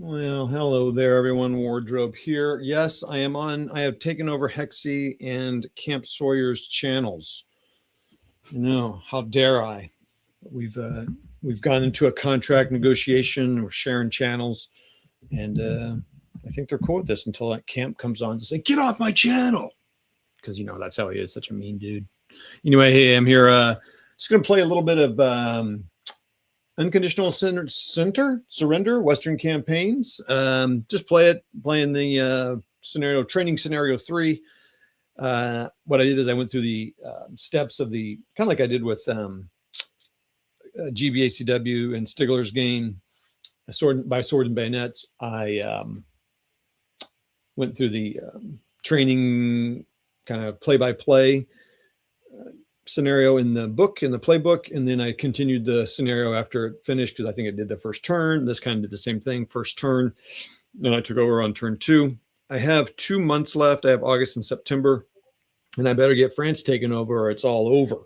Well, hello there, everyone. WARdROBE here. Yes, I am on. I have taken over Hexy and Camp Sawyer's channels. No, how dare I? We've gone into a contract negotiation. We're sharing channels, and I think they're cool with this until that Camp comes on to say, "Get off my channel," because that's how he is. Such a mean dude. Anyway, hey, I'm here. Just gonna play a little bit of Unconditional Surrender, Western Campaigns. Just playing the training scenario 3. What I did is I went through the steps of the, kind of like I did with GBACW and Stigler's game, Sword and Bayonets. I went through the training kind of play-by-play scenario in the playbook, and then I continued the scenario after it finished because I think it did the first turn. This kind of did the same thing, first turn. Then I took over on turn 2. I have 2 months left. I have August and September, and I better get France taken over or it's all over.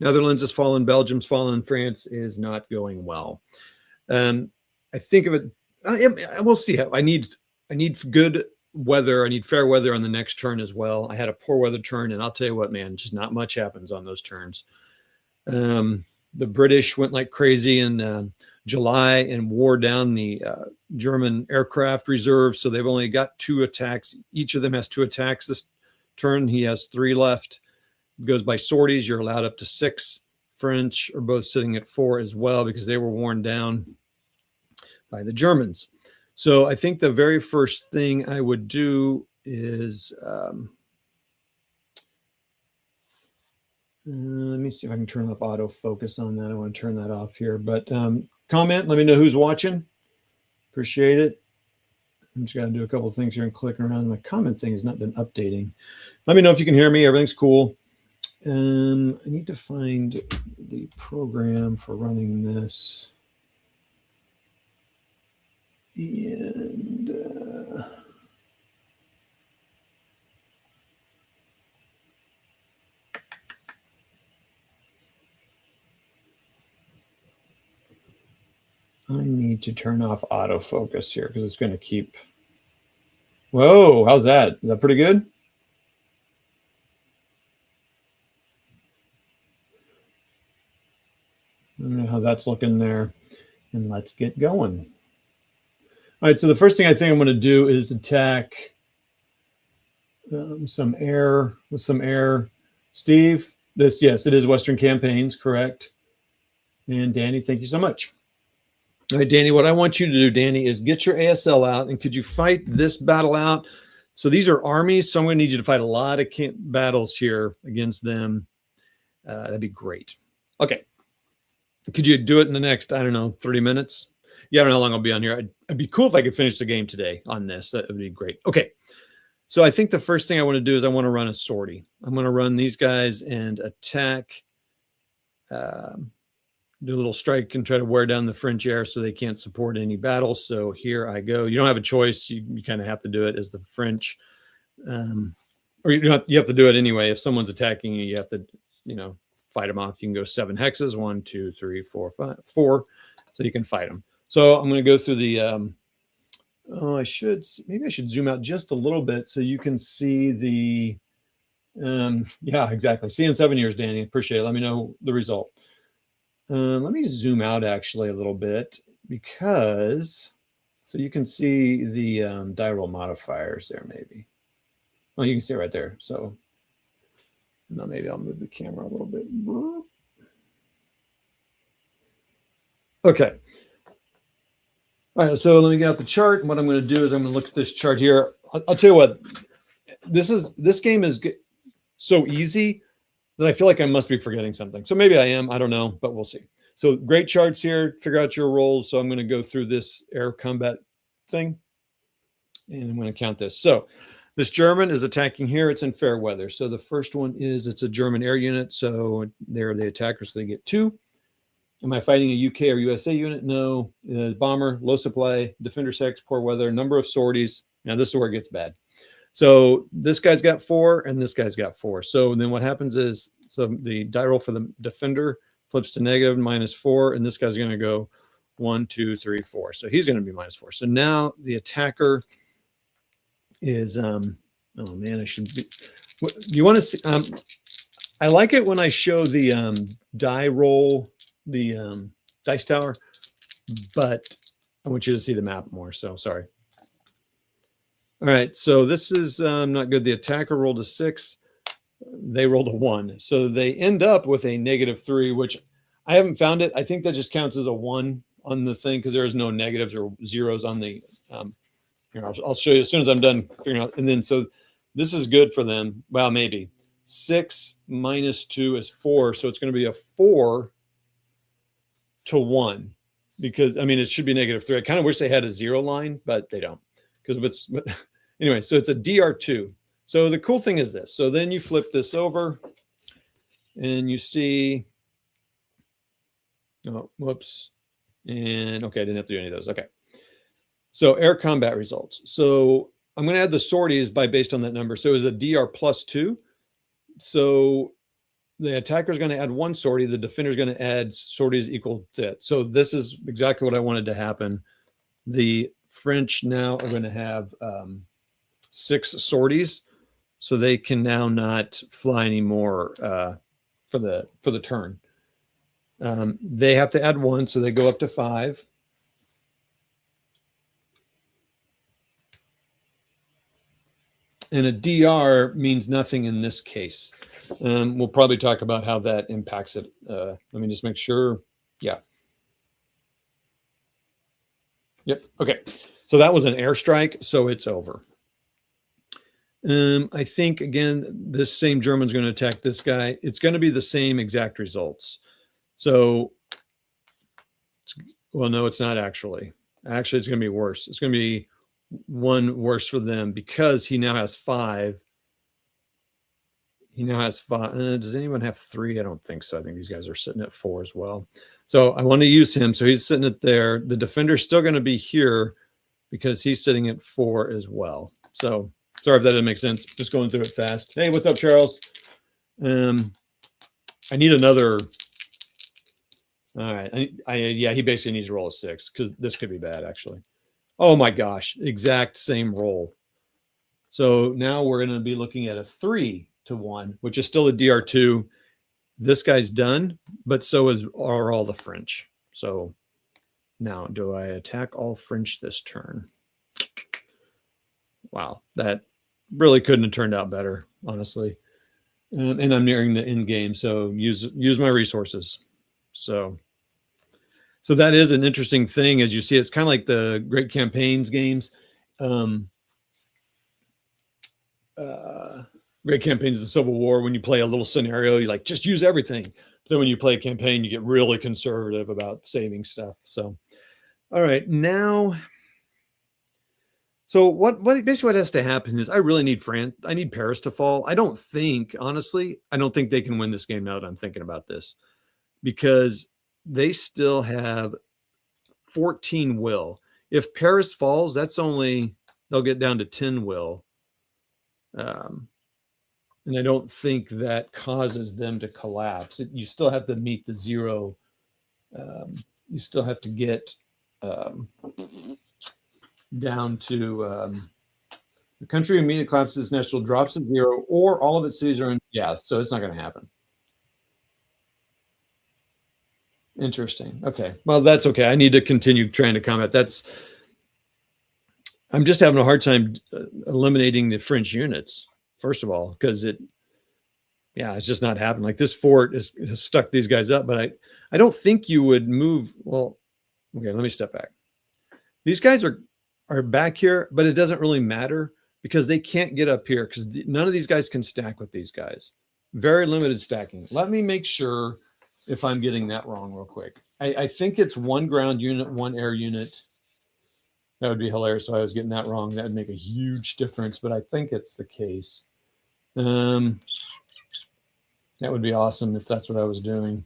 Netherlands has fallen, Belgium's fallen, France is not going well. I think of it. We'll see. I need good weather. I need fair weather on the next turn as well. I had a poor weather turn, and I'll tell you what, man, just not much happens on those turns. The British went like crazy in July and wore down the German aircraft reserve, so they've only got 2 attacks. Each of them has 2 attacks this turn. He has 3 left. It goes by sorties. You're allowed up to 6. French are both sitting at 4 as well because they were worn down by the Germans. So I think the very first thing I would do is, let me see if I can turn off autofocus on that. I want to turn that off here, but comment, let me know who's watching. Appreciate it. I'm just going to do a couple of things here and click around. My comment thing has not been updating. Let me know if you can hear me. Everything's cool. I need to find the program for running this. And I need to turn off autofocus here because it's going to keep. Whoa, how's that? Is that pretty good? I don't know how that's looking there. And let's get going. All right, so the first thing I think I'm going to do is attack some air with some air. Steve, yes, it is Western Campaigns, correct. And Danny, thank you so much. All right, Danny, what I want you to do, Danny, is get your ASL out, and could you fight this battle out? So these are armies, so I'm going to need you to fight a lot of battles here against them. That'd be great. Okay. Could you do it in the next, I don't know, 30 minutes? Yeah, I don't know how long I'll be on here. It'd be cool if I could finish the game today on this. That would be great. Okay. So I think the first thing I want to do is I want to run a sortie. I'm going to run these guys and attack, do a little strike and try to wear down the French air so they can't support any battles. So here I go. You don't have a choice. You kind of have to do it as the French. Or you have to do it anyway. If someone's attacking you, you have to, fight them off. You can go 7 hexes, 1, 2, 3, 4, 5, 4. So you can fight them. So I'm going to go through the, maybe I should zoom out just a little bit so you can see the, yeah, exactly. See you in 7 years, Danny. Appreciate it. Let me know the result. Let me zoom out actually a little bit because, so you can see the die roll modifiers there maybe. Oh, you can see it right there. So now maybe I'll move the camera a little bit. Okay. All right, so let me get out the chart. And what I'm going to do is I'm going to look at this chart here. I'll tell you what, this game is so easy that I feel like I must be forgetting something. So maybe I am, I don't know, but we'll see. So great charts here, figure out your roles. So I'm going to go through this air combat thing and I'm going to count this. So this German is attacking here. It's in fair weather. So the first one is, it's a German air unit. So they're the attackers, so they get 2. Am I fighting a UK or USA unit? No. Bomber, low supply, defender sex, poor weather, number of sorties. Now this is where it gets bad. So this guy's got 4 and this guy's got 4. So then what happens is, so the die roll for the defender flips to negative -4, and this guy's going to go 1, 2, 3, 4. So he's going to be -4. So now the attacker is, oh man, I should be, you want to see, I like it when I show the die roll, the dice tower, but I want you to see the map more. So sorry. All right. So this is not good. The attacker rolled a 6. They rolled a 1. So they end up with a -3, which I haven't found it. I think that just counts as a 1 on the thing because there's no negatives or zeros on the, I'll show you as soon as I'm done figuring out. And then, so this is good for them. Well, maybe 6 minus 2 is 4. So it's going to be a 4 to 1 because, I mean, it should be -3. I kind of wish they had a 0 line, but they don't. Because anyway, so it's a DR2. So the cool thing is this. So then you flip this over and you see, oh, whoops. And okay, I didn't have to do any of those. Okay. So air combat results. So I'm going to add the sorties based on that number. So it was a DR +2. So the attacker is going to add 1 sortie. The defender is going to add sorties equal to it. So this is exactly what I wanted to happen. The French now are going to have 6 sorties. So they can now not fly anymore for the turn. They have to add 1, so they go up to 5. And a DR means nothing in this case. We'll probably talk about how that impacts it. Let me just make sure. Yeah. Yep. Okay. So that was an airstrike, so it's over. I think, again, this same German's going to attack this guy. It's going to be the same exact results. So, well, no, it's not actually. Actually, it's going to be worse. It's going to be 1 worse for them because he now has 5. He now has 5. Does anyone have 3? I don't think so. I think these guys are sitting at 4 as well. So I want to use him. So he's sitting at there. The defender's still going to be here because he's sitting at 4 as well. So sorry if that didn't make sense. Just going through it fast. Hey, what's up, Charles? I need another. All right. Yeah, he basically needs to roll a 6 because this could be bad, actually. Oh my gosh, exact same roll. So now we're going to be looking at a 3 to 1, which is still a DR2. This guy's done, but so are all the French. So now, do I attack all French this turn? Wow, that really couldn't have turned out better, honestly. And I'm nearing the end game, so use my resources. So that is an interesting thing. As you see, it's kind of like the Great Campaigns games. Great Campaigns of the Civil War, when you play a little scenario, you like just use everything. But then when you play a campaign, you get really conservative about saving stuff. So, all right, now. So basically what has to happen is I really need I need Paris to fall. Honestly, I don't think they can win this game now that I'm thinking about this, because they still have 14 will. If Paris falls, they'll get down to 10 will. And I don't think that causes them to collapse. You still have to meet the 0. You still have to get down to the country immediately collapses, national drops to 0, or all of its cities are in. Yeah, so it's not going to happen. Interesting. Okay. Well, that's okay. I need to continue trying to combat. I'm just having a hard time eliminating the French units, first of all, because it's just not happening. Like this fort has stuck these guys up, but I don't think you would move. Well, okay, let me step back. These guys are back here, but it doesn't really matter because they can't get up here because none of these guys can stack with these guys. Very limited stacking. Let me make sure if I'm getting that wrong real quick. I think it's 1 ground unit, 1 air unit. That would be hilarious if I was getting that wrong. That would make a huge difference, but I think it's the case. That would be awesome if that's what I was doing.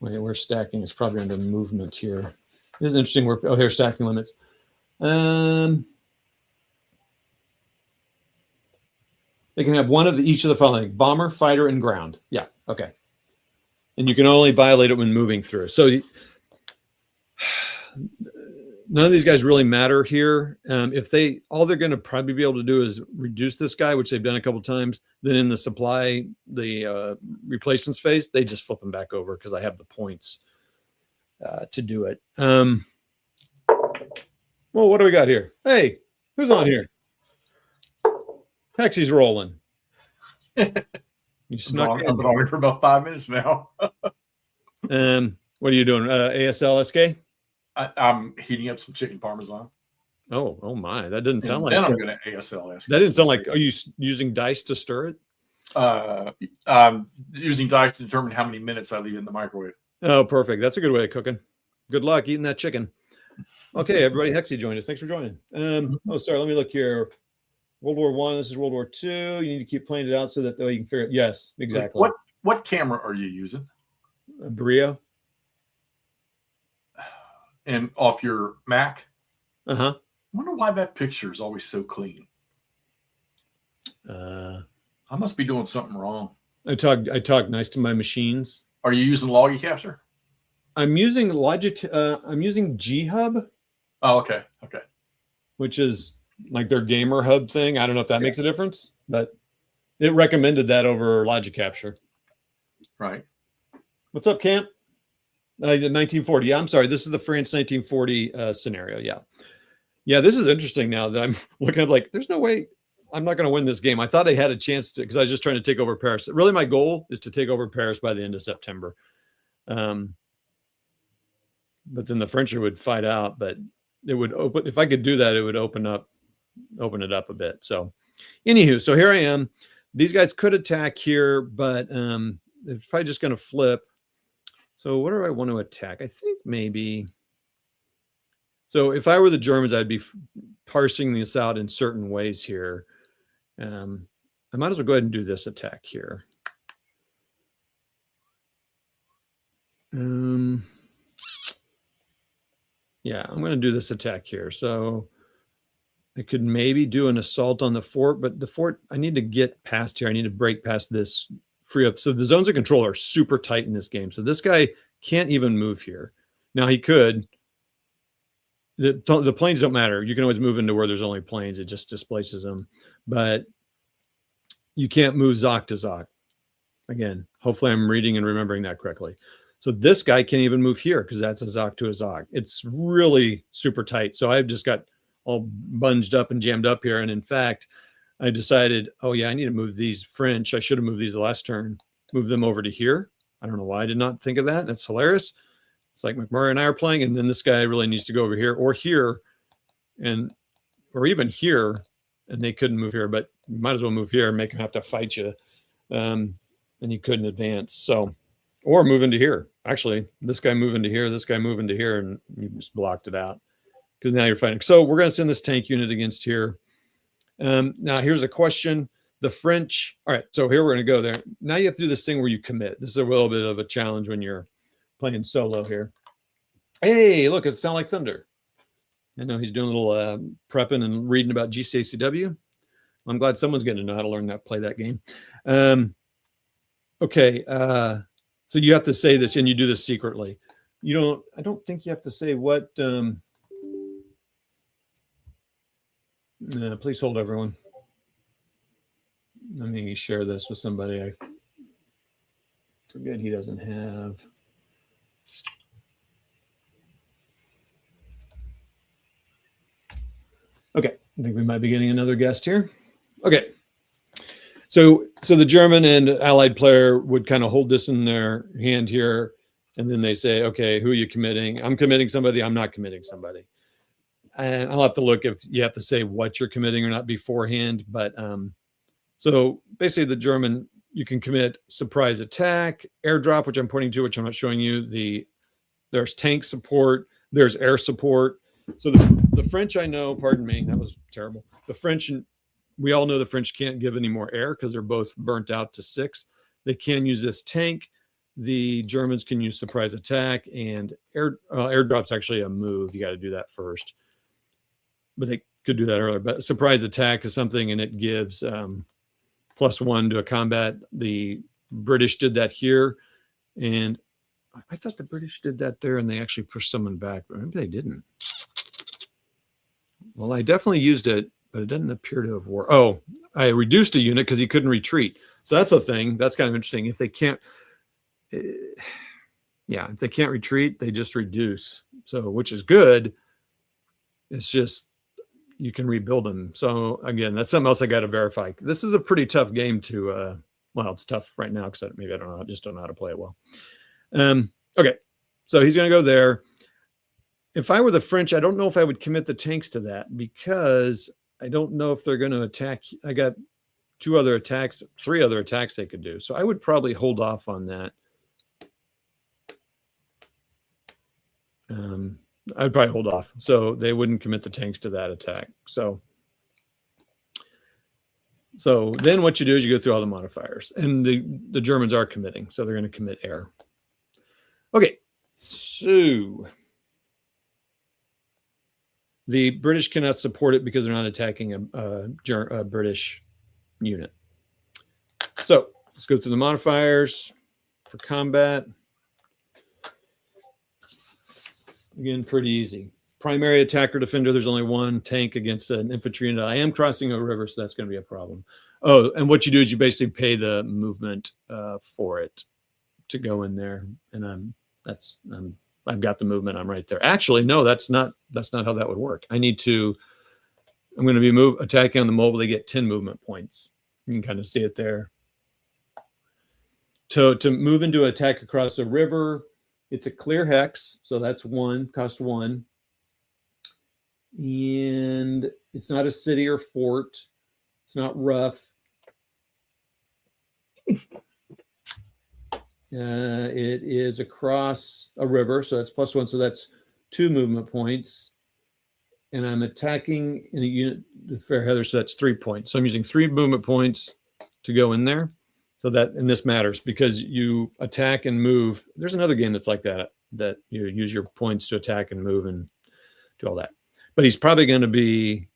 Wait, we're stacking. It's probably under movement here. It is interesting. Here's stacking limits. They can have one of each of the following: bomber, fighter, and ground. Yeah, okay. And you can only violate it when moving through. So none of these guys really matter here. If all they're going to probably be able to do is reduce this guy, which they've done a couple times. Then in the supply, the replacements phase, they just flip them back over because I have the points to do it. Well, what do we got here? Hey, who's on here? Hexy's rolling. You snuck in. I've been on here for about 5 minutes now. What are you doing? ASL SK? I'm heating up some chicken parmesan. Oh my! That didn't sound like. Then I'm going to ASL SK. That didn't sound like. Are you using dice to stir it? I'm using dice to determine how many minutes I leave in the microwave. Oh, perfect. That's a good way of cooking. Good luck eating that chicken. Okay, everybody. Hexy joined us. Thanks for joining. Oh, sorry. Let me look here. World War I. This is World War II. You need to keep playing it out so that you can figure it. Yes, exactly. What camera are you using? A Brio. And off your Mac? Uh-huh. I wonder why that picture is always so clean. I must be doing something wrong. I talk nice to my machines. Are you using Loggy Capture? I'm using I'm using G Hub. Oh, okay. Okay. Which is like their gamer hub thing. I don't know if that makes a difference, but it recommended that over Logic Capture. Right. What's up, Camp? 1940. Yeah, I'm sorry. This is the France 1940 scenario. Yeah, this is interesting now that I'm looking at, like, there's no way I'm not going to win this game. I thought I had a chance to, because I was just trying to take over Paris. Really, my goal is to take over Paris by the end of September. But then the French would fight out, but it would open, if I could do that, it would open it up a bit. So anywho, so here I am. These guys could attack here, but they're probably just going to flip. So what do I want to attack? I think maybe. So if I were the Germans, I'd be parsing this out in certain ways here. I might as well go ahead and do this attack here. Yeah, I'm going to do this attack here. So I could maybe do an assault on the fort, but the fort, I need to get past here. I need to break past this, free up. So the zones of control are super tight in this game. So this guy can't even move here. Now he could. The planes don't matter. You can always move into where there's only planes. It just displaces them. But you can't move Zoc to Zoc. Again, hopefully I'm reading and remembering that correctly. So this guy can't even move here because that's a Zoc to a Zoc. It's really super tight. So I've just got all bunged up and jammed up here. And in fact, I decided, oh yeah, I need to move these French. I should have moved these the last turn, move them over to here. I don't know why I did not think of that. That's hilarious. It's like McMurray and I are playing, and then this guy really needs to go over here or here, or even here, and they couldn't move here, but you might as well move here and make them have to fight you. And you couldn't advance. So, or move into here. Actually, this guy move into here, this guy move into here, and you just blocked it out because now you're fighting. So we're going to send this tank unit against here. Now here's a question. The French, all right, so here we're going to go there. Now you have to do this thing where you commit. This is a little bit of a challenge when you're playing solo here. Hey, look, it sounds like thunder. I know he's doing a little prepping and reading about GCACW. I'm glad someone's getting to know how to learn that, play that game. Okay, so you have to say this, and you do this secretly. I don't think you have to say what. Please hold, everyone. Let me share this with somebody. I forget he doesn't have. Okay, I think we might be getting another guest here. Okay, so the German and Allied player would kind of hold this in their hand here, and then they say, okay, who are you committing? I'm committing somebody. I'm not committing somebody. And I'll have to look if you have to say what you're committing or not beforehand. But so basically the German, you can commit surprise attack, airdrop, which I'm pointing to, which I'm not showing you. There's tank support, there's air support. So the French, I know, pardon me, that was terrible. The French, we all know the French can't give any more air because they're both burnt out to 6. They can use this tank. The Germans can use surprise attack, and airdrop's actually a move. You got to do that first. But they could do that earlier. But surprise attack is something, and it gives +1 to a combat. The British did that here, and I thought the British did that there and they actually pushed someone back, but maybe they didn't. Well, I definitely used it, but it doesn't appear to have worked. Oh, I reduced a unit because he couldn't retreat. So that's a thing. That's kind of interesting. If they can't, yeah, if they can't retreat, they just reduce. So, which is good. It's just, you can rebuild them. So again, that's something else I got to verify. This is a pretty tough game to, well, it's tough right now because maybe I don't know. I just don't know how to play it well. Okay. So he's going to go there. If I were the French, I don't know if I would commit the tanks to that because I don't know if they're going to attack. I got 3 other attacks they could do. So I would probably hold off on that. I'd probably hold off. So they wouldn't commit the tanks to that attack. So then what you do is you go through all the modifiers. And the Germans are committing. So they're going to commit air. Okay. So the British cannot support it because they're not attacking a British unit. So let's go through the modifiers for combat. Again, pretty easy. Primary attacker defender, there's only 1 tank against an infantry unit. I am crossing a river, so that's going to be a problem. Oh, and what you do is you basically pay the movement for it to go in there. And I've got the movement. I'm right there. Actually, no, that's not how that would work. I'm going to be attacking on the mobile. They get 10 movement points. You can kind of see it there. To move into attack across a river, it's a clear hex. So that's 1, cost 1. And it's not a city or fort. It's not rough. It is across a river, so that's +1. So that's 2 movement points. And I'm attacking in a unit, the Fair Heather, so that's 3 points. So I'm using 3 movement points to go in there. So and this matters because you attack and move. There's another game that's like that you use your points to attack and move and do all that. But he's probably going to be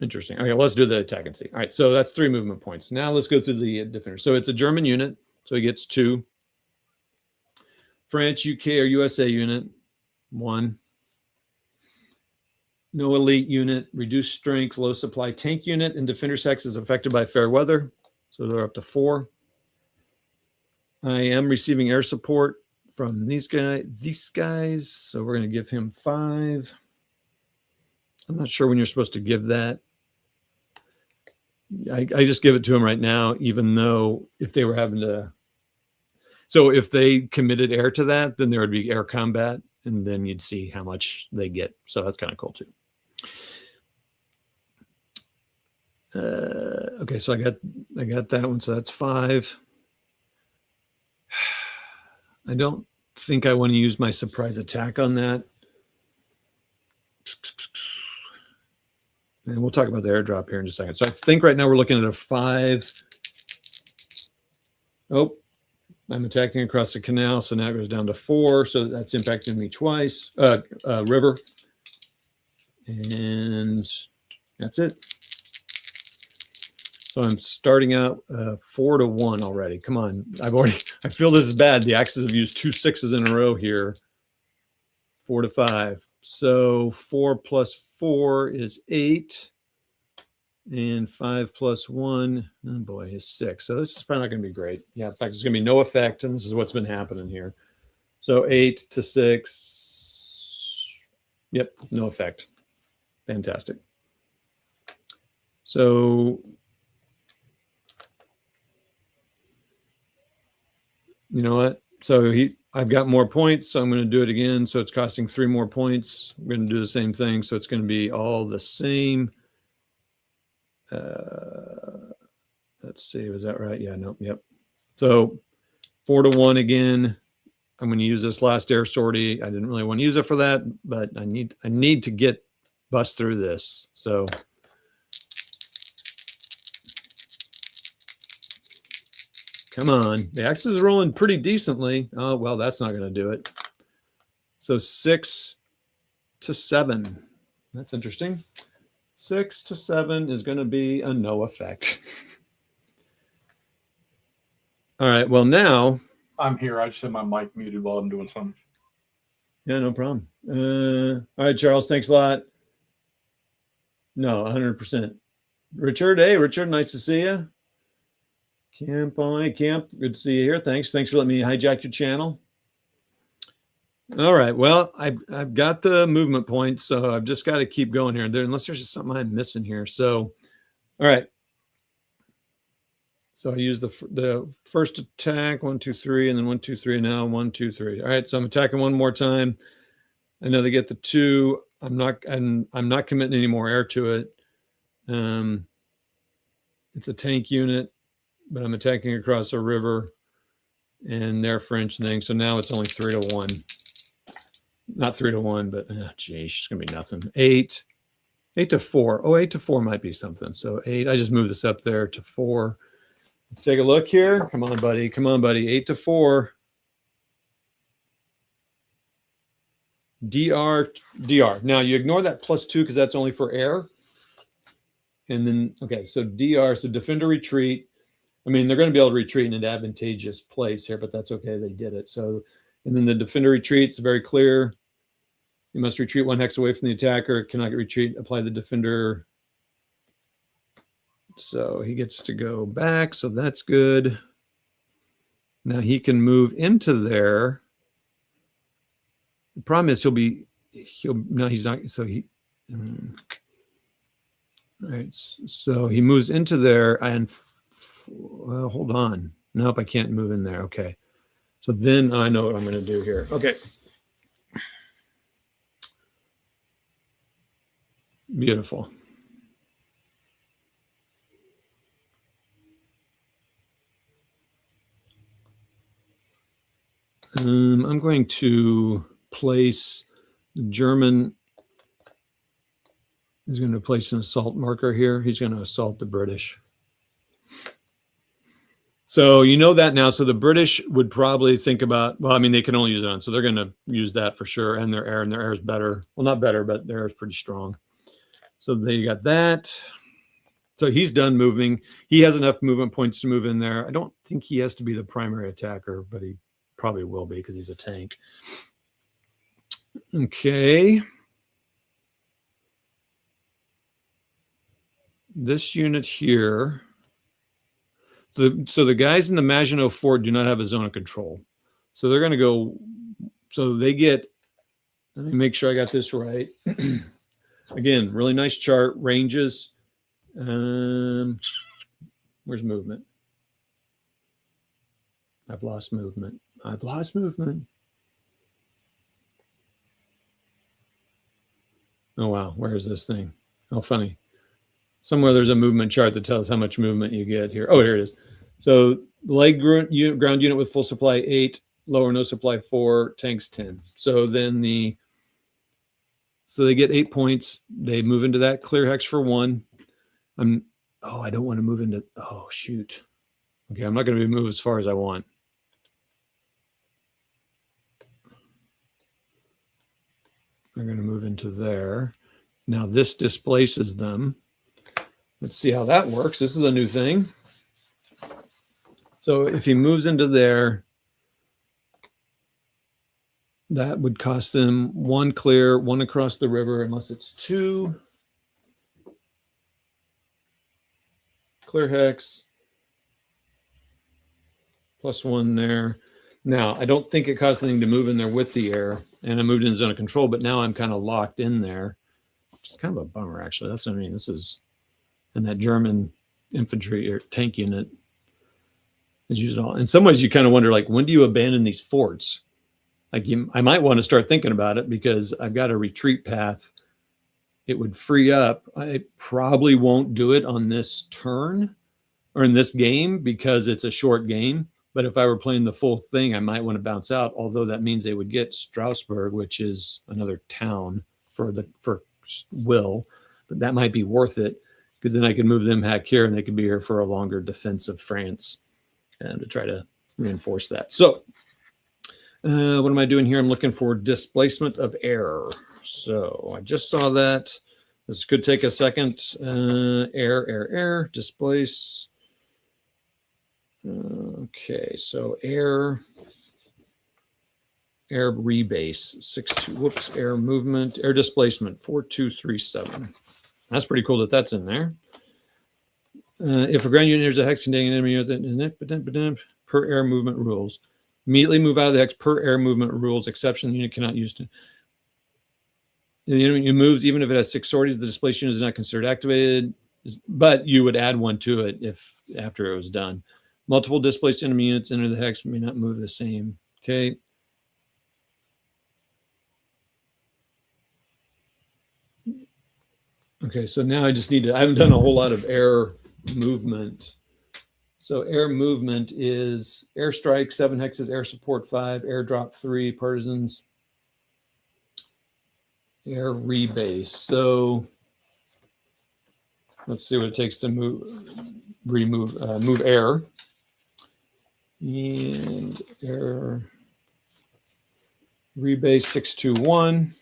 interesting. Okay, let's do the attack and see. All right, so that's 3 movement points. Now let's go through the defender. So it's a German unit, so he gets 2. French, UK, or USA unit, 1. No elite unit, reduced strength, low supply tank unit, and defender's hex is affected by fair weather. So they're up to 4. I am receiving air support from these guys. So we're going to give him 5. I'm not sure when you're supposed to give that. I just give it to him right now, even though if they were having to. So if they committed air to that, then there would be air combat, and then you'd see how much they get. So that's kind of cool too. Okay, so I got that one. So that's 5. I don't think I want to use my surprise attack on that. And we'll talk about the airdrop here in just a second. So I think right now we're looking at a 5. Oh, I'm attacking across the canal. So now it goes down to 4. So that's impacting me twice. River. And that's it. So I'm starting out 4 to 1 already. Come on. I feel this is bad. The Axis have used 2 6s in a row here. 4 to 5. So 4 plus 4 is 8. And 5 plus 1, oh boy, is 6. So this is probably not going to be great. Yeah, in fact, there's going to be no effect. And this is what's been happening here. So 8 to 6. Yep, no effect. Fantastic. So you know what? So I've got more points, so I'm going to do it again. So it's costing 3 more points. We're going to do the same thing. So it's going to be all the same. Let's see, was that right? Yeah, no, yep. So 4 to 1 again. I'm going to use this last air sortie. I didn't really want to use it for that, but I need to bust through this. So come on. The Axis is rolling pretty decently. Oh, well, that's not going to do it. So 6 to 7. That's interesting. 6 to 7 is going to be a no effect. All right. Well, now I'm here. I just had my mic muted while I'm doing something. Yeah, no problem. All right, Charles, thanks a lot. No, 100%. Richard, hey, Richard, nice to see you. Camp on it, Camp. Good to see you here. Thanks for letting me hijack your channel. All right. Well, I've got the movement points, so I've just got to keep going here. Unless there's just something I'm missing here. So, all right. So I use the first attack, 1, 2, 3, and then 1, 2, 3, and now 1, 2, 3. All right. So I'm attacking one more time. I know they get the 2. I'm not committing any more air to it. It's a tank unit, but I'm attacking across a river, and they're Frenching. So now it's only 3 to 1. Not 3 to 1, but geez, it's gonna be nothing. 8 to 4. Oh, 8 to 4 might be something. So 8. I just moved this up there to 4. Let's take a look here. Come on, buddy. Come on, buddy. 8 to 4. DR. Now you ignore that +2 because that's only for air. And then okay, so DR. So defender retreat. I mean, they're going to be able to retreat in an advantageous place here, but that's okay. They did it. So, and then the defender retreats, very clear. You must retreat 1 hex away from the attacker. Cannot retreat. Apply the defender. So he gets to go back. So that's good. Now he can move into there. The problem is no, he's not. So he, all right. So he moves into there and well, hold on. Nope, I can't move in there. Okay. So then I know what I'm going to do here. Okay. Beautiful. I'm going to place the German is going to place an assault marker here. He's going to assault the British. So you know that now. So the British would probably think about, well, I mean, they can only use it on, so they're going to use that for sure. And their air is better. Well, not better, but their air is pretty strong. So they got that. So he's done moving. He has enough movement points to move in there. I don't think he has to be the primary attacker, but he probably will be because he's a tank. Okay. This unit here. So the guys in the Maginot Fort do not have a zone of control. So they're going to go. So they get, let me make sure I got this right. Again, really nice chart, ranges. Where's movement? I've lost movement. I've lost movement. Oh, wow. Where is this thing? Oh, funny. Somewhere there's a movement chart that tells how much movement you get here. Oh, here it is. So leg ground unit with full supply 8, lower no supply 4, tanks 10. So then so they get 8 points. They move into that clear hex for 1. I don't want to move into, oh, shoot. Okay, I'm not going to move as far as I want. They're going to move into there. Now this displaces them. Let's see how that works. This is a new thing. So if he moves into there, that would cost them 1 clear, 1 across the river, unless it's 2. Clear hex. +1 there. Now, I don't think it costs anything to move in there with the air. And I moved in zone of control, but now I'm kind of locked in there. Which is kind of a bummer, actually. That's what I mean. This is, and that German infantry or tank unit is using all. In some ways, you kind of wonder, like, when do you abandon these forts? Like, I might want to start thinking about it because I've got a retreat path. It would free up. I probably won't do it on this turn or in this game because it's a short game. But if I were playing the full thing, I might want to bounce out. Although that means they would get Strasbourg, which is another town for Will. But that might be worth it because then I could move them back here and they could be here for a longer defense of France and to try to reinforce that. So what am I doing here? I'm looking for displacement of air. So I just saw that. This could take a second. Air, displace. Okay, so air rebase 6-2. Whoops, air movement, air displacement 4237. That's pretty cool that that's in there. If a ground unit enters a hex containing an enemy unit, per air movement rules, immediately move out of the hex per air movement rules. Exception: the unit cannot use to. The enemy moves even if it has 6 sorties. The displaced unit is not considered activated, but you would add 1 to it if after it was done. Multiple displaced enemy units enter the hex may not move the same. Okay. Okay, so now I just need to, I haven't done a whole lot of air movement. So air movement is airstrike, 7 hexes, air support 5, airdrop 3, partisans, air rebase. So let's see what it takes to move air. And air rebase 621.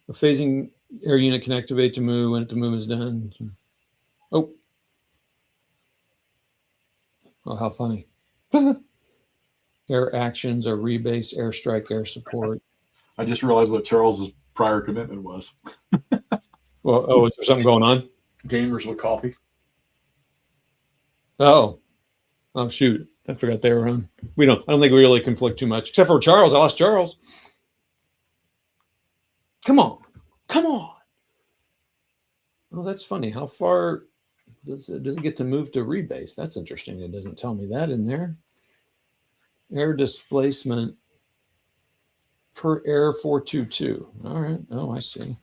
A phasing air unit can activate to move when the move is done. Oh, how funny. Air actions are rebase, airstrike, air support. I just realized what Charles's prior commitment was. Well, oh, is there something going on? Gamers with coffee. Oh, shoot. I forgot they were on. I don't think we really conflict too much, except for Charles. I lost Charles. Come on. Oh, that's funny. How far do they get to move to rebase? That's interesting. It doesn't tell me that in there. Air displacement per air 422. All right. Oh, I see.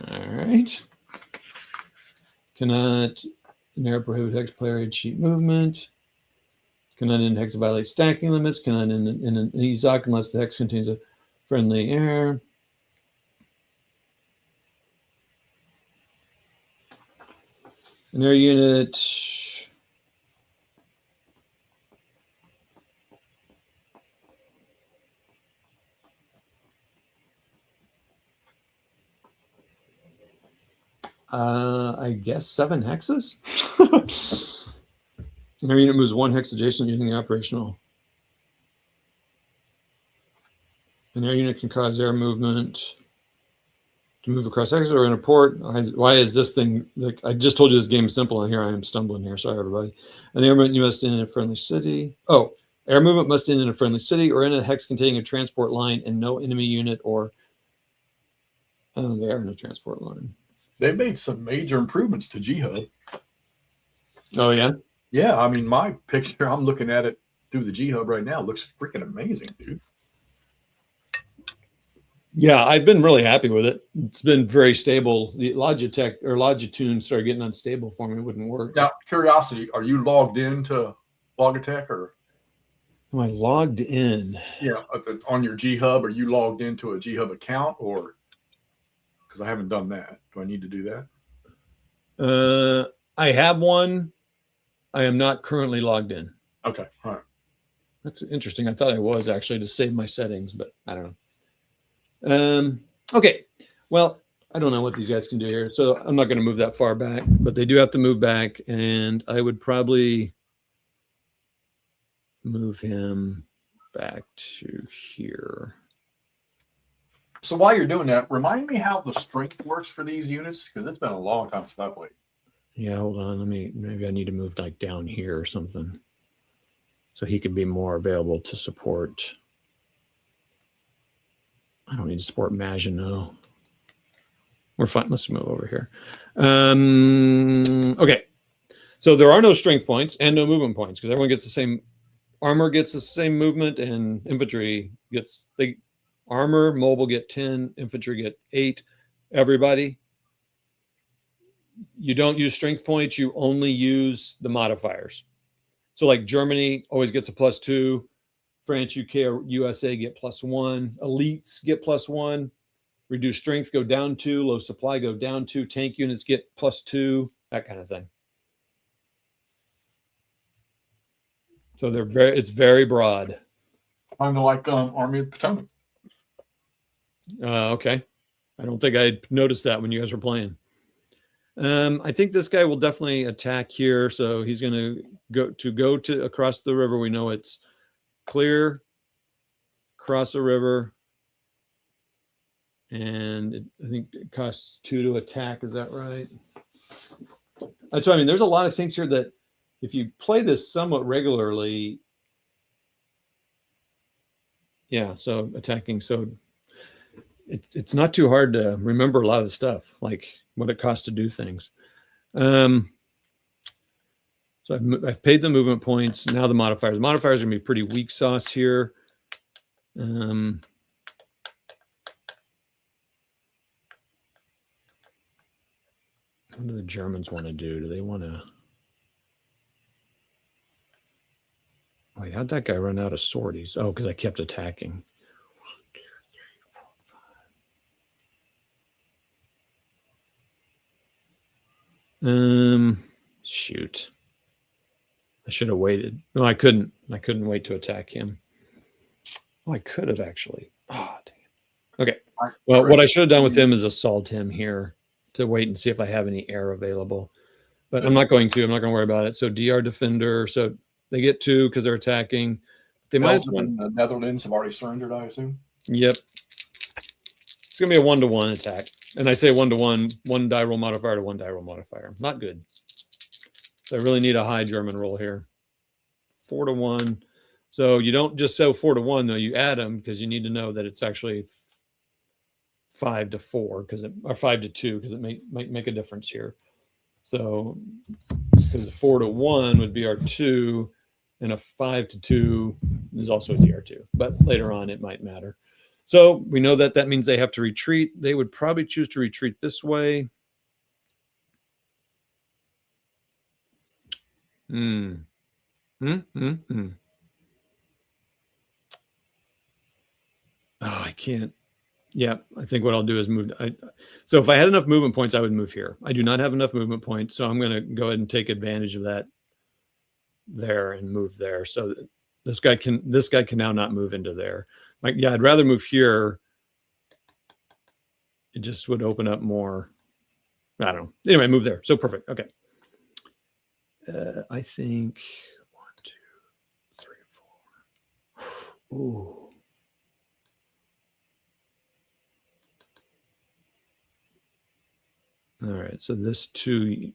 All right. Cannot an air prohibit hex player cheat movement. Cannot end hex violate stacking limits. Cannot end in an EZOC unless the hex contains a friendly air. An air unit. I guess 7 hexes. An air unit moves 1 hex adjacent using the operational. An air unit can cause air movement to move across hexes or in a port. Why is this thing like I just told you this game is simple, and here I am stumbling here. Sorry, everybody. An air movement must end in a friendly city. Oh, air movement must end in a friendly city or in a hex containing a transport line and no enemy unit or. Oh, they are in a transport line. They made some major improvements to G-Hub. Oh, yeah? Yeah, I mean, my picture, I'm looking at it through the G-Hub right now. It looks freaking amazing, dude. Yeah, I've been really happy with it. It's been very stable. The Logitech or Logitune started getting unstable for me. It wouldn't work. Now, curiosity, are you logged into Logitech or? Am I logged in? Yeah, on your G-Hub, are you logged into a G-Hub account or? Because I haven't done that. Do I need to do that? I have one. I am not currently logged in. Okay, all right. That's interesting. I thought I was actually to save my settings, but I don't know. Okay. Well, I don't know what these guys can do here, so I'm not going to move that far back, but they do have to move back, and I would probably move him back to here. So while you're doing that, remind me how the strength works for these units, because it's been a long time since I played. Yeah, hold on. Maybe I need to move like down here or something, so he could be more available to support. I don't need to support Maginot. We're fine. Let's move over here. Okay. So there are no strength points and no movement points because everyone gets the same. Armor gets the same movement, and infantry gets armor. Mobile get 10. Infantry get 8. Everybody. You don't use strength points. You only use the modifiers. So like Germany always gets a +2. France, UK, or USA get +1. Elites get +1. Reduced strength go down 2. Low supply go down 2. Tank units get +2. That kind of thing. So it's very broad. Kind of like Army of the Potomac. Okay. I don't think I noticed that when you guys were playing. I think this guy will definitely attack here. So he's going to go to across the river. We know it's clear, cross the river. And I think it costs 2 to attack. Is that right? That's what I mean. There's a lot of things here that if you play this somewhat regularly, yeah, so attacking. So it's not too hard to remember a lot of the stuff, like what it costs to do things. So I've paid the movement points. Now the modifiers. The modifiers are going to be pretty weak sauce here. What do the Germans want to do? Do they want to... Wait, how'd that guy run out of sorties? Oh, because I kept attacking. 1, 2, 3, 4, 5. Shoot. I should have waited. No, I couldn't. I couldn't wait to attack him. Oh, I could have actually. Oh, dang it. Okay. Well, what I should have done with him is assault him here to wait and see if I have any air available. But I'm not going to. I'm not going to worry about it. So DR defender. So they get 2 because they're attacking. They might. The Netherlands have already surrendered, I assume. Yep. It's going to be a 1-to-1 attack. And I say 1-to-1, 1 die roll modifier to 1 die roll modifier. Not good. So I really need a high German roll here. 4-to-1. So you don't just say 4-to-1 though. You add them because you need to know that it's actually 5-to-4 because or 5-to-2 because it might make a difference here. So because 4-to-1 would be our 2, and a 5-to-2 is also a DR2. But later on, it might matter. So we know that that means they have to retreat. They would probably choose to retreat this way. Oh, I can't. Yeah, I think what I'll do is move. So if I had enough movement points, I would move here. I do not have enough movement points, so I'm going to go ahead and take advantage of that there and move there. So this guy can now not move into there. Like, yeah, I'd rather move here. It just would open up more. I don't know. Anyway, move there. So perfect. Okay. I think 1, 2, 3, 4. Ooh. All right. So this 2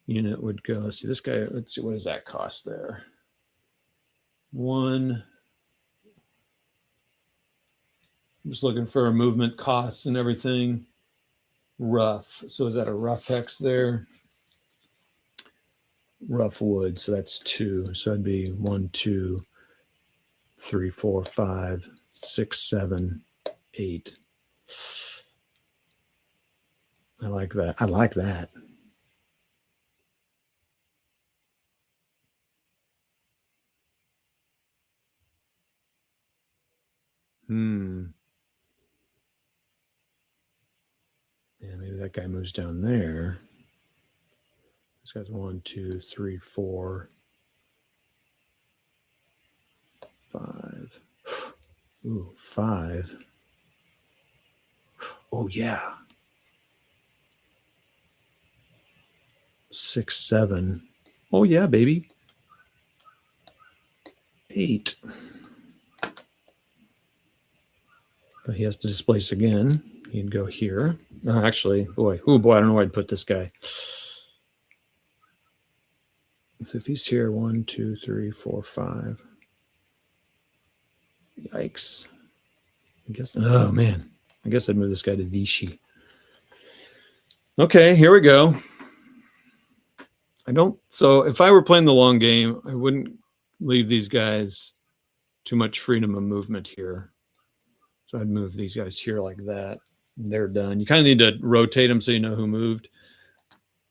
unit would go. Let's see this guy. Let's see. What does that cost there? 1. I'm just looking for a movement costs and everything. Rough. So is that a rough hex there? Rough wood. So that's 2. So it'd be 1, 2, 3, 4, 5, 6, 7, 8. I like that. I like that. Yeah, maybe that guy moves down there. This guy's 1, 2, 3, 4, 5. Ooh, 5. Oh, yeah. 6, 7. Oh, yeah, baby. 8. So he has to displace again. He'd go here. Actually, boy. Oh, boy, I don't know where I'd put this guy. So if he's here, 1, 2, 3, 4, 5. Yikes. I guess, oh, man. I guess I'd move this guy to Vichy. Okay, here we go. So if I were playing the long game, I wouldn't leave these guys too much freedom of movement here. So I'd move these guys here like that. And they're done. You kind of need to rotate them so you know who moved.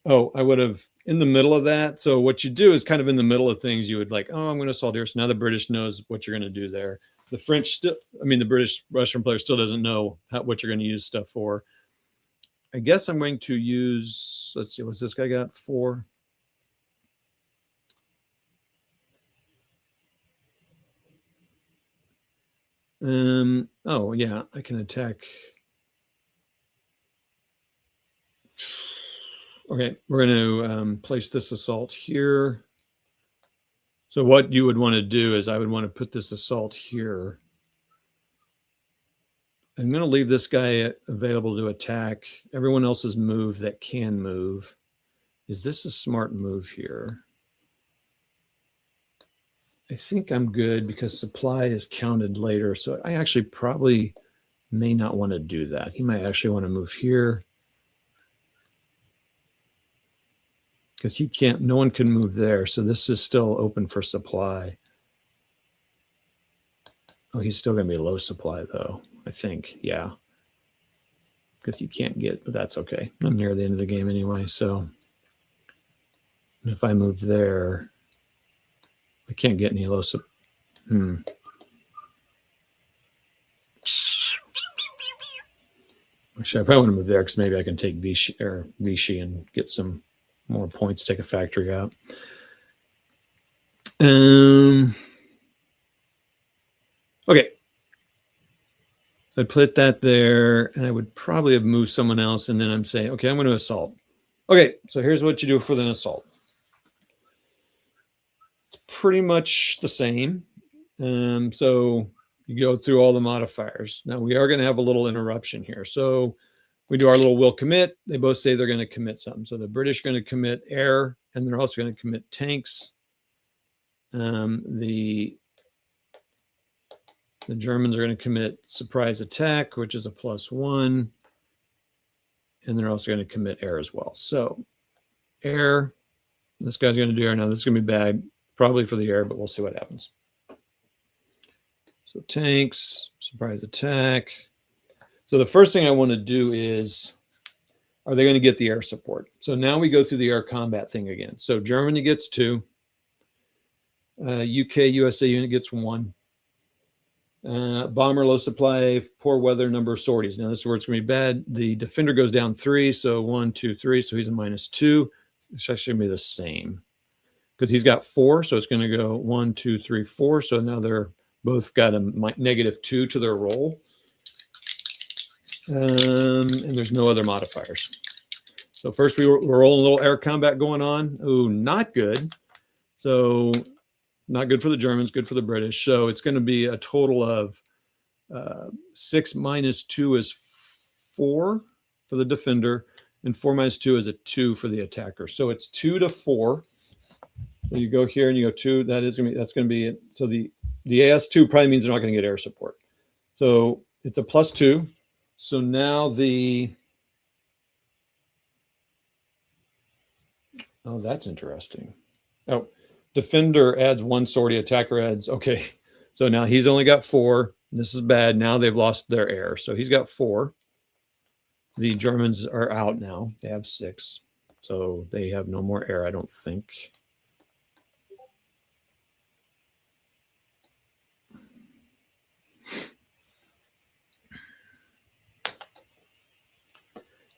Oh, I would have in the middle of that. So what you do is kind of in the middle of things, you would like, oh, I'm going to assault here. So now the British knows what you're going to do there. The French still, the British Russian player still doesn't know what you're going to use stuff for. I guess I'm going to use, let's see, what's this guy got? 4. Oh yeah, I can attack. Okay, we're going to place this assault here. So what you would want to do is I would want to put this assault here. I'm going to leave this guy available to attack. Everyone else has moved that can move. Is this a smart move here? I think I'm good because supply is counted later. So I actually probably may not want to do that. He might actually want to move here. Because he can't, no one can move there. So this is still open for supply. Oh, he's still going to be low supply though, I think. Yeah. Because he can't get, but that's okay. I'm near the end of the game anyway. So if I move there, I can't get any low supply. Actually, I probably want to move there because maybe I can take Vichy and get some more points, take a factory out. Okay. So I'd put that there, and I would probably have moved someone else, and then I'm saying, okay, I'm going to assault. Okay, so here's what you do for the assault. It's pretty much the same. So you go through all the modifiers. Now we are going to have a little interruption here. So we do our little will commit. They both say they're going to commit something. So the British are going to commit air, and they're also going to commit tanks. The Germans are going to commit surprise attack, which is a +1. And they're also going to commit air as well. So air, this guy's going to do air. Now this is going to be bad, probably for the air, but we'll see what happens. So tanks, surprise attack. So the first thing I want to do is, are they going to get the air support? So now we go through the air combat thing again. So Germany gets 2. UK, USA unit gets 1. Bomber, low supply, poor weather, number of sorties. Now this is where it's going to be bad. The defender goes down 3. So 1, 2, 3. So he's a -2. It's actually going to be the same because he's got 4. So it's going to go 1, 2, 3, 4. So now they're both got a -2 to their roll. And there's no other modifiers. So first we're rolling a little air combat going on. Oh, not good. So not good for the Germans, good for the British. So it's going to be a total of 6 - 2 is 4 for the defender, and 4 - 2 is a 2 for the attacker. So it's 2 to 4. So you go here and you go 2. That's going to be it. So the AS2 probably means they're not going to get air support. So it's a +2. So now oh, that's interesting. Oh, defender adds 1 sortie, attacker adds, okay. So now he's only got 4. This is bad. Now they've lost their air. So he's got 4. The Germans are out now. They have 6. So they have no more air, I don't think.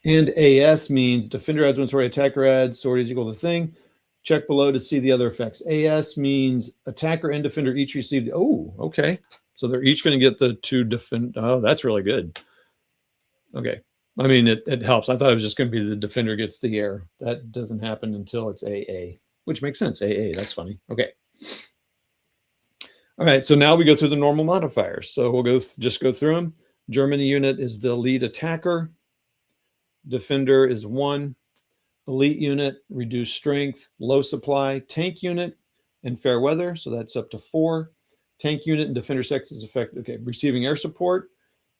And AS means defender adds 1 sortie, attacker adds, sortie is equal to thing. Check below to see the other effects. AS means attacker and defender each receive the, oh, okay. So they're each going to get the 2 defend. Oh, that's really good. Okay. I mean, it helps. I thought it was just going to be the defender gets the air. That doesn't happen until it's AA, which makes sense. AA, that's funny. Okay. All right. So now we go through the normal modifiers. So we'll just go through them. Germany unit is the lead attacker. Defender is 1. Elite unit, reduced strength, low supply. Tank unit and fair weather. So that's up to 4. Tank unit and defender sex is effective. Okay, receiving air support.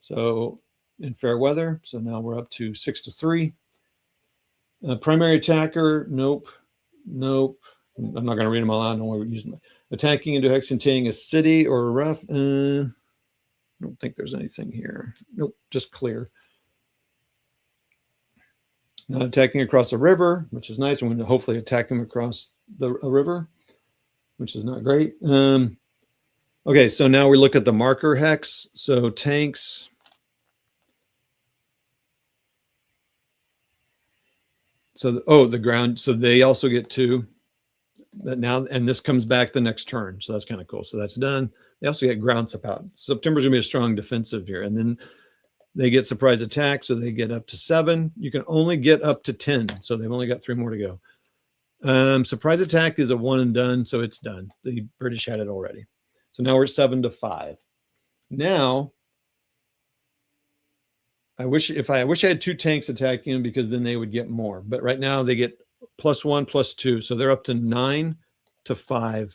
So in fair weather. So now we're up to 6 to 3. Primary attacker, nope. I'm not going to read them all out. I don't want to use them. Attacking into hex containing a city or a rough. I don't think there's anything here. Nope, just clear. Not attacking across a river, which is nice. I'm going to hopefully attack them across a river, which is not great. Okay, so now we look at the marker hex. So tanks. So, the ground. So they also get 2. But now, and this comes back the next turn. So that's kind of cool. So that's done. They also get ground support. September's gonna be a strong defensive here. And then they get surprise attack. So they get up to 7. You can only get up to 10. So they've only got 3 more to go. Surprise attack is a 1 and done. So it's done. The British had it already. So now we're 7-5. Now, I wish I had 2 tanks attacking them, because then they would get more. But right now they get +1, +2. So they're up to 9-5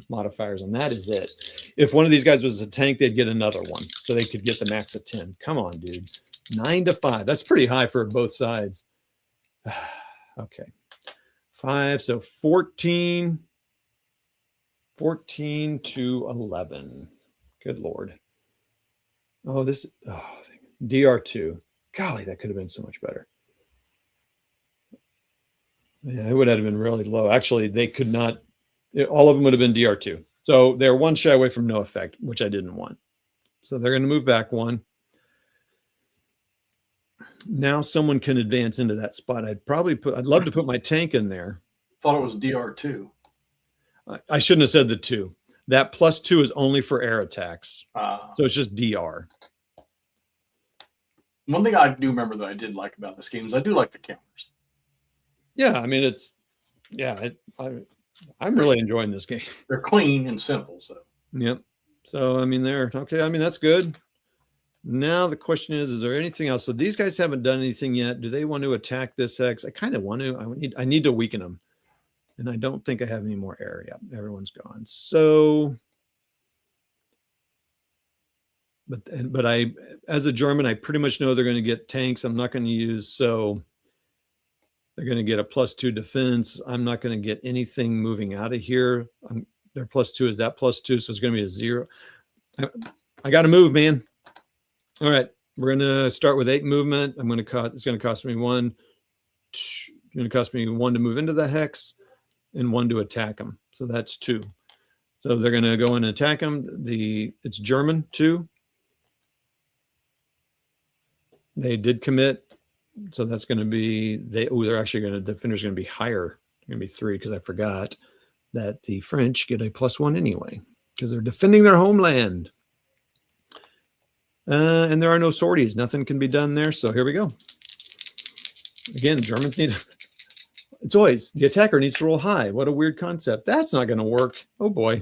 modifiers, and that is it. If one of these guys was a tank, they'd get another one. So they could get the max of 10. Come on, dude. 9-5. That's pretty high for both sides. Okay. 5. So 14 to 11. Good Lord. Oh, DR2. Golly, that could have been so much better. Yeah, it would have been really low. Actually, they could not. All of them would have been DR2. So they're 1 shy away from no effect, which I didn't want. So they're going to move back 1. Now someone can advance into that spot. I'd love to put my tank in there. Thought it was DR2. I shouldn't have said the 2. That +2 is only for air attacks. So it's just DR. One thing I do remember that I did like about this game is I do like the counters. Yeah, I mean, I'm really enjoying this game. They're clean and simple. So Yep. So I mean, they're okay. I mean, that's good. Now the question is there anything else? So these guys haven't done anything yet. Do they want to attack this X? I kind of want to. I need to weaken them, and I don't think I have any more air yet. Everyone's gone. So, but I, as a German, I pretty much know they're going to get tanks. I'm not going to use so. They're going to get a +2 defense. I'm not going to get anything moving out of here. Their +2 is that +2, so it's going to be a 0. I got to move, man. All right, we're going to start with 8 movement. It's going to cost me 1. It's going to cost me 1 to move into the hex and 1 to attack them. So that's 2. So they're going to go in and attack them. It's German 2. They did commit. So that's going to be the defender's going to be higher. They're going to be 3, because I forgot that the French get a +1 anyway, because they're defending their homeland. And there are no sorties. Nothing can be done there. So here we go. Again, Germans need. It's always the attacker needs to roll high. What a weird concept. That's not going to work. Oh boy.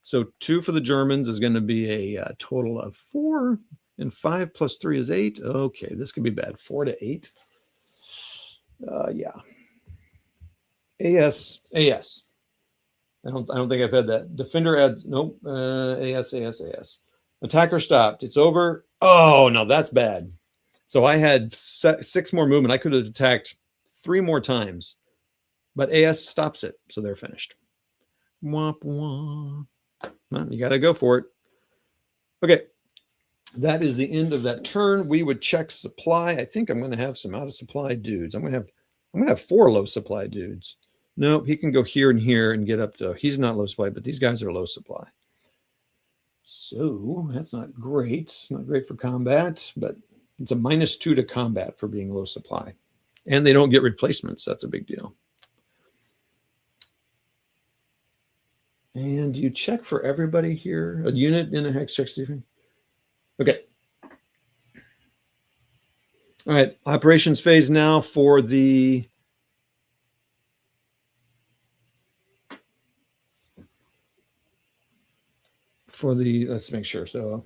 So 2 for the Germans is going to be a total of 4. And 5 + 3 is 8. Okay, this could be bad. 4 to 8. Yeah. AS. I don't think I've had that. Defender adds. Nope. AS. Attacker stopped. It's over. Oh no, that's bad. So I had 6 more movement. I could have attacked 3 more times, but AS stops it, so they're finished. Womp womp. Well, you got to go for it. Okay. That is the end of that turn. We would check supply. I think I'm going to have some out of supply dudes. I'm going to have 4 low supply dudes. No, he can go here and here and get up to. He's not low supply, but these guys are low supply. So that's not great. It's not great for combat, but it's a -2 to combat for being low supply, and they don't get replacements. That's a big deal. And you check for everybody here. A unit in a hex check. Okay. All right. Operations phase now for the let's make sure. So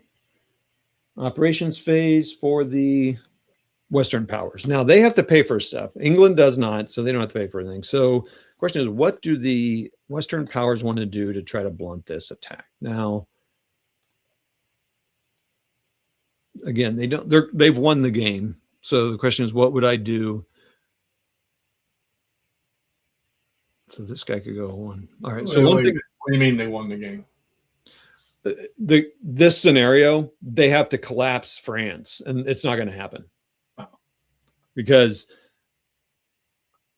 operations phase for the Western powers. Now they have to pay for stuff. England does not, so they don't have to pay for anything. So question is, what do the Western powers want to do to try to blunt this attack? Now, again, they've won the game. So the question is, what would I do? So this guy could go 1. All right. So what do you mean they won the game? This scenario, they have to collapse France, and it's not going to happen. Wow. Because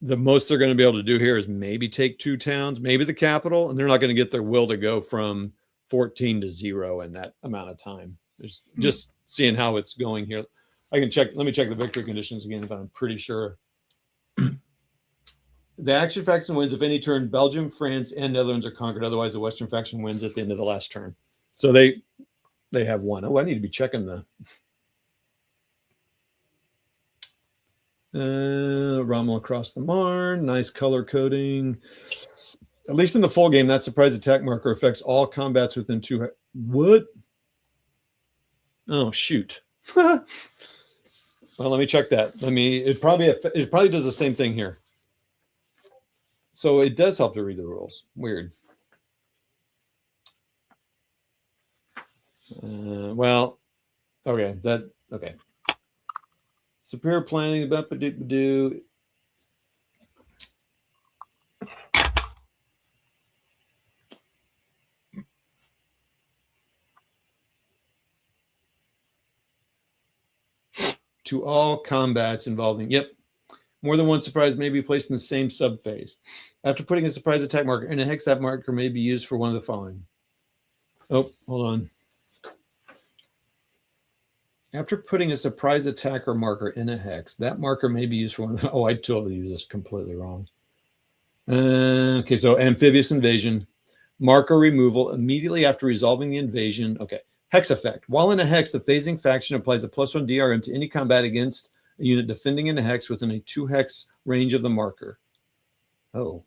the most they're going to be able to do here is maybe take 2 towns, maybe the capital, and they're not going to get their will to go from 14 to 0 in that amount of time. There's just seeing how it's going here. I can check. Let me check the victory conditions again, but I'm pretty sure. The action faction wins if any turn Belgium, France, and Netherlands are conquered. Otherwise, the Western faction wins at the end of the last turn. So they have one. Oh, I need to be checking the Rommel across the Marne. Nice color coding. At least in the full game, that surprise attack marker affects all combats within 2. What? Oh, shoot. Well, let me check that. It probably does the same thing here. So it does help to read the rules. Weird. Well, okay. Okay. Superior planning, do. To all combats involving, more than one surprise may be placed in the same subphase. After putting a surprise attack marker in a hex, that marker may be used for one of the following. Oh, hold on. After putting a surprise attacker marker in a hex, that marker may be used for one of the... Oh, I totally used this completely wrong. Okay, so amphibious invasion. Marker removal immediately after resolving the invasion. Okay, hex effect. While in a hex, the phasing faction applies a +1 DRM to any combat against a unit defending in a hex within a 2 hex range of the marker. Oh.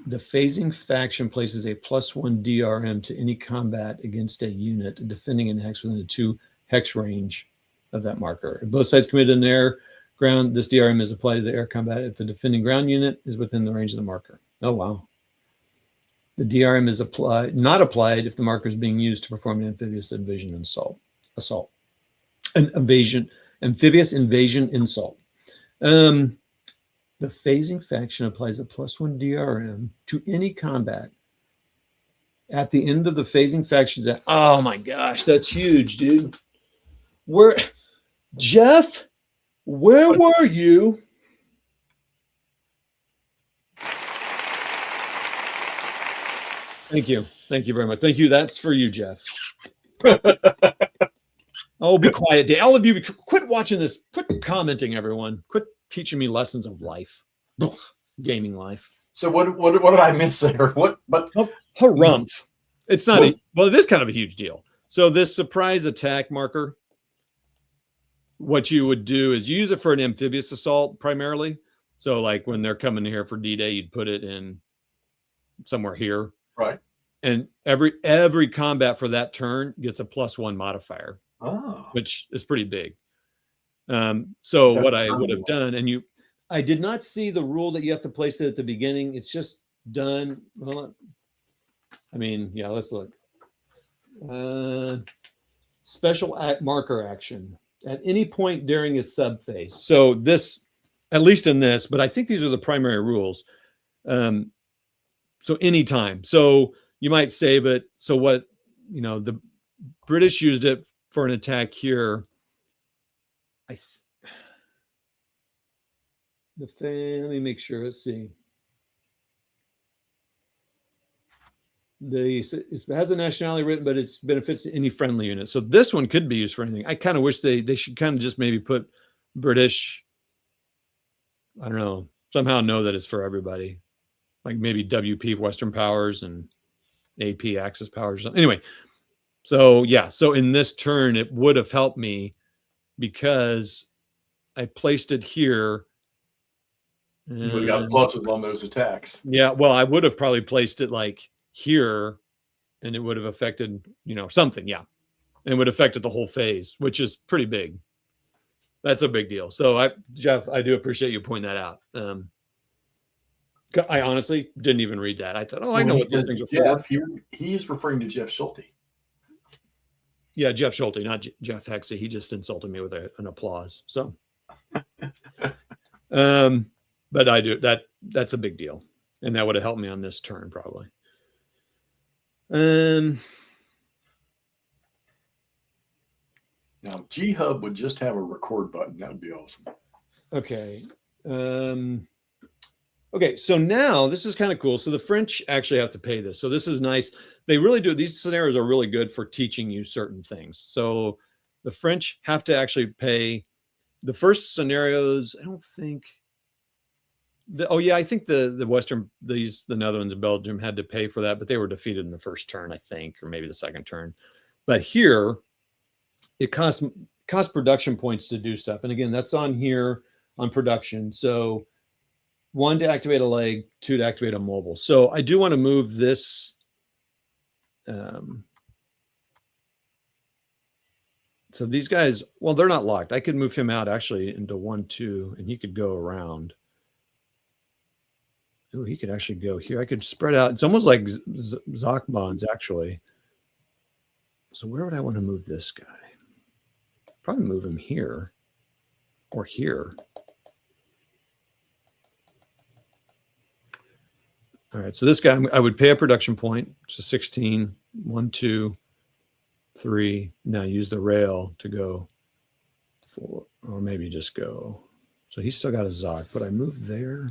The phasing faction places a +1 DRM to any combat against a unit defending in a hex within a 2 hex range of that marker. If both sides committed an air ground, this DRM is applied to the air combat if the defending ground unit is within the range of the marker. Oh, wow. The DRM is not applied if the marker is being used to perform an amphibious invasion assault. Amphibious invasion insult. The phasing faction applies a +1 DRM to any combat at the end of the phasing faction's. Oh my gosh, that's huge, dude. Jeff, where were you? Thank you. Thank you very much. Thank you. That's for you, Jeff. Oh, be quiet, Dave. All of you, quit watching this. Quit commenting, everyone. Quit teaching me lessons of life, gaming life. So what did I miss there? What? Harumph. It's not. Well, it is kind of a huge deal. So this surprise attack marker, what you would do is use it for an amphibious assault primarily. So like when they're coming here for D-Day, you'd put it in somewhere here. Right. And every combat for that turn gets a +1 modifier, which is pretty big. So what I would have done, and I did not see the rule that you have to place it at the beginning. It's just done. Well, I mean, yeah, let's look. Special marker action at any point during its subphase. So this, at least in this, but I think these are the primary rules. So anytime. So you might save it. So what, the British used it for an attack here. Let me make sure. Let's see. It has a nationality written, but it's benefits to any friendly unit. So this one could be used for anything. I kind of wish they should kind of just maybe put British. I don't know. Somehow know that it's for everybody. Like maybe WP Western Powers and AP Axis Powers or something. Anyway, so yeah. So in this turn, it would have helped me because I placed it here. We got pluses on those attacks. Yeah, well, I would have probably placed it like here, and it would have affected, something. Yeah, and would have affected the whole phase, which is pretty big. That's a big deal. So, Jeff, I do appreciate you pointing that out. I honestly didn't even read that. I thought, I know what those things are for. He's referring to Jeff Schulte. Yeah, Jeff Schulte, not Jeff Hexey. He just insulted me with an applause. So, but I do that's a big deal, and that would have helped me on this turn probably. Now G-Hub would just have a record button. That would be awesome. Okay. Okay, so now this is kind of cool. So the French actually have to pay this. So this is nice. They really do. These scenarios are really good for teaching you certain things. So the French have to actually pay the first scenarios, I don't think. Oh yeah, I think the Netherlands and Belgium had to pay for that, but they were defeated in the first turn, I think, or maybe the second turn. But here, it costs production points to do stuff, and again, that's on here on production. So 1 to activate a leg, 2 to activate a mobile. So I do want to move this. So these guys, well, they're not locked. I could move him out actually into 1, 2, and he could go around. Oh, he could actually go here. I could spread out. It's almost like Zoc bonds, actually. So where would I want to move this guy? Probably move him here or here. All right, so this guy, I would pay a production point. So 16, 1, 2, 3. Now use the rail to go 4, or maybe just go. So he's still got a Zoc, but I move there.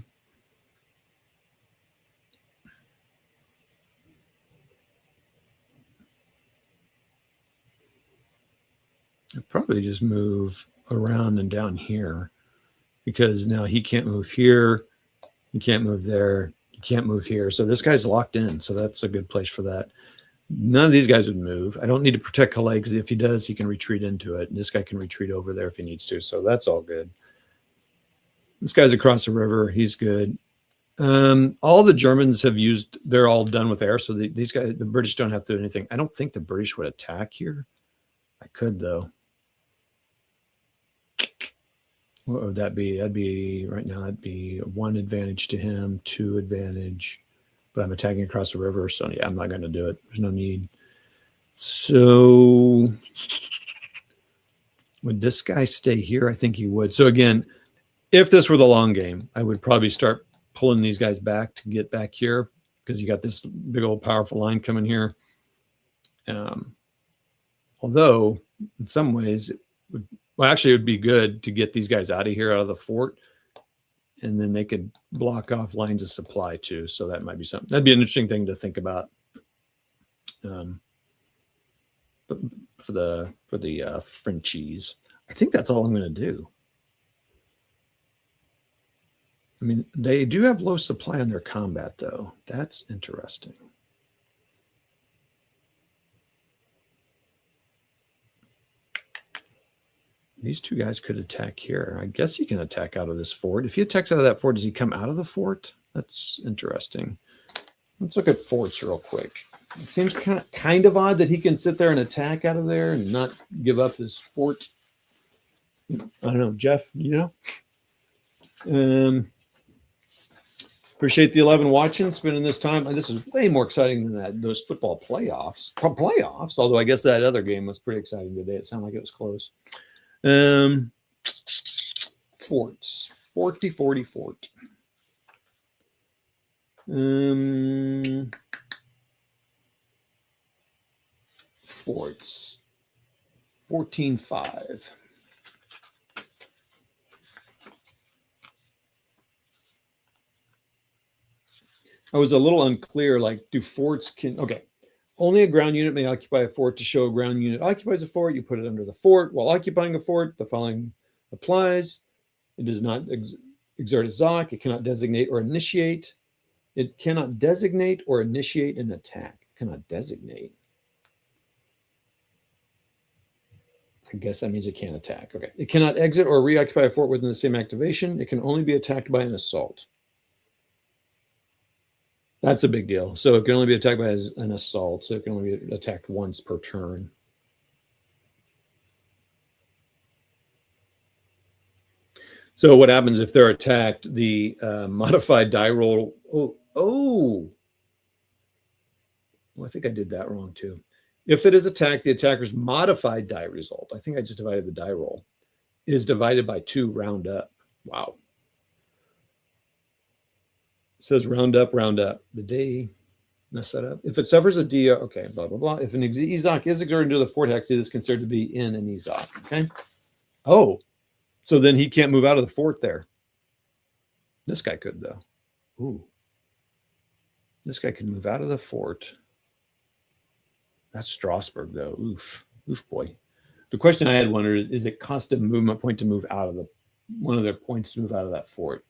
I'd probably just move around and down here, because now he can't move here. He can't move there. He can't move here. So this guy's locked in. So that's a good place for that. None of these guys would move. I don't need to protect Calais, because if he does, he can retreat into it. And this guy can retreat over there if he needs to. So that's all good. This guy's across the river. He's good. All the Germans have used, they're all done with air. So these guys, the British don't have to do anything. I don't think the British would attack here. I could, though. What would that be? That'd be, right now, that'd be 1 advantage to him, 2 advantage. But I'm attacking across the river, so yeah, I'm not going to do it. There's no need. So would this guy stay here? I think he would. So again, if this were the long game, I would probably start pulling these guys back to get back here, because you got this big old powerful line coming here. Although in some ways it would, well, actually it would be good to get these guys out of here, out of the fort, and then they could block off lines of supply too. So that might be something. That'd be an interesting thing to think about. For the Frenchies. I think that's all I'm going to do. I mean, they do have low supply on their combat, though. That's interesting. These two guys could attack here. I guess he can attack out of this fort. If he attacks out of that fort, does he come out of the fort? That's interesting. Let's look at forts real quick. It seems kind of odd that he can sit there and attack out of there and not give up his fort. I don't know, Jeff, you know? Appreciate the 11 watching, spending this time. This is way more exciting than those football playoffs. Although I guess that other game was pretty exciting today. It sounded like it was close. Forts. 40 fort. Forts. 14-5. I was a little unclear, like, do forts can, okay. Only a ground unit may occupy a fort. To show a ground unit occupies a fort, you put it under the fort. While occupying a fort, the following applies. It does not exert a Zoc. It cannot designate or initiate. It cannot designate or initiate an attack. It cannot designate. I guess that means it can't attack. Okay. It cannot exit or reoccupy a fort within the same activation. It can only be attacked by an assault. That's a big deal. So it can only be attacked by an assault. So it can only be attacked once per turn. So what happens if they're attacked? The modified die roll. Oh. Well, I think I did that wrong too. If it is attacked, the attacker's modified die result, I think I just divided the die roll, is divided by 2 round up. Wow. It says round up, round up. Did they mess that up? If it suffers a D, okay, blah, blah, blah. If an EZOC is exerted into the fort hex, it is considered to be in an EZOC, okay? Oh, so then he can't move out of the fort there. This guy could, though. Ooh. This guy could move out of the fort. That's Strasbourg, though. Oof. Oof, boy. The question I had wondered is it cost a movement point to move out of one of their points to move out of that fort?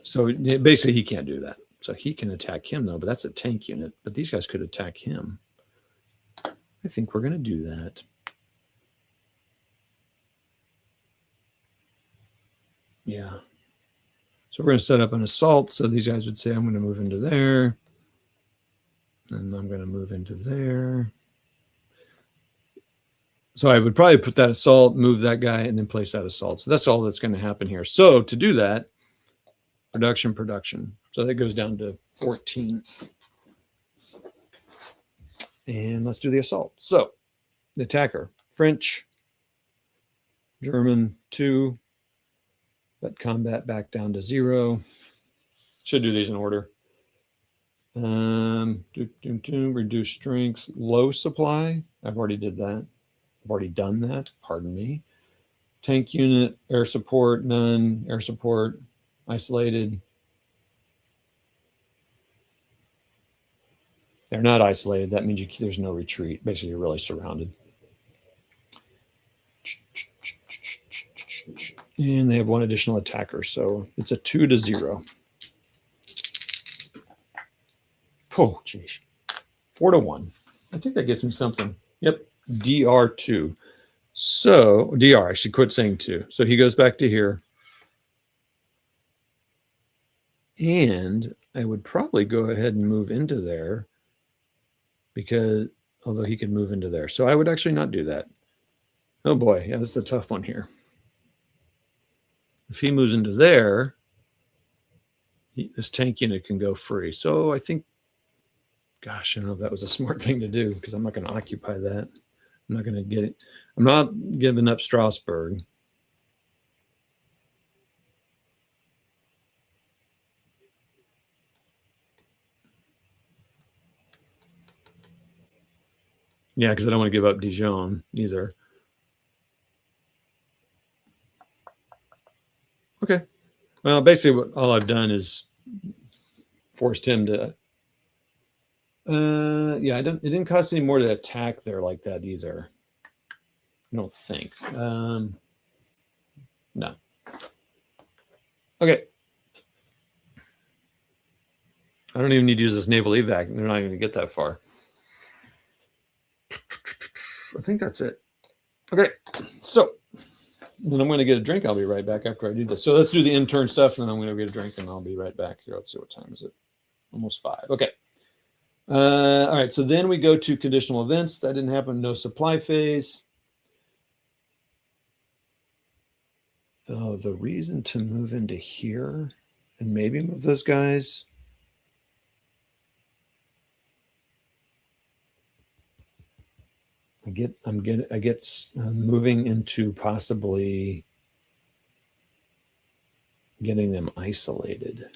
So basically he can't do that. So he can attack him though, but that's a tank unit. But these guys could attack him. I think we're going to do that. Yeah. So we're going to set up an assault. So these guys would say, I'm going to move into there. And I'm going to move into there. So I would probably put that assault, move that guy, and then place that assault. So that's all that's going to happen here. So to do that, production. So that goes down to 14. And let's do the assault. So the attacker, French, German, 2. Let combat back down to 0. Should do these in order. Reduce strength, low supply. I've already did that. I've already done that. Pardon me. Tank unit, air support, none. Air support, isolated. They're not isolated. That means there's no retreat. Basically, you're really surrounded. And they have 1 additional attacker, so it's a 2-0. Oh, geez. 4-1. I think that gets me something. Yep, DR2. So, DR, I should quit saying 2. So he goes back to here. And I would probably go ahead and move into there because, although he could move into there. So I would actually not do that. Oh boy, yeah, this is a tough one here. If he moves into there, this tank unit can go free. So I think, gosh, I don't know if that was a smart thing to do because I'm not going to occupy that. I'm not going to get it. I'm not giving up Strasbourg. Yeah, because I don't want to give up Dijon either. Okay. Well, basically, all I've done is forced him to. Yeah, it didn't cost any more to attack there like that either. I don't think. No. Okay. I don't even need to use this naval evac. They're not even going to get that far. I think that's it. Okay. So then I'm going to get a drink. I'll be right back after I do this. So let's do the intern stuff, and then I'm going to get a drink, and I'll be right back here. Let's see, what time is it? Almost 5. Okay. All right. So then we go to conditional events. That didn't happen. No supply phase. Oh, the reason to move into here and maybe move those guys. I'm moving into possibly getting them isolated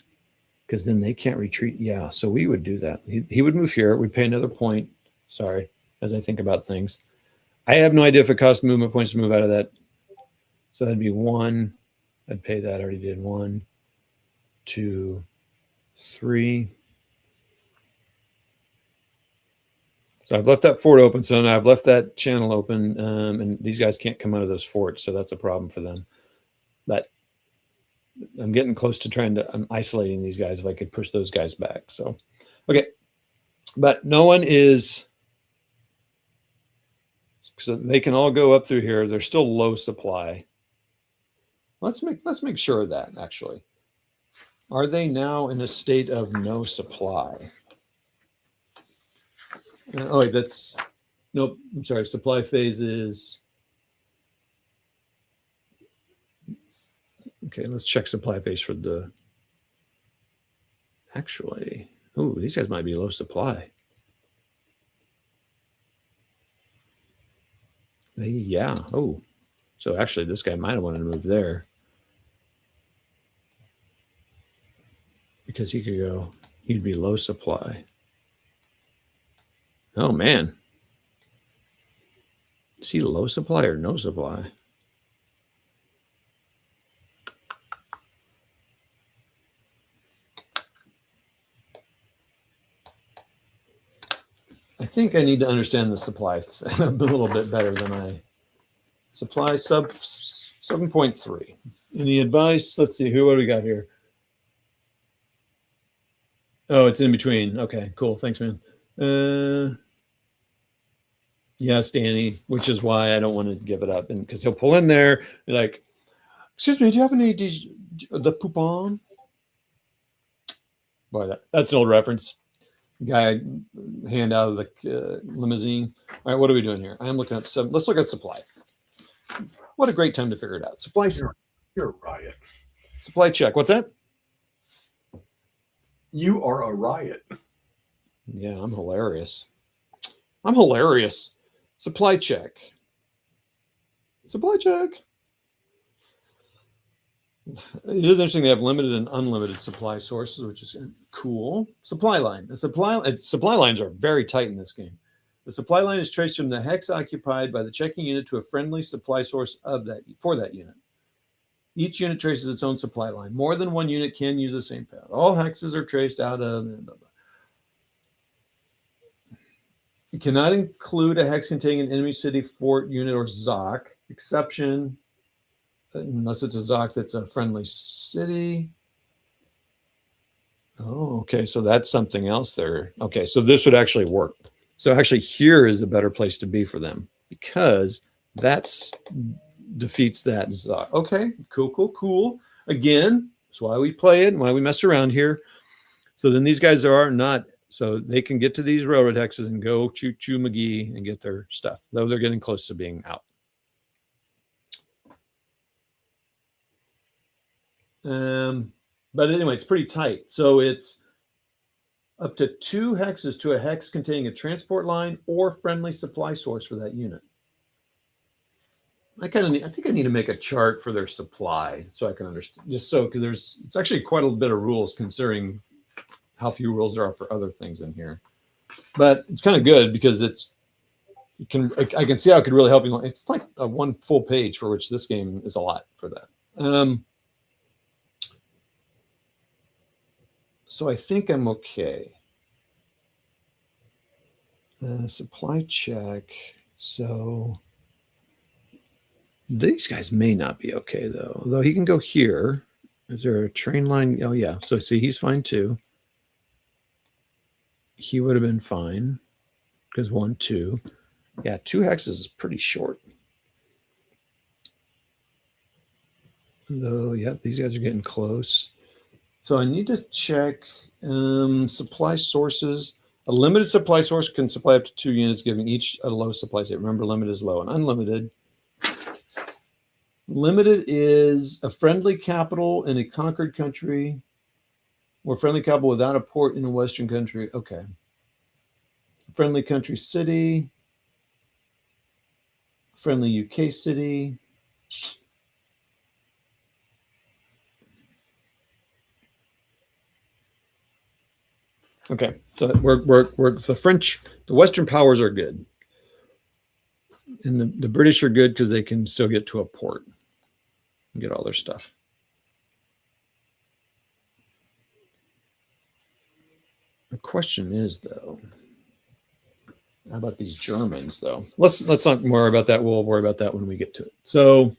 because then they can't retreat. Yeah, so we would do that. He would move here. We'd pay another point. Sorry, as I think about things. I have no idea if it costs movement points to move out of that. So that'd be 1. I'd pay that. I already did 1, 2, 3. So I've left that fort open. So now I've left that channel open, and these guys can't come out of those forts. So that's a problem for them. But I'm getting close to I'm isolating these guys if I could push those guys back. So, okay. But no one is, so they can all go up through here. They're still low supply. Let's make sure of that, actually. Are they now in a state of no supply? Oh, wait, nope, I'm sorry. Supply phase is, okay, let's check supply phase for actually, oh, these guys might be low supply. Yeah, oh, so actually this guy might have wanted to move there. Because he'd be low supply. Oh, man. Is he low supply or no supply? think I need to understand the supply a little bit better than I. Supply sub 7.3. Any advice? Let's see. What do we got here? Oh, it's in between. Okay, cool. Thanks, man. Yes, Danny, which is why I don't want to give it up. And because he'll pull in there, be like, excuse me, do you have any the poupon? Boy, that's an old reference. Guy hand out of the limousine. All right, what are we doing here? I'm looking up some. Let's look at supply. What a great time to figure it out. Supply. You're a riot. Supply check. What's that? You are a riot. Yeah, I'm hilarious. I'm hilarious. Supply check. Supply check. It is interesting they have limited and unlimited supply sources, which is cool. Supply line. The supply lines are very tight in this game. The supply line is traced from the hex occupied by the checking unit to a friendly supply source for that unit. Each unit traces its own supply line. More than one unit can use the same path. All hexes are traced out of. Blah, blah. You cannot include a hex containing an enemy city, fort, unit, or ZOC. Exception, unless it's a ZOC that's a friendly city. Oh, okay. So that's something else there. Okay, so this would actually work. So actually here is a better place to be for them because that's defeats that ZOC. Okay, cool. Again, that's why we play it and why we mess around here. So then these guys are not, so they can get to these railroad hexes and go choo-choo McGee and get their stuff, though they're getting close to being out. But anyway, it's pretty tight. So it's up to 2 hexes to a hex containing a transport line or friendly supply source for that unit. I think I need to make a chart for their supply so I can understand, just so, because it's actually quite a bit of rules considering how few rules there are for other things in here. But it's kind of good because I can see how it could really help you. It's like a 1 full page, for which this game is a lot for that. So I think I'm okay. Supply check. So these guys may not be okay, though. Although he can go here. Is there a train line? Oh, yeah. So see, he's fine, too. He would have been fine because 1, 2. Yeah, 2 hexes is pretty short. Though, yeah, these guys are getting close. So I need to check supply sources. A limited supply source can supply up to 2 units, giving each a low supply state. Remember, limited is low and unlimited. Limited is a friendly capital in a conquered country or friendly capital without a port in a Western country. Okay. Friendly country city. Friendly UK city. Okay, so we're the Western powers are good, and the British are good because they can still get to a port and get all their stuff. The question is, though, how about these Germans? Though let's not worry about that. We'll worry about that when we get to it. So.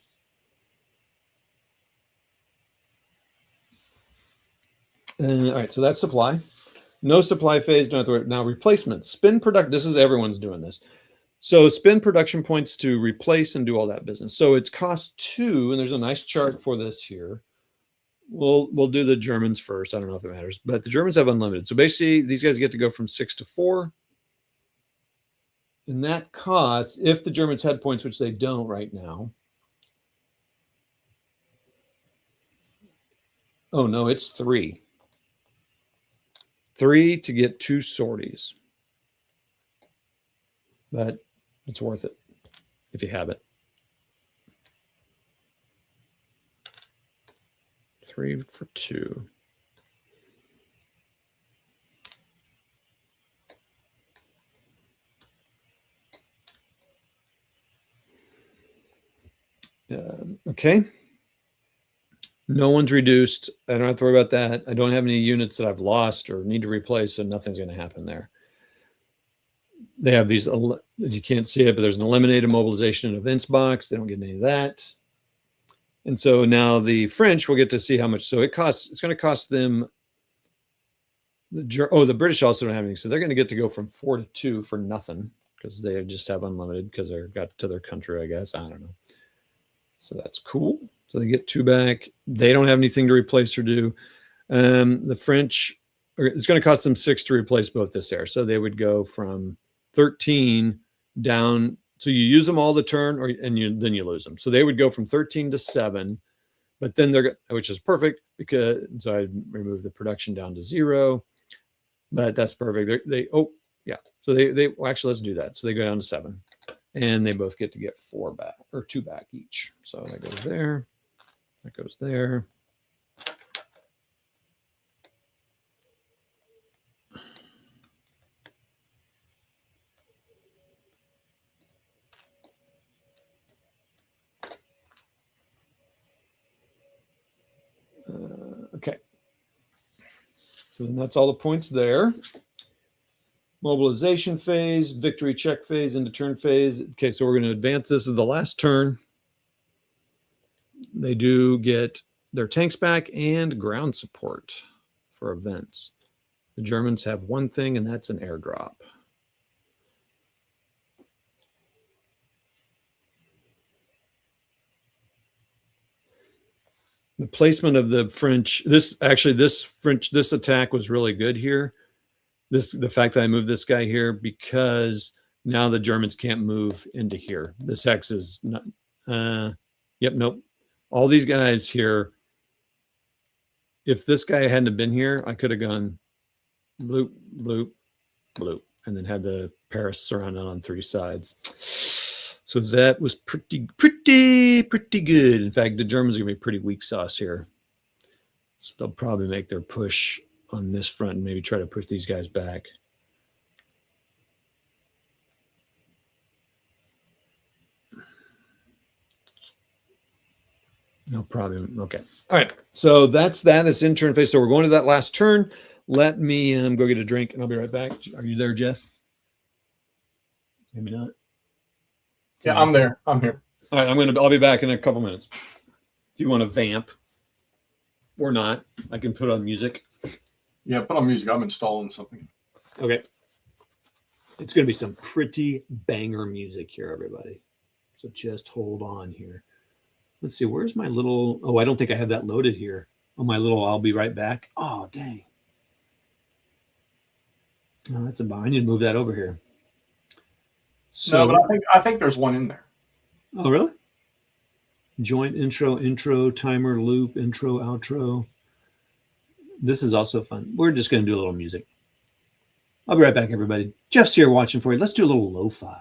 All right, so that's supply. No supply phase, don't have to worry. Now replacement, spin product. This is everyone's doing this. So spin production points to replace and do all that business. So it's cost 2, and there's a nice chart for this here. We'll do the Germans first. I don't know if it matters, but the Germans have unlimited. So basically, these guys get to go from 6 to 4. And that costs, if the Germans had points, which they don't right now. Oh, no, it's 3. 3 to get 2 sorties. But it's worth it if you have it. 3 for 2. Okay. No one's reduced. I don't have to worry about that. I don't have any units that I've lost or need to replace, so nothing's going to happen there. They have these, you can't see it, but there's an eliminated mobilization and events box. They don't get any of that. And so now the French will get to see how much. So it's going to cost them. The British also don't have anything. So they're going to get to go from 4 to 2 for nothing because they just have unlimited because they've got to their country, I guess. I don't know. So that's cool. So they get 2 back. They don't have anything to replace or do. The French, it's going to cost them 6 to replace both this air. So they would go from 13 down. So you use them all the turn, then you lose them. So they would go from 13 to 7, but then which is perfect because so I remove the production down to 0. But that's perfect. So well, actually, let's do that. So they go down to 7, and they both get to get 4 back or 2 back each. So that goes there. That goes there. Okay. So then that's all the points there. Mobilization phase, victory check phase, into turn phase. Okay, so we're going to advance. This is the last turn. They do get their tanks back and ground support for events. The Germans have one thing, and that's an airdrop. The placement of the French, this attack was really good here. The fact that I moved this guy here because now the Germans can't move into here. This X is not, nope. All these guys here, if this guy hadn't been here, I could have gone bloop, bloop, bloop, and then had the Paris surrounded on 3 sides. So that was pretty good. In fact, the Germans are going to be pretty weak sauce here. So they'll probably make their push on this front and maybe try to push these guys back. No problem. Okay. All right. So that's that. It's in turn phase. So we're going to that last turn. Let me go get a drink and I'll be right back. Are you there, Jeff? Maybe not. Yeah, I'm there. I'm here. All right. I'll be back in a couple minutes. If you want to vamp or not, I can put on music. Yeah, put on music. I'm installing something. Okay. It's going to be some pretty banger music here, everybody. So just hold on here. Let's see. Where's my little... Oh, I don't think I have that loaded here. Oh, my little I'll be right back. Oh, dang. Oh, that's a bummer. I need to move that over here. So, no, but I think there's one in there. Oh, really? Joint intro, timer, loop, intro, outro. This is also fun. We're just going to do a little music. I'll be right back, everybody. Jeff's here watching for you. Let's do a little lo-fi.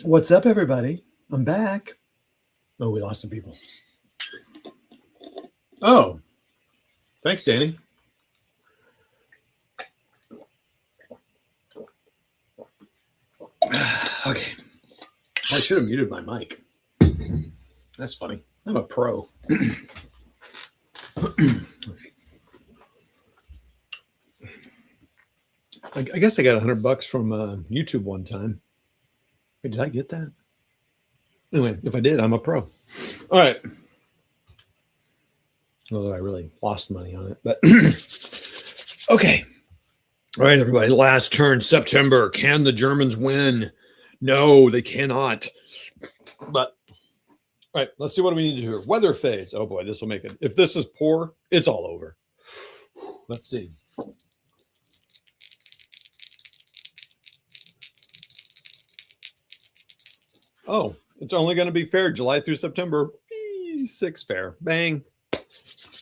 What's up, everybody? I'm back. Oh, we lost some people. Oh, thanks, Danny. Okay. I should have muted my mic. That's funny. I'm a pro. I guess I got $100 from YouTube one time. Wait, did I get that? Anyway, if I did, I'm a pro. All right. Although I really lost money on it, but okay. All right, everybody. Last turn, September. Can the Germans win? No, they cannot. But all right, let's see what we need to do. Weather phase. Oh boy, this will make it. If this is poor, it's all over. Let's see. Oh, it's only going to be fair July through September. 6 fair. Bang.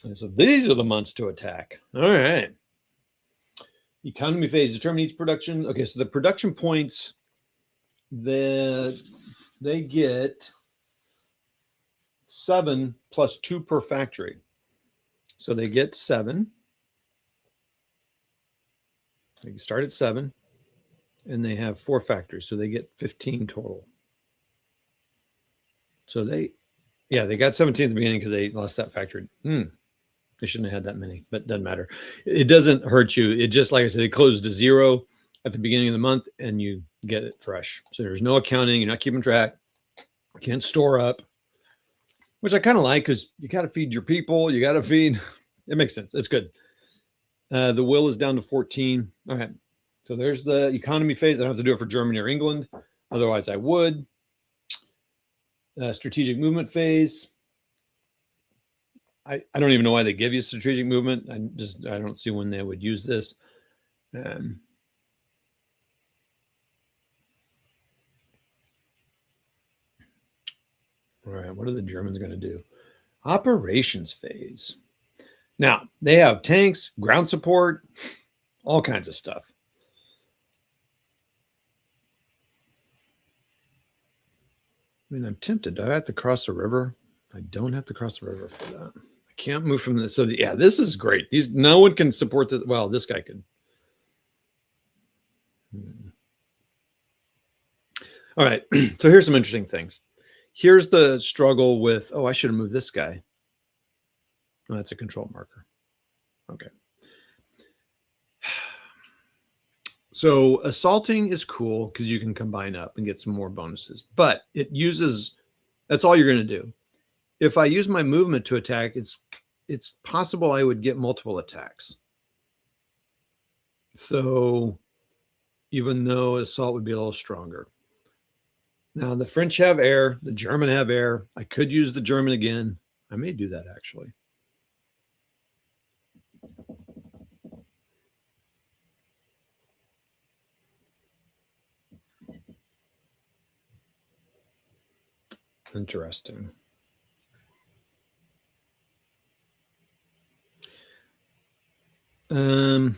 And so these are the months to attack. All right. Economy phase. Determine each production. Okay, so the production points that they get 7 plus 2 per factory. So they get 7. They start at 7. And they have 4 factories. So they get 15 total. So they got 17 at the beginning because they lost that factory. They shouldn't have had that many, but it doesn't matter. It doesn't hurt you. It just, like I said, it closes to 0 at the beginning of the month and you get it fresh. So there's no accounting. You're not keeping track. You can't store up, which I kind of like because you got to feed your people. You got to feed. It makes sense. It's good. The will is down to 14. All right. So there's the economy phase. I don't have to do it for Germany or England. Otherwise, I would. Strategic movement phase. I don't even know why they give you strategic movement. I don't see when they would use this. All right, what are the Germans going to do? Operations phase. Now, they have tanks, ground support, all kinds of stuff. I mean, I'm tempted. Do I have to cross the river? I don't have to cross the river for that. I can't move from this. So, yeah, this is great. No one can support this. Well, this guy could. All right. So here's some interesting things. Here's the struggle with, I should have moved this guy. Oh, that's a control marker. Okay. So assaulting is cool because you can combine up and get some more bonuses, but that's all you're going to do. If I use my movement to attack, it's possible I would get multiple attacks. So even though assault would be a little stronger. Now the French have air, the German have air. I could use the German again. I may do that actually. Interesting. All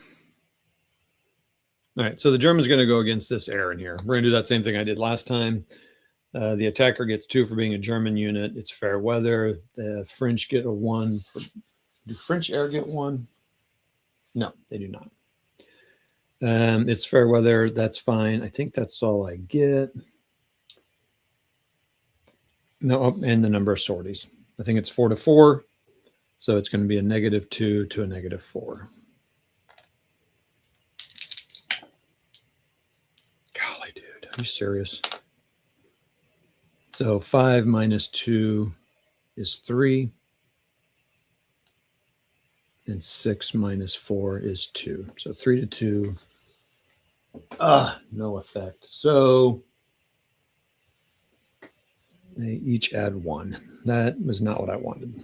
right, so the German's going to go against this air in here. We're going to do that same thing I did last time. The attacker gets 2 for being a German unit. It's fair weather. The French get a 1. Do French air get 1? No, they do not. It's fair weather. That's fine. I think that's all I get. No, and the number of sorties. I think it's 4 to 4. So it's going to be a -2 to a -4. Golly, dude. Are you serious? So 5 minus 2 is 3. And 6 minus 4 is 2. So 3 to 2. No effect. So they each add 1. That was not what I wanted.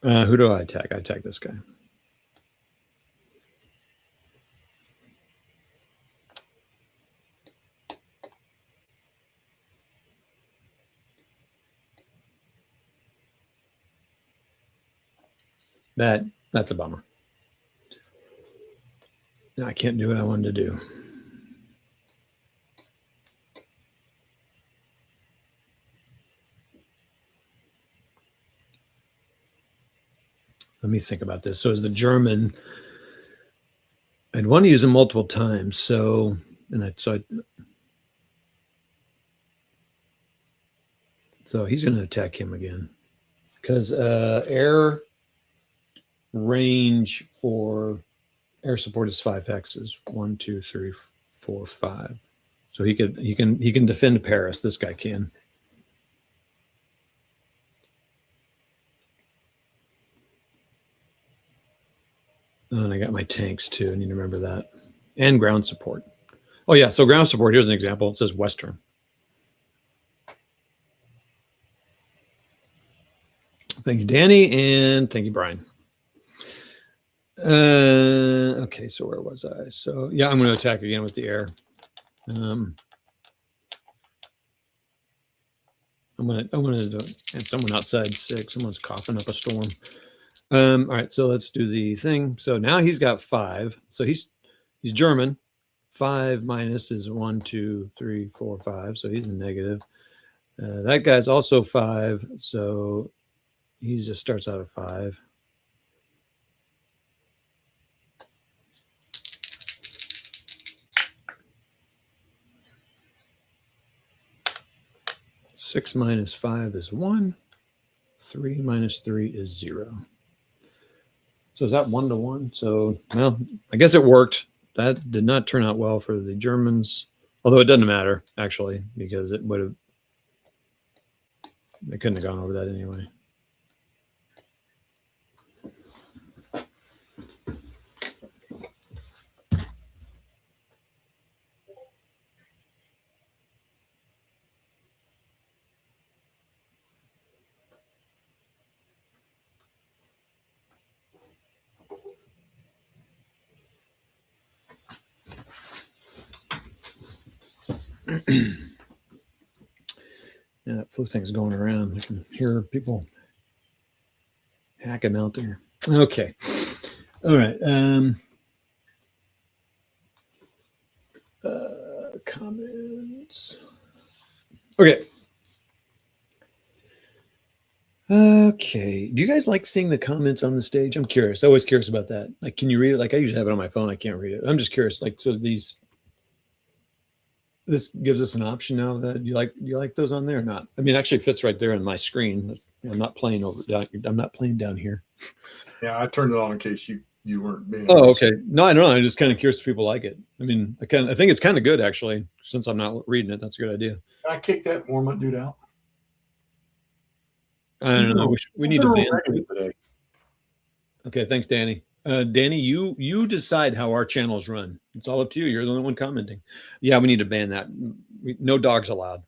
Who do I attack? I attack this guy. That's a bummer. Now I can't do what I wanted to do. me think about this. So as the German, I'd want to use him multiple times. So, so he's going to attack him again because air range for air support is 5 hexes. 1, 2, 3, 4, 5. So he can defend Paris. This guy can. Oh, and I got my tanks too. I need to remember that. And ground support. Oh yeah, so ground support, here's an example. It says Western. Thank you, Danny, and thank you, Brian. Okay, so where was I? So yeah, I'm going to attack again with the air. I'm gonna and someone outside sick. Someone's coughing up a storm. All right, so let's do the thing. So now he's got 5. So he's German. 5 minus is 1, 2, 3, 4, 5. So he's a negative. That guy's also 5. So he just starts out at 5. Six minus 5 is 1. 3 minus 3 is 0. So is that 1 to 1? So, well, I guess it worked. That did not turn out well for the Germans, although it doesn't matter, actually, because they couldn't have gone over that anyway. Yeah, that flu thing's going around. I can hear people hacking out there. Okay. All right. Comments. Okay. Okay. Do you guys like seeing the comments on the stage? I'm curious. I'm always curious about that. Like, can you read it? Like, I usually have it on my phone. I can't read it. I'm just curious. Like, so this gives us an option now that you like those on there or not? I mean, it actually fits right there on my screen. I'm not playing I'm not playing down here. Yeah, I turned it on in case you weren't being. Oh, okay. No, I don't know. I'm just kind of curious if people like it. I mean, I think it's kind of good actually. Since I'm not reading it, that's a good idea. Can I kick that warm-up dude out? I don't know. We need to ban it today. Okay, thanks, Danny. Danny, you decide how our channels run. It's all up to you. You're the only one commenting. Yeah, we need to ban that. No dogs allowed.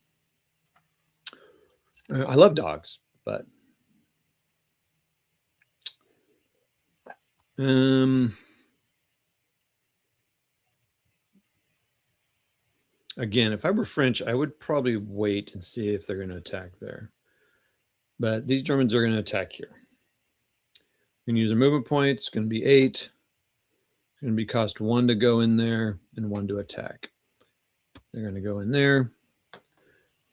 I love dogs, but again, if I were French, I would probably wait and see if they're going to attack there. But these Germans are going to attack here. We're going to use a movement point. It's going to be 8. It's going to be cost 1 to go in there and 1 to attack. They're going to go in there.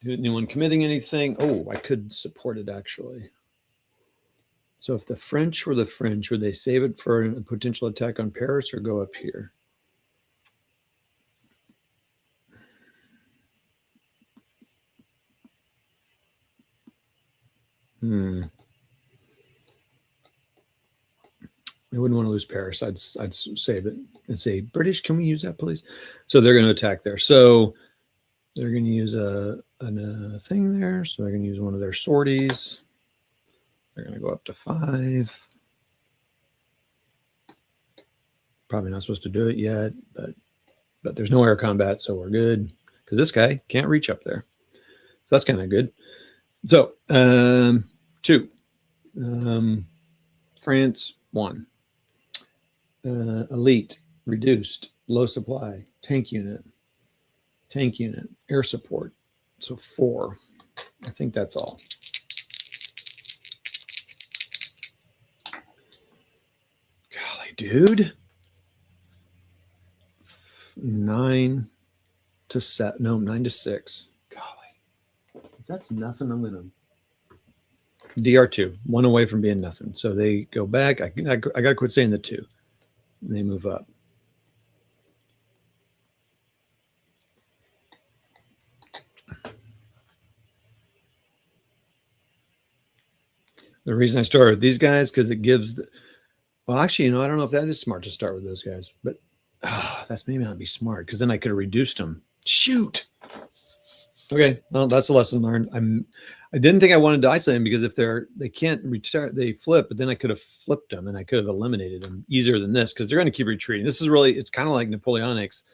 Anyone committing anything? Oh, I could support it actually. So if the French were the French, would they save it for a potential attack on Paris or go up here? I wouldn't want to lose Paris. I'd save it and say, British, can we use that, please? So they're going to attack there. So they're going to use a thing there. So they're going to use one of their sorties. They're going to go up to 5. Probably not supposed to do it yet, but there's no air combat, so we're good because this guy can't reach up there. So that's kind of good. So 2, France 1, elite reduced, low supply, tank unit, air support. So 4. I think that's all. Golly, dude. 9 to 7. No, 9 to 6. Golly. If that's nothing, I'm gonna. DR2, one away from being nothing. So they go back. I got to quit saying the 2. And they move up. The reason I started with these guys, because it gives well, actually, I don't know if that is smart to start with those guys, but that's maybe not be smart, because then I could have reduced them. Shoot. Okay, well, that's a lesson learned. I didn't think I wanted to isolate them, because if they can't restart, they flip, but then I could have flipped them and I could have eliminated them easier than this, because they're going to keep retreating. This is really, it's kind of like Napoleonics.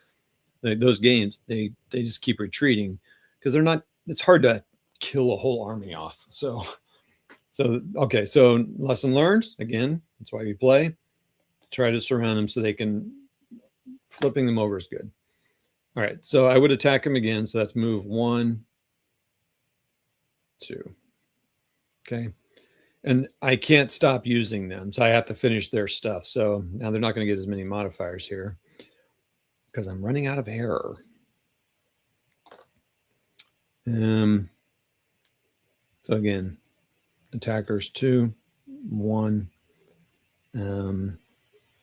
Those games, they just keep retreating, because they're not, it's hard to kill a whole army off. So okay, so lesson learned, again, that's why we play. Try to surround them so they can, flipping them over is good. All right, so I would attack them again. So that's move 1, 2. Okay. And I can't stop using them, so I have to finish their stuff. So now they're not going to get as many modifiers here, because I'm running out of error. So again, attackers 2, 1.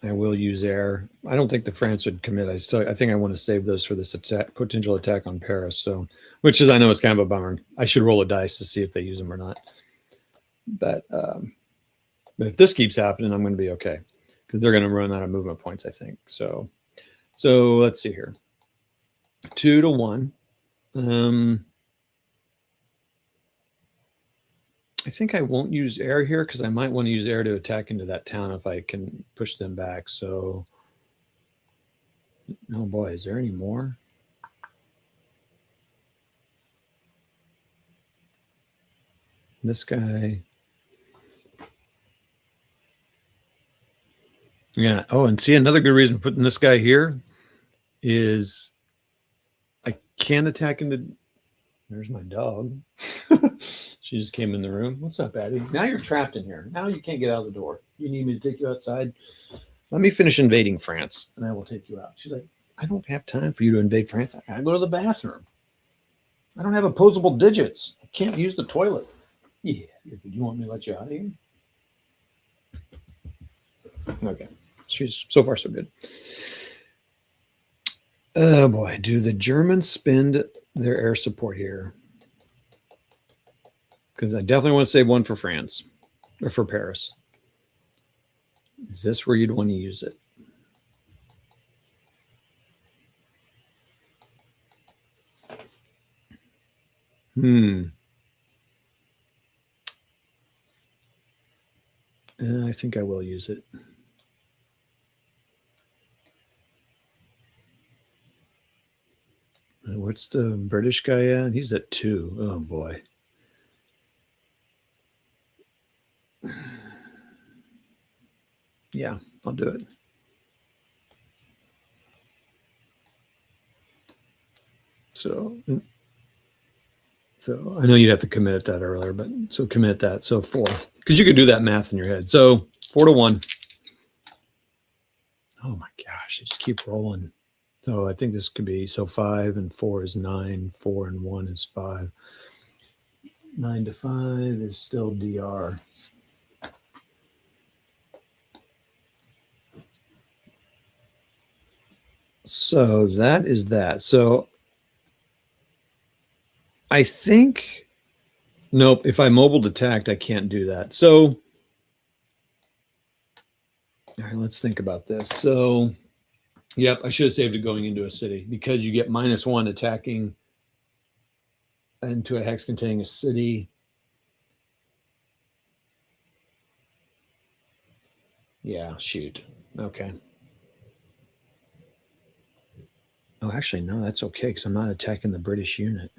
I will use air. I don't think the France would commit. I think I want to save those for this potential attack on Paris. So, which is, I know it's kind of a bummer. I should roll a dice to see if they use them or not. But if this keeps happening, I'm going to be okay, because they're going to run out of movement points, I think. So let's see here. 2 to 1. I think I won't use air here, because I might want to use air to attack into that town if I can push them back. So, oh boy, is there any more? This guy. Yeah. Oh, and see, another good reason for putting this guy here is I can attack into. There's my dog. She just came in the room. What's up, Addie? Now you're trapped in here. Now you can't get out of the door. You need me to take you outside? Let me finish invading France, and I will take you out. She's like, I don't have time for you to invade France. I gotta go to the bathroom. I don't have opposable digits. I can't use the toilet. Yeah. You want me to let you out of here? Okay. She's so far so good. Oh boy, do the Germans spend their air support here? Because I definitely want to save one for France, or for Paris. Is this where you'd want to use it? I think I will use it. What's the British guy at? He's at 2. Oh boy. Yeah, I'll do it. So I know you'd have to commit at that earlier, but so commit at that. So 4, because you could do that math in your head. So 4 to 1. Oh my gosh, you just keep rolling. So I think this could be, so 5 and 4 is 9. 4 and 1 is 5. 9 to 5 is still DR. So that is that. So I think, nope, if I mobile attacked, I can't do that. So, all right, let's think about this. So, yep, I should have saved it going into a city, because you get -1 attacking into a hex containing a city. Yeah, shoot. Okay. Oh, actually, no, that's okay, because I'm not attacking the British unit.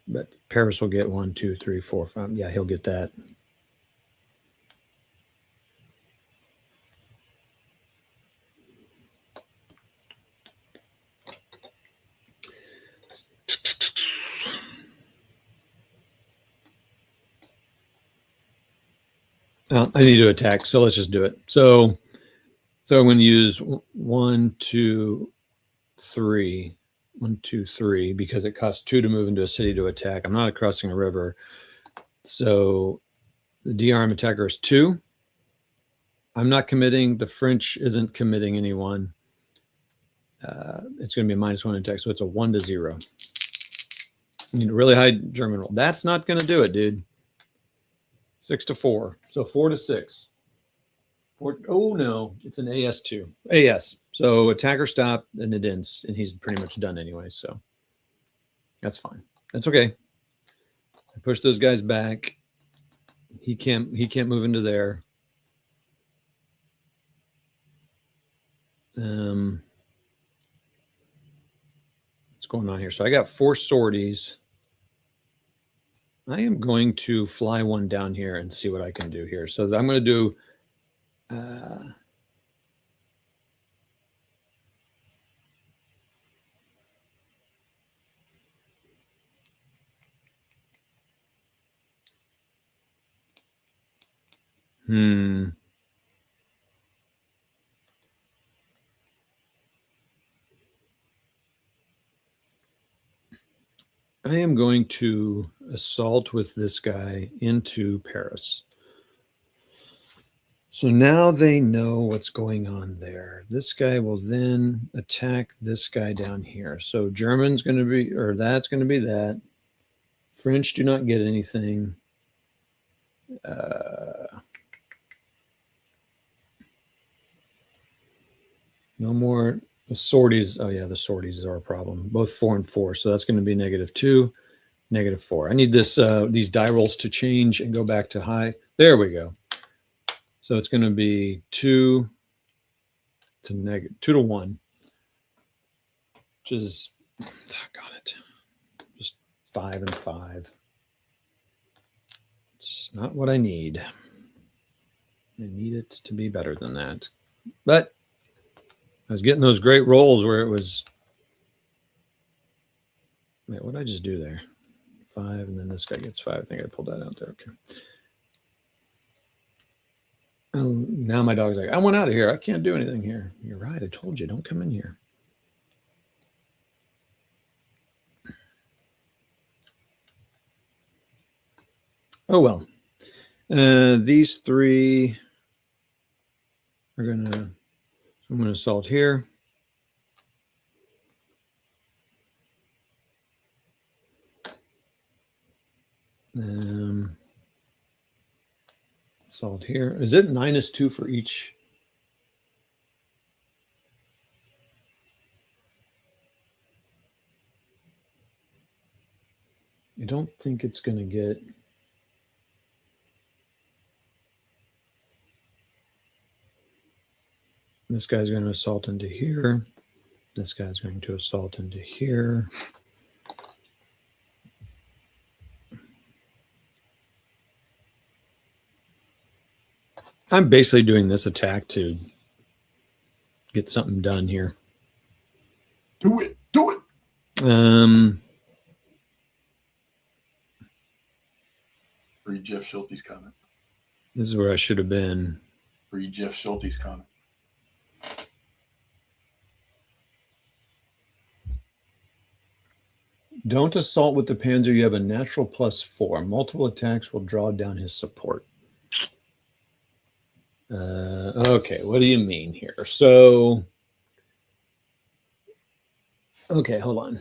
But Paris will get 1, 2, 3, 4, 5. Yeah, he'll get that. I need to attack, so let's just do it. So I'm going to use 1, 2, 3. 1, 2, 3, because it costs 2 to move into a city to attack. I'm not crossing a river. So the DR attacker is 2. I'm not committing. The French isn't committing anyone. It's going to be a -1 attack, so it's a 1 to 0. You need a really high German roll. That's not going to do it, dude. 6 to 4. So 4 to 6. 4, oh, no. It's an AS2. AS. So attacker stop, and it ends. And he's pretty much done anyway. So that's fine. That's okay. I push those guys back. He can't move into there. What's going on here? So I got 4 sorties. I am going to fly one down here and see what I can do here. So I'm going to do I am going to assault with this guy into Paris. So now they know what's going on there. This guy will then attack this guy down here. So German's going to be, or that's going to be that. French do not get anything. No more. The sorties. Oh, yeah, the sorties are a problem. Both 4 and 4. So that's going to be -2, -4. I need this these die rolls to change and go back to high. There we go. So it's going to be 2 to 1, which is, got it, just 5 and 5. It's not what I need. I need it to be better than that. But I was getting those great rolls where it was. Wait, what did I just do there? 5, and then this guy gets 5. I think I pulled that out there. Okay. Now my dog's like, I want out of here. I can't do anything here. You're right. I told you, don't come in here. Oh, well. These 3 are going to, I'm going to assault here. Assault here. Is it -2 for each? I don't think it's going to get. This guy's going to assault into here. This guy's going to assault into here. I'm basically doing this attack to get something done here. Do it. Do it. Read Jeff Schulte's comment. This is where I should have been. Read Jeff Schulte's comment. Don't assault with the Panzer. You have a natural +4. Multiple attacks will draw down his support. Okay, what do you mean here? So, okay, hold on.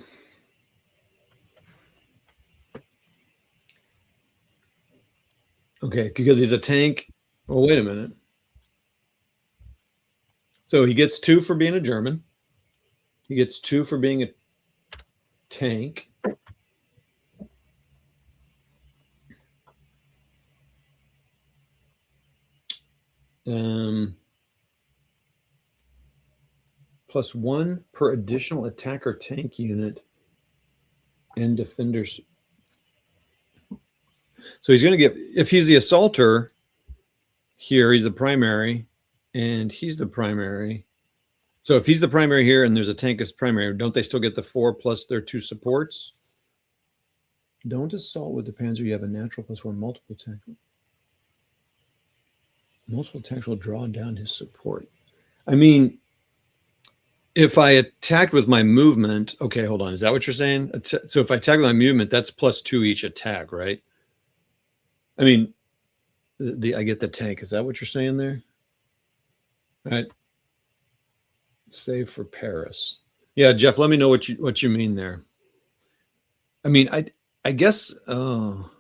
Okay, because he's a tank. Well, wait a minute. So he gets 2 for being a German. He gets 2 for being a tank. +1 per additional attacker tank unit and defenders. So he's going to get, if he's the assaulter here, he's the primary, and he's the primary. So if he's the primary here and there's a tank as primary, don't they still get the 4 plus their 2 supports? Don't assault with the Panzer. You have a natural +1 multiple attack. Multiple attacks will draw down his support. I mean, if I attacked with my movement, okay, hold on. Is that what you're saying? So if I attack with my movement, that's +2 each attack, right? I mean, I get the tank. Is that what you're saying there? All right. Save for Paris. Yeah, Jeff, let me know what you mean there. I mean, I guess. Oh,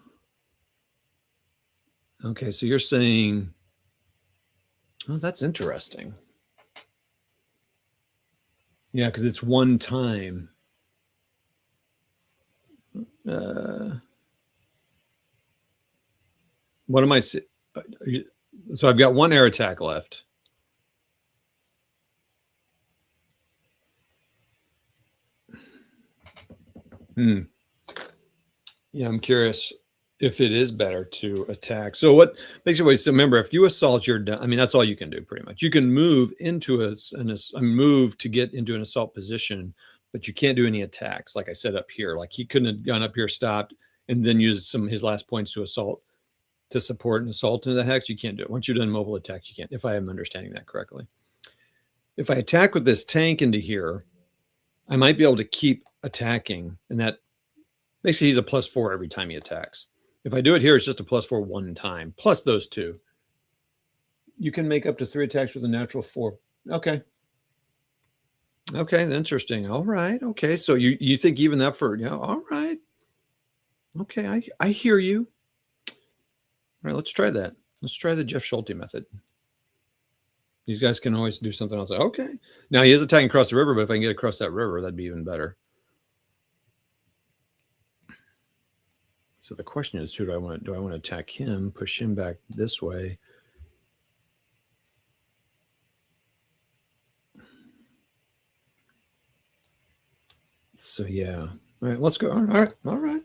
okay. So you're saying, oh, that's interesting. Yeah, because it's one time. What am I? So I've got one air attack left. Yeah, I'm curious if it is better to attack. So what basically, so remember, if you assault, you're done. I mean, that's all you can do pretty much. You can move into a move to get into an assault position, but you can't do any attacks. Like I said up here, like he couldn't have gone up here, stopped, and then used some of his last points to assault, to support an assault into the hex. You can't do it. Once you've done mobile attacks, you can't, if I am understanding that correctly. If I attack with this tank into here, I might be able to keep attacking, and that basically he's a +4 every time he attacks. If I do it here, it's just a +4 one time, plus those two. You can make up to 3 attacks with a natural 4. Okay. Okay, interesting. All right. Okay, so you think even that for, yeah, all right. Okay, I hear you. All right, let's try that. Let's try the Jeff Schulte method. These guys can always do something else. Okay. Now he is attacking across the river, but if I can get across that river, that'd be even better. So the question is, who do I want? Do I want to attack him, push him back this way? So yeah. All right, let's go. All right. All right.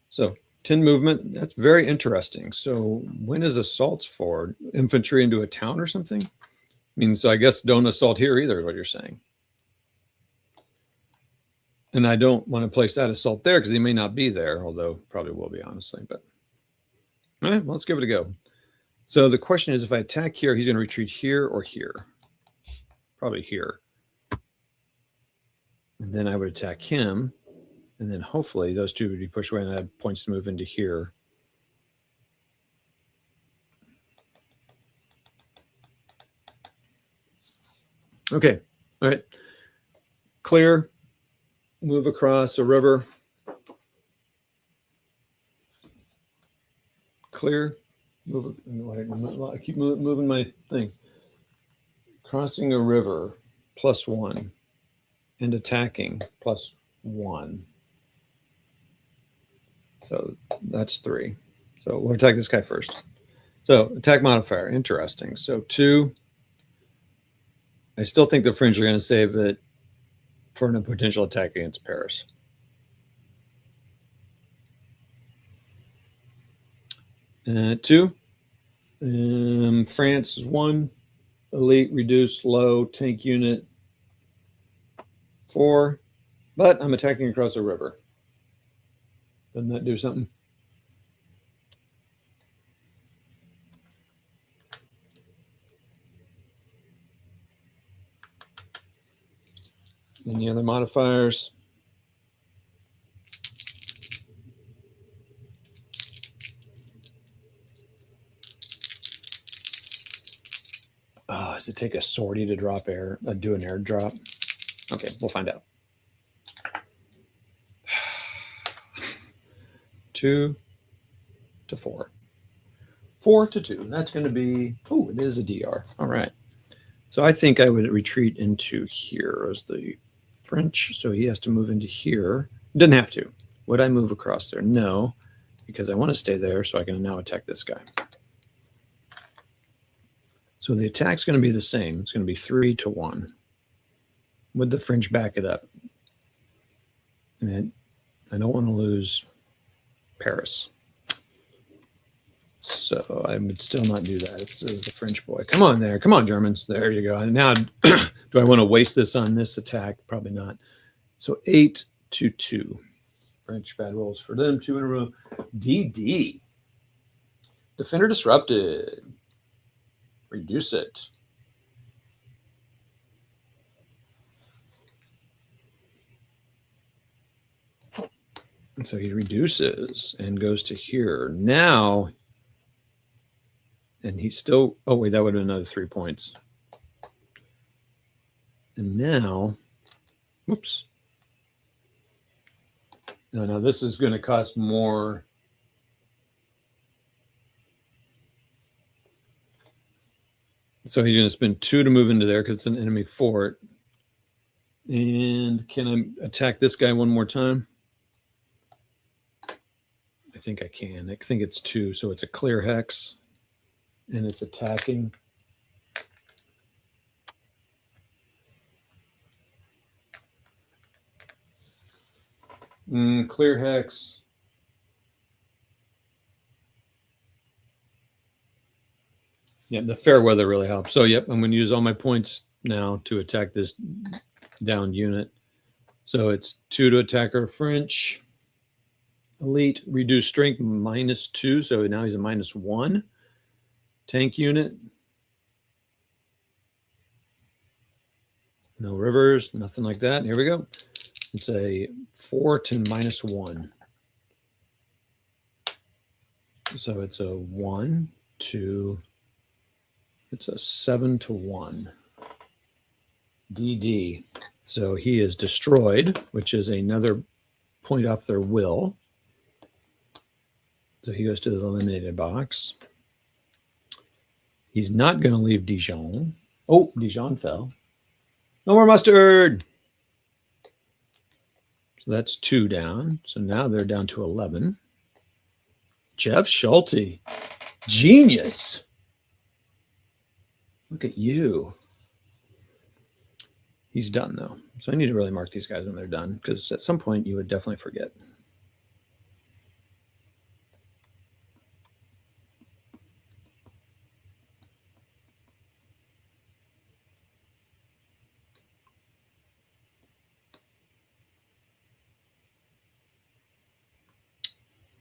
So 10 movement. That's very interesting. So when is assaults for? Infantry into a town or something? I mean, so I guess don't assault here either, is what you're saying. And I don't want to place that assault there because he may not be there, although probably will be, honestly. But all right, well, let's give it a go. So the question is, if I attack here, he's going to retreat here or here? Probably here. And then I would attack him. And then hopefully those two would be pushed away and I have points to move into here. Okay. All right. Clear. Move across a river. Clear. Move. I keep moving my thing. Crossing a river, +1. And attacking, +1. So that's 3. So we'll attack this guy first. So attack modifier, interesting. So 2. I still think the Fringe are going to save it for a potential attack against Paris. Two. France is 1. Elite, reduce, low, tank unit. 4. But I'm attacking across a river. Doesn't that do something? Any other modifiers? Oh, does it take a sortie to drop air, do an airdrop? Okay, we'll find out. 2 to 4. 4 to 2. That's going to be, oh, it is a DR. All right. So I think I would retreat into here as the French. So he has to move into here. Doesn't have to. Would I move across there? No, because I want to stay there so I can now attack this guy. So the attack's going to be the same. It's going to be 3 to 1. Would the French back it up? And I don't want to lose Paris. So I would still not do that. It's the French boy. Come on there. Come on, Germans. There you go. And now, do I want to waste this on this attack? Probably not. So 8 to 2. French bad rolls for them. 2 in a row. DD. Defender disrupted. Reduce it. And so he reduces and goes to here. Now, and he's still, oh wait, that would have been another 3 points. And now, whoops. No, this is going to cost more. So he's going to spend 2 to move into there because it's an enemy fort. And can I attack this guy one more time? I think I can. I think it's 2. So it's a clear hex. And it's attacking. Clear hex. Yeah, the fair weather really helps. So, yep, I'm going to use all my points now to attack this down unit. So it's 2 to attack our French. Elite, reduce strength -2. So now he's a -1. Tank unit. No rivers, nothing like that. Here we go. It's a 4 to -1. So it's a 1, 2. It's a 7 to 1. DD. So he is destroyed, which is another point off their will. So he goes to the eliminated box. He's not going to leave Dijon. Oh, Dijon fell. No more mustard. So that's 2 down. So now they're down to 11. Jeff Schulte. Genius. Look at you. He's done, though. So I need to really mark these guys when they're done, because at some point you would definitely forget.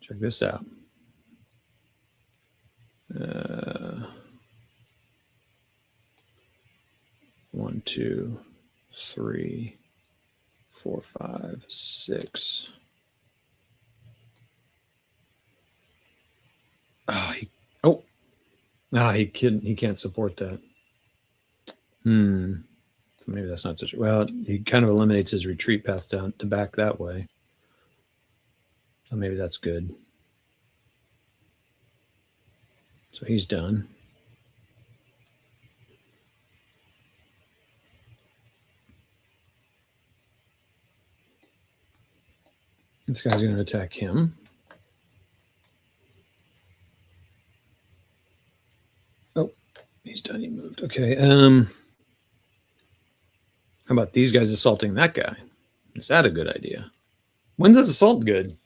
Check this out. 1, 2, 3, 4, 5, 6. He can't support that. So maybe that's not such. Well, he kind of eliminates his retreat path down to back that way. So maybe that's good. So he's done. This guy's going to attack him. Oh, he's done. He moved. Okay. How about these guys assaulting that guy? Is that a good idea? When does assault good?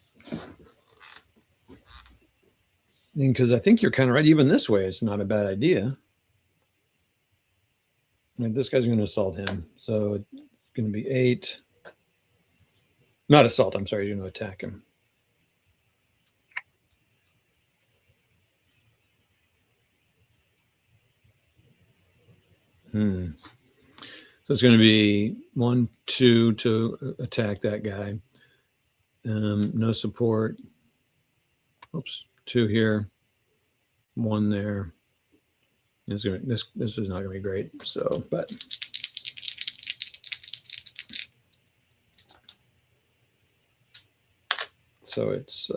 Because I think you're kind of right. Even this way, it's not a bad idea. I mean, this guy's going to assault him. So it's going to be 8. Not assault. I'm sorry. He's going to attack him. So it's going to be 1, 2 to attack that guy. No support. Oops. 2 here. 1 there. This is not going to be great. So, but so it's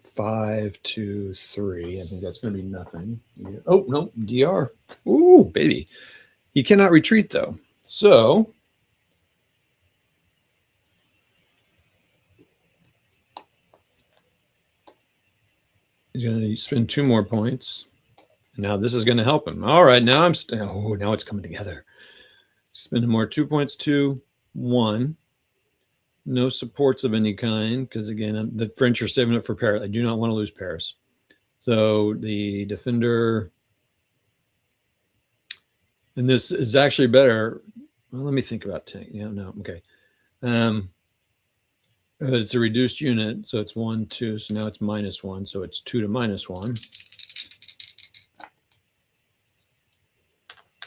5 to 3. I think that's going to be nothing. Oh no, DR. Ooh, baby. He cannot retreat though. So he's going to spend 2 more points. Now this is going to help him. All right, now now it's coming together. Spending more 2 points, 2, 1. No supports of any kind, because again, the French are saving it for Paris. I do not want to lose Paris. So the defender, and this is actually better. Well, let me think about tank. Yeah, no, okay. It's a reduced unit, so it's 1, 2. So now it's -1, so it's 2 to -1.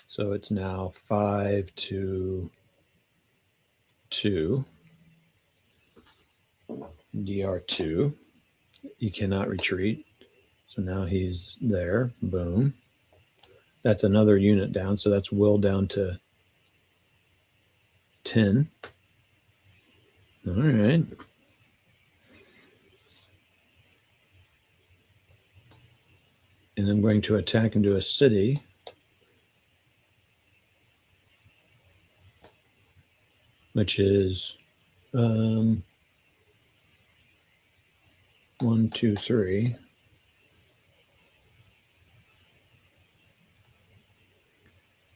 So it's now 5 to 2. DR2. He cannot retreat. So now he's there. Boom. That's another unit down. So that's will down to 10. All right. And I'm going to attack into a city. Which is 1, 2, 3.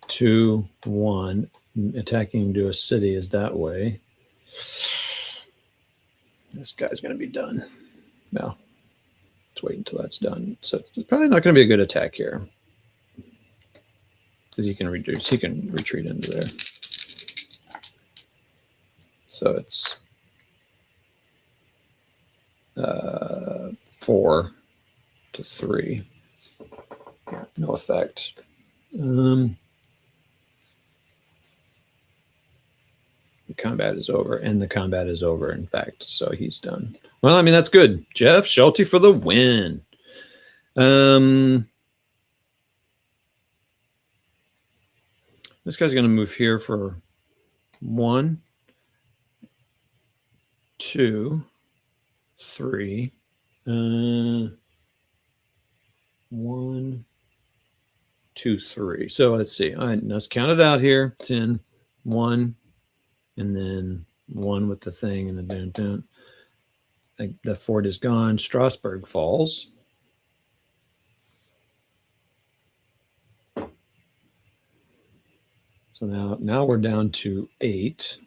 2, 1. Attacking into a city is that way. This guy's going to be done. Well, let's wait until that's done. So it's probably not going to be a good attack here. Because he can retreat into there. So it's 4 to 3. Yeah, no effect. The combat is over, and the combat is over, in fact. So he's done. Well, I mean, that's good. Jeff Schulte for the win. This guy's going to move here for 1, 2, 3. 1, 2, 3. So let's see. All right, let's count it out here. It's in 1, and then 1 with the thing, and then dun. The fort is gone. Strasbourg falls. So now we're down to 8.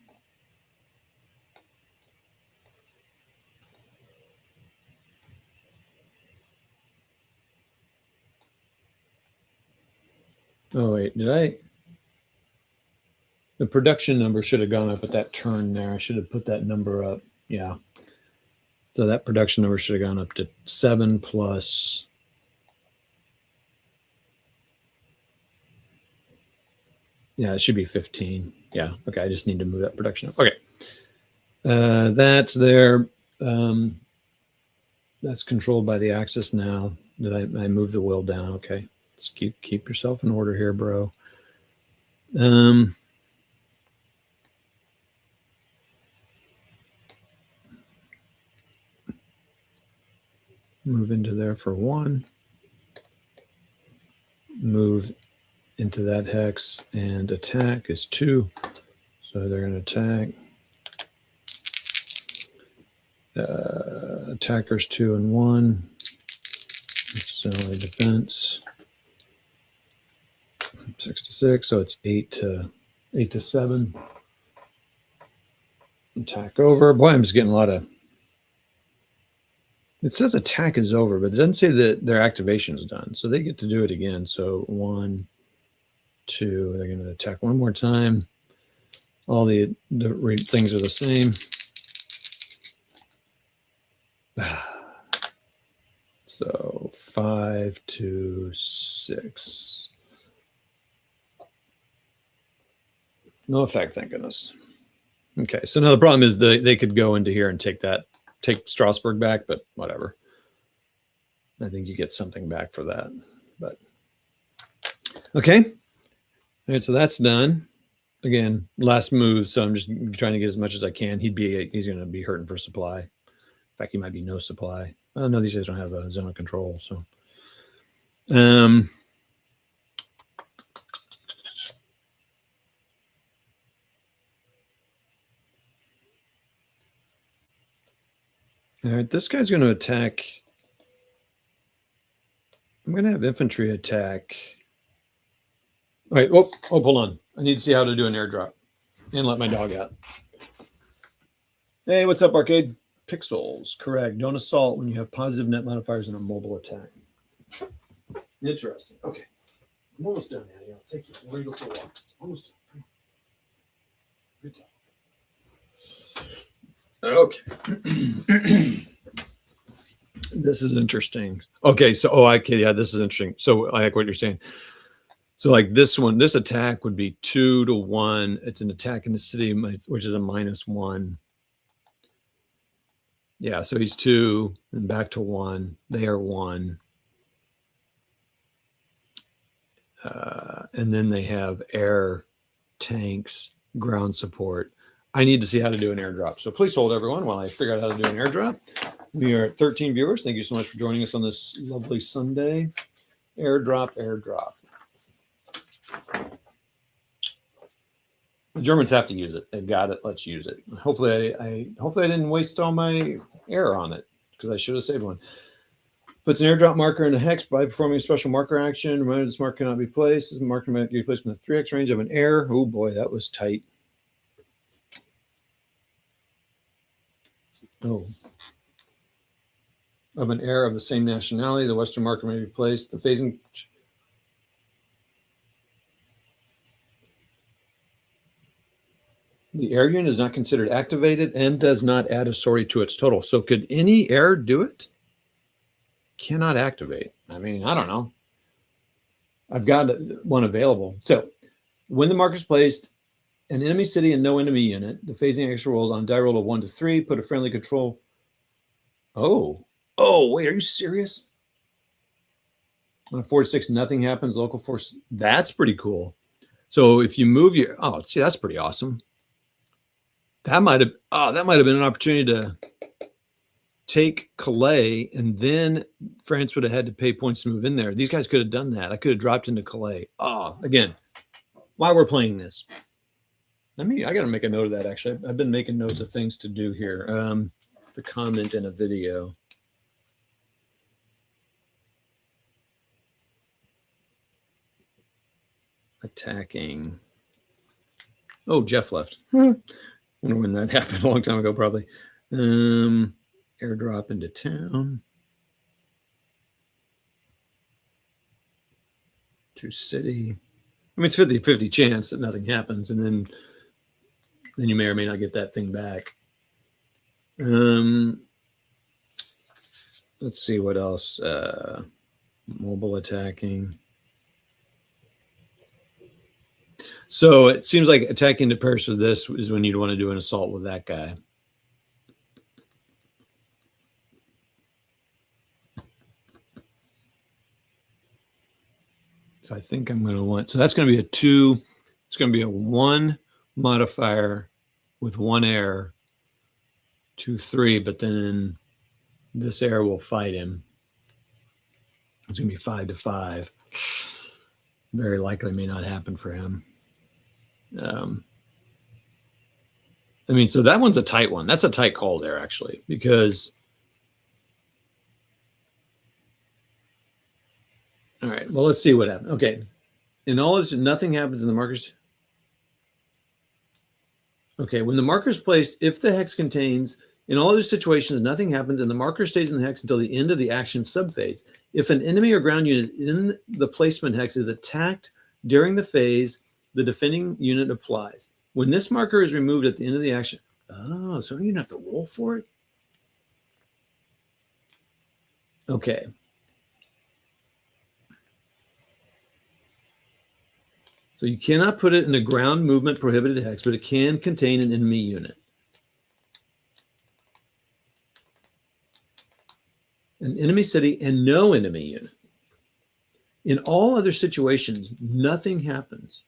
Oh, wait, the production number should have gone up at that turn there. I should have put that number up. Yeah. So that production number should have gone up to 7 plus. Yeah, it should be 15. Yeah. Okay. I just need to move that production up. Okay. That's there. That's controlled by the axis now. Did I move the will down? Okay. Let's keep yourself in order here, bro. Move into there for 1. Move into that hex, and attack is 2. So they're going to attack. Attackers 2 and 1. So defense 6 to 6. So it's 8 to 7. Attack over. Boy, I'm just getting a lot of. It says attack is over, but it doesn't say that their activation is done. So they get to do it again. So 1, 2. They're going to attack one more time. All the things are the same. So 5 to 6. No effect, thank goodness. Okay, so now the problem is they could go into here and take Strasbourg back, but whatever. I think you get something back for that. But okay. All right, so that's done. Again, last move, so I'm just trying to get as much as I can. He's going to be hurting for supply. In fact, he might be no supply. Oh, no, these guys don't have a zone of control. So, all right, this guy's going to attack. I'm going to have infantry attack. All right, hold on. I need to see how to do an airdrop and let my dog out. Hey, what's up, Arcade? Pixels, correct. Don't assault when you have positive net modifiers in a mobile attack. Interesting. Okay. I'm almost done, Annie. I'll take you. We're going to go for a walk. Almost done. Good job. Okay. This is interesting. Okay, so yeah, this is interesting. So I like what you're saying. So like this attack would be 2 to 1. It's an attack in the city, which is a -1. Yeah, so he's 2 and back to 1. They are 1. And then they have air tanks, ground support. I need to see how to do an airdrop. So please hold everyone while I figure out how to do an airdrop. We are at 13 viewers. Thank you so much for joining us on this lovely Sunday. Airdrop, airdrop. The Germans have to use it. They've got it. Let's use it. Hopefully I didn't waste all my air on it because I should have saved one. Puts an airdrop marker in a hex by performing a special marker action. Remember, this marker cannot be placed. This marker might be placed in the 3x range of an air. Oh boy, that was tight. Oh. Of an air of the same nationality, the Western marker may be placed. The phasing. The air unit is not considered activated and does not add a sortie to its total. So could any air do it? Cannot activate. I mean, I don't know. I've got one available. So when the marker is placed, an enemy city and no enemy unit, the phasing extra rolls on die roll of 1 to 3, put a friendly control. Oh, wait, are you serious? On 4 to 6, nothing happens. Local force. That's pretty cool. So if you move your, see, that's pretty awesome. That might have been an opportunity to take Calais, and then France would have had to pay points to move in there. These guys could have done that. I could have dropped into Calais. Again, while we're playing this, I got to make a note of that. Actually, I've been making notes of things to do here. The comment in a video. Attacking. Oh, Jeff left. I wonder when that happened. A long time ago, probably. Airdrop into town. To city. I mean, it's 50-50 chance that nothing happens, and then you may or may not get that thing back. Let's see what else. Mobile attacking. So it seems like attacking to Paris with this is when you'd want to do an assault with that guy. So I think I'm going to want, so that's going to be a 2. It's going to be a 1 modifier with 1 air, 2, 3, but then this air will fight him. It's going to be 5 to 5. Very likely may not happen for him. So that one's a tight one. That's a tight call there, actually, because. All right. Well, let's see what happens. Okay. In all this, nothing happens in the markers. Okay. When the marker is placed, if the hex contains, in all other situations, nothing happens and the marker stays in the hex until the end of the action subphase. If an enemy or ground unit in the placement hex is attacked during the phase, the defending unit applies. When this marker is removed at the end of the action, so you don't have to roll for it? Okay. So you cannot put it in a ground movement prohibited hex, but it can contain an enemy unit. An enemy city and no enemy unit. In all other situations, nothing happens.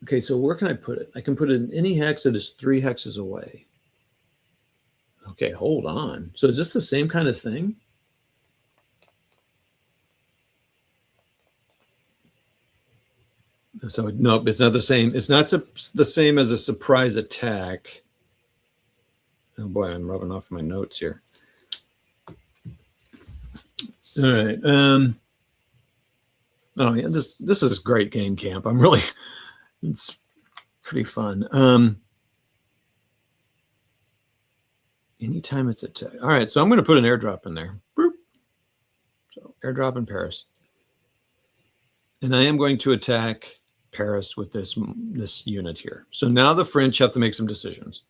Okay, so where can I put it? I can put it in any hex that is 3 hexes away. Okay, hold on. So is this the same kind of thing? So nope, it's not the same. It's not the same as a surprise attack. Oh boy, I'm rubbing off my notes here. All right. Oh yeah, this is great game camp. I'm really, it's pretty fun. Anytime it's attack. All right, so I'm going to put an airdrop in there. Boop. So airdrop in Paris, and I am going to attack Paris with this unit here. So now the French have to make some decisions.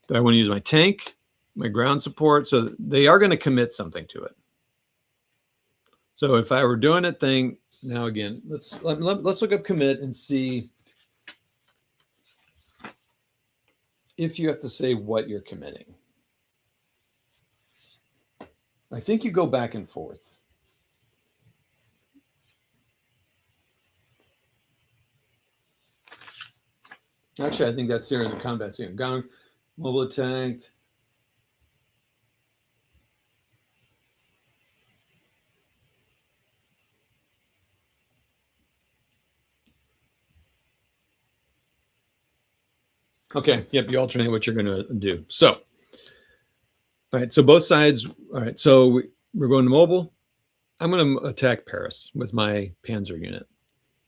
Do I want to use my tank, my ground support? So they are going to commit something to it. So if I were doing a thing, now again, let's look up commit and see if you have to say what you're committing. I think you go back and forth. Actually, I think that's there in the combat scene. Gone, mobile attacked. Okay, yep, you alternate what you're going to do. So, all right, so both sides. All right, so we're going to mobile. I'm going to attack Paris with my Panzer unit.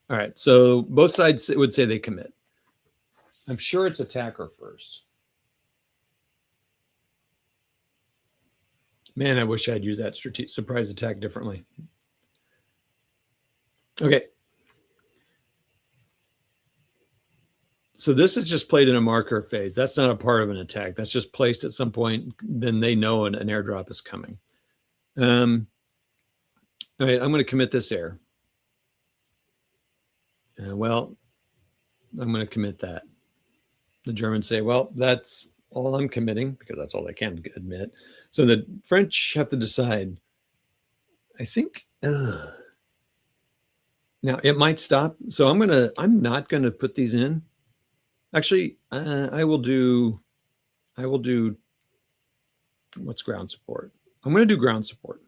All right, so both sides would say they commit. I'm sure it's attacker first. Man, I wish I'd use that surprise attack differently. Okay. So this is just played in a marker phase. That's not a part of an attack. That's just placed at some point. Then they know an airdrop is coming. All right, I'm going to commit this air. Well, I'm going to commit that. The Germans say, well, that's all I'm committing, because that's all they can admit. So the French have to decide. I think now it might stop. So I'm not going to put these in. Actually, I will do what's ground support. I'm going to do ground support.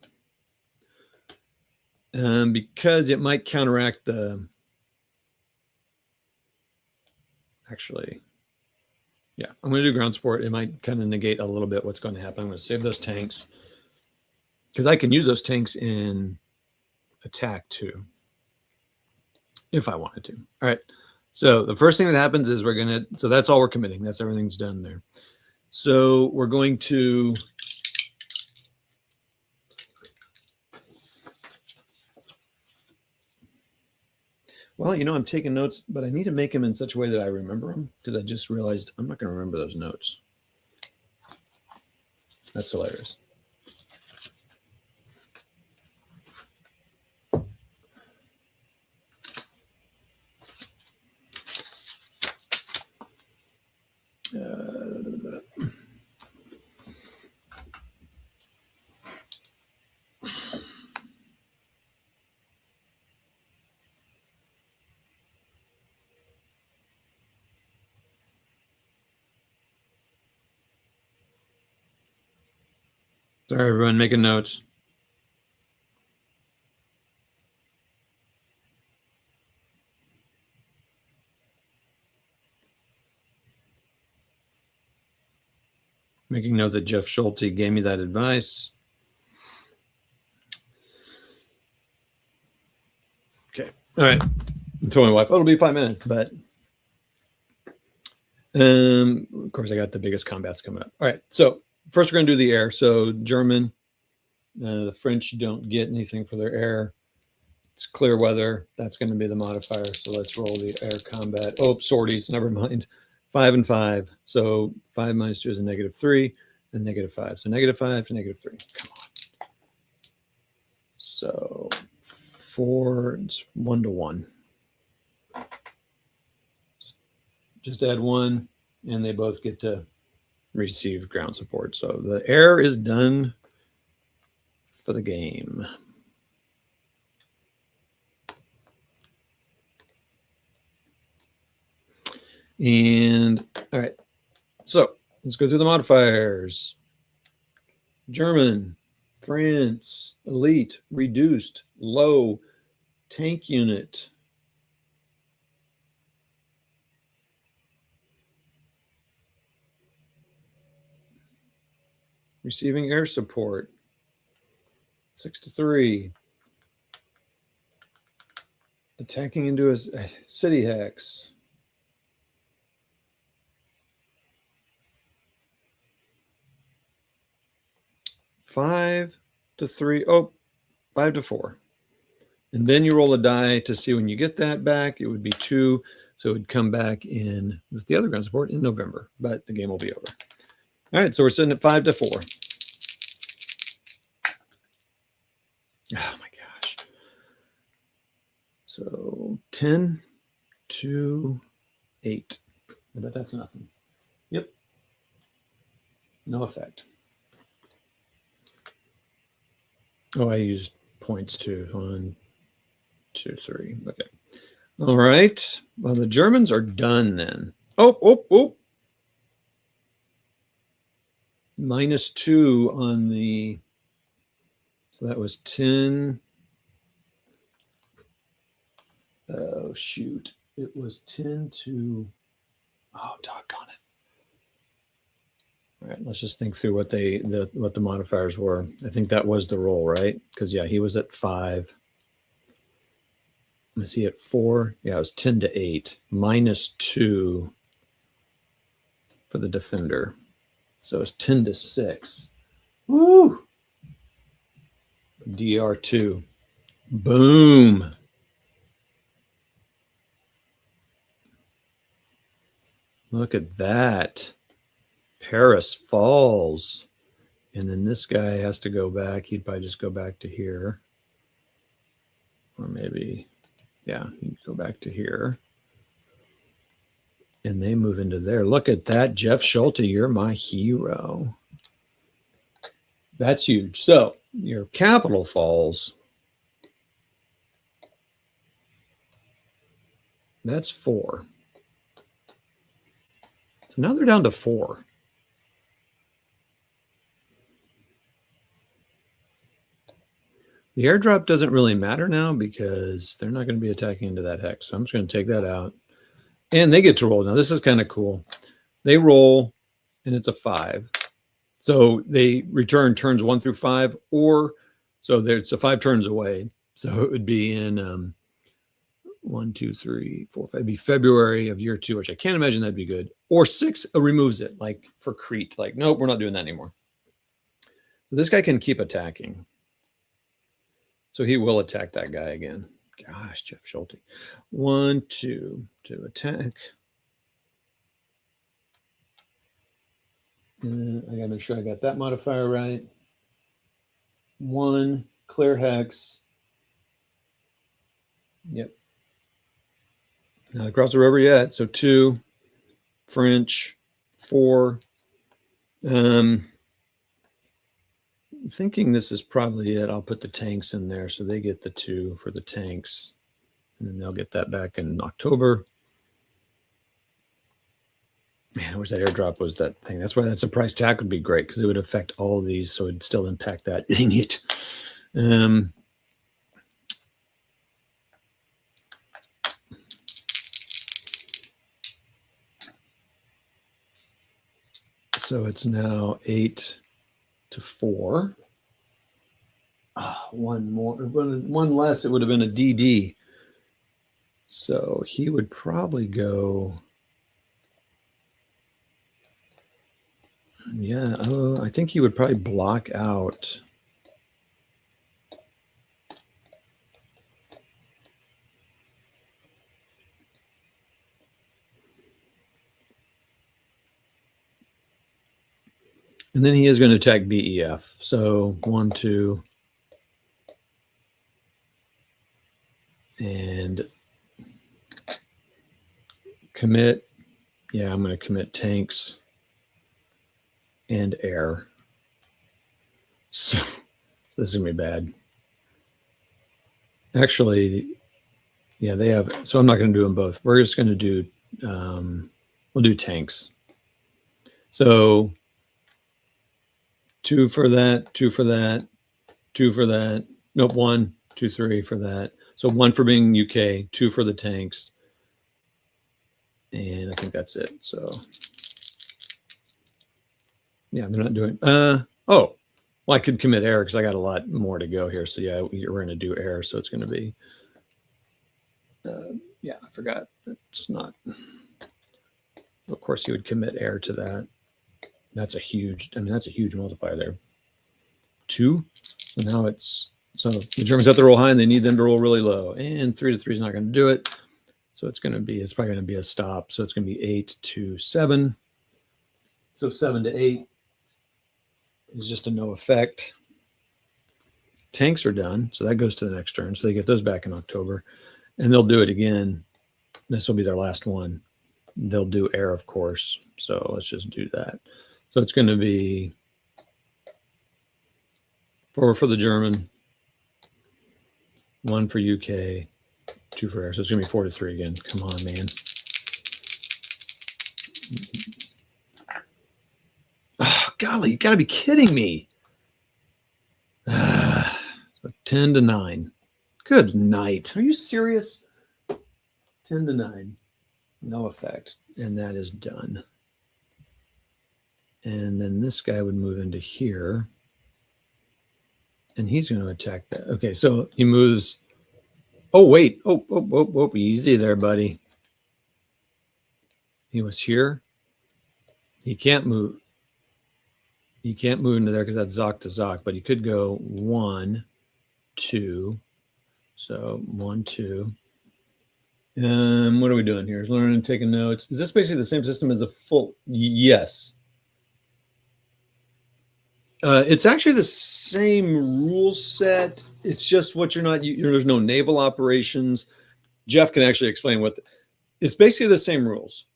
Because it might counteract the, actually, yeah, I'm going to do ground support. It might kind of negate a little bit what's going to happen. I'm going to save those tanks, because I can use those tanks in attack too, if I wanted to. All right. So the first thing that happens is so that's all we're committing. That's everything's done there. So we're going to, well, I'm taking notes, but I need to make them in such a way that I remember them, because I just realized I'm not going to remember those notes. That's hilarious. Sorry, everyone, making notes. Making note that Jeff Schulte gave me that advice. Okay. All right. I told my wife, it'll be 5 minutes, but of course I got the biggest combats coming up. All right. So first we're going to do the air. So German, the French don't get anything for their air. It's clear weather. That's going to be the modifier. So let's roll the air combat. Oh, sorties. Never mind. 5 and 5. So 5 minus 2 is a -3 and -5. So -5 to -3. Come on. So 4, it's 1 to 1. Just add 1, and they both get to receive ground support. So the air is done for the game. And all right, so let's go through the modifiers. German, France, elite, reduced, low, tank unit. Receiving air support, 6 to 3. Attacking into a city hex. 5 to 3. Oh, 5 to 4. And then you roll a die to see when you get that back. It would be 2. So it would come back in with the other ground support in November, but the game will be over. All right, so we're sitting at 5 to 4. Oh my gosh. So 10 to 8. I bet that's nothing. Yep. No effect. Oh, I used points too. 1, 2, 3. Okay. All right. Well, the Germans are done then. Oh. -2 on the, so that was 10. Oh, shoot. It was 10 to, oh, doggone it. All right, let's just think through what the modifiers were. I think that was the roll, right? Because yeah, he was at 5. Was he at 4? Yeah, it was 10 to 8, -2 for the defender. So it's 10 to 6. Woo! DR2. Boom. Look at that. Paris falls. And then this guy has to go back. He'd probably just go back to here. Or maybe, yeah, he'd go back to here. And they move into there. Look at that. Jeff Schulte, you're my hero. That's huge. So your capital falls. That's 4. So now they're down to 4. The airdrop doesn't really matter now because they're not going to be attacking into that hex. So I'm just going to take that out. And they get to roll. Now, this is kind of cool. They roll, and it's a 5. So they return turns 1 through 5, or so it's a 5 turns away. So it would be in 1, 2, 3, 4, 5. It'd be February of year 2, which I can't imagine that'd be good. Or 6 removes it, like for Crete. Like, nope, we're not doing that anymore. So this guy can keep attacking. So he will attack that guy again. Gosh, Jeff Schulte. 1, 2 to attack. I gotta make sure I got that modifier right. 1, clear hex. Yep. Not across the river yet. So 2, French, 4. Thinking this is probably it. I'll put the tanks in there so they get the 2 for the tanks, and then they'll get that back in October. Man, I wish that airdrop was that thing. That's why that surprise attack would be great, because it would affect all of these, so it'd still impact that. Dang it. So it's now 8 to 4. One more, one less, it would have been a DD. So he would probably go. Yeah, I think he would probably block out. And then he is going to attack BEF. So 1, 2. And commit. Yeah, I'm going to commit tanks and air. So this is going to be bad. Actually, yeah, they have. So I'm not going to do them both. We're just going to do, we'll do tanks. So 2 for that, 2 for that, 2 for that. Nope, 1, 2, 3 for that. So 1 for being UK, 2 for the tanks. And I think that's it. So yeah, they're not doing, oh, well, I could commit air because I got a lot more to go here. So yeah, we're going to do air. So it's going to be, yeah, I forgot. It's not, of course you would commit air to that. That's a huge, I mean, that's a huge multiplier there. 2. So now it's, so the Germans have to roll high and they need them to roll really low. And 3 to 3 is not going to do it. So it's going to be, it's probably going to be a stop. So it's going to be 8 to 7. So 7 to 8 is just a no effect. Tanks are done. So that goes to the next turn. So they get those back in October. And they'll do it again. This will be their last one. They'll do air, of course. So let's just do that. So it's going to be 4 for the German, 1 for UK, 2 for air. So it's going to be 4-3 again. Come on, man. Oh, golly, you got to be kidding me. So 10-9. Good night. Are you serious? 10-9. No effect. And that is done. And then this guy would move into here. And he's going to attack that. Okay, so he moves. Oh, wait. Oh, easy there, buddy. He was here. He can't move. He can't move into there because that's Zoc to Zoc, but he could go 1, 2. So 1, 2. What are we doing here? Learning and taking notes. Is this basically the same system as a full? Yes. It's actually the same rule set. It's just what you're not. There's no naval operations. Jeff can actually explain what. It's basically the same rules.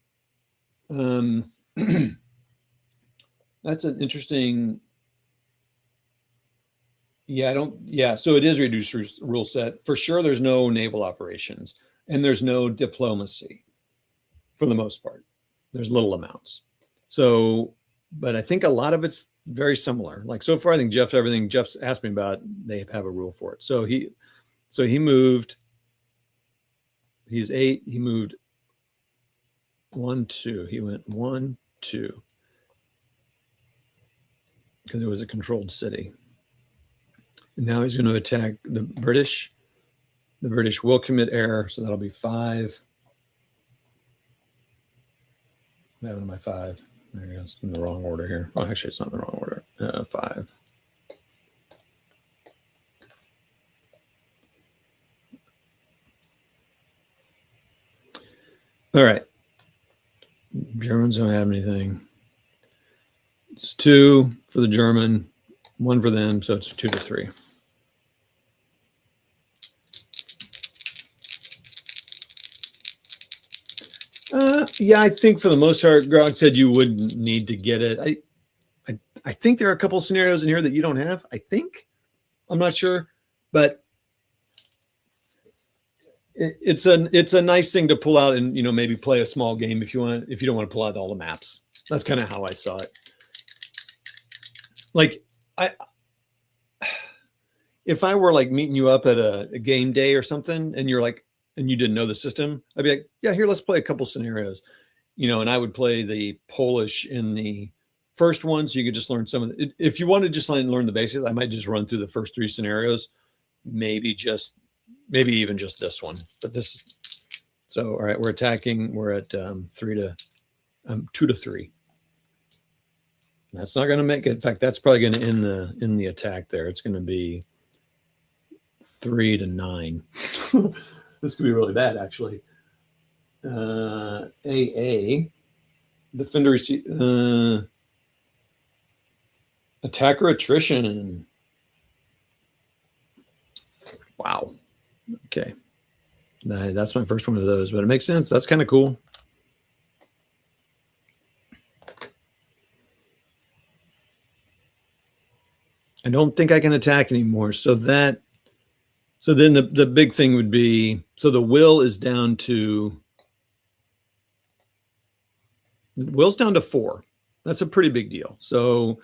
That's an interesting. Yeah, so it is reduced rule set. For sure, there's no naval operations and there's no diplomacy for the most part. There's little amounts. So, but I think a lot of it's very similar. Like so far, I think everything Jeff's asked me about, they have a rule for it. So he moved. He's 8. He moved 1, 2. He went 1, 2. Because it was a controlled city. And now he's going to attack the British. The British will commit error, so that'll be 5. What happened to my 5? There it goes. In the wrong order here. Oh, actually, it's not in the wrong order. 5. All right. Germans don't have anything. It's 2 for the German, 1 for them, so it's 2-3. Yeah, I think for the most part, Grog said you wouldn't need to get it. I think there are a couple of scenarios in here that you don't have. I think. I'm not sure, but it's a nice thing to pull out and maybe play a small game if you don't want to pull out all the maps. That's kind of how I saw it. Like if I were like meeting you up at a game day or something and you're like, and you didn't know the system, I'd be like, yeah, here, let's play a couple scenarios, and I would play the Polish in the first one. So you could just learn some of it. If you want to just learn the basics, I might just run through the first 3 scenarios, maybe even just this one, but so, all right, we're attacking. We're at 2-3. That's not going to make it. In fact, that's probably going to end the attack there. It's going to be 3-9. This could be really bad, actually. AA, defender receive, attacker attrition. Wow. Okay. That's my first one of those, but it makes sense. That's kind of cool. I don't think I can attack anymore. So then the big thing would be, so the will is down to, will's down to 4. That's a pretty big deal. So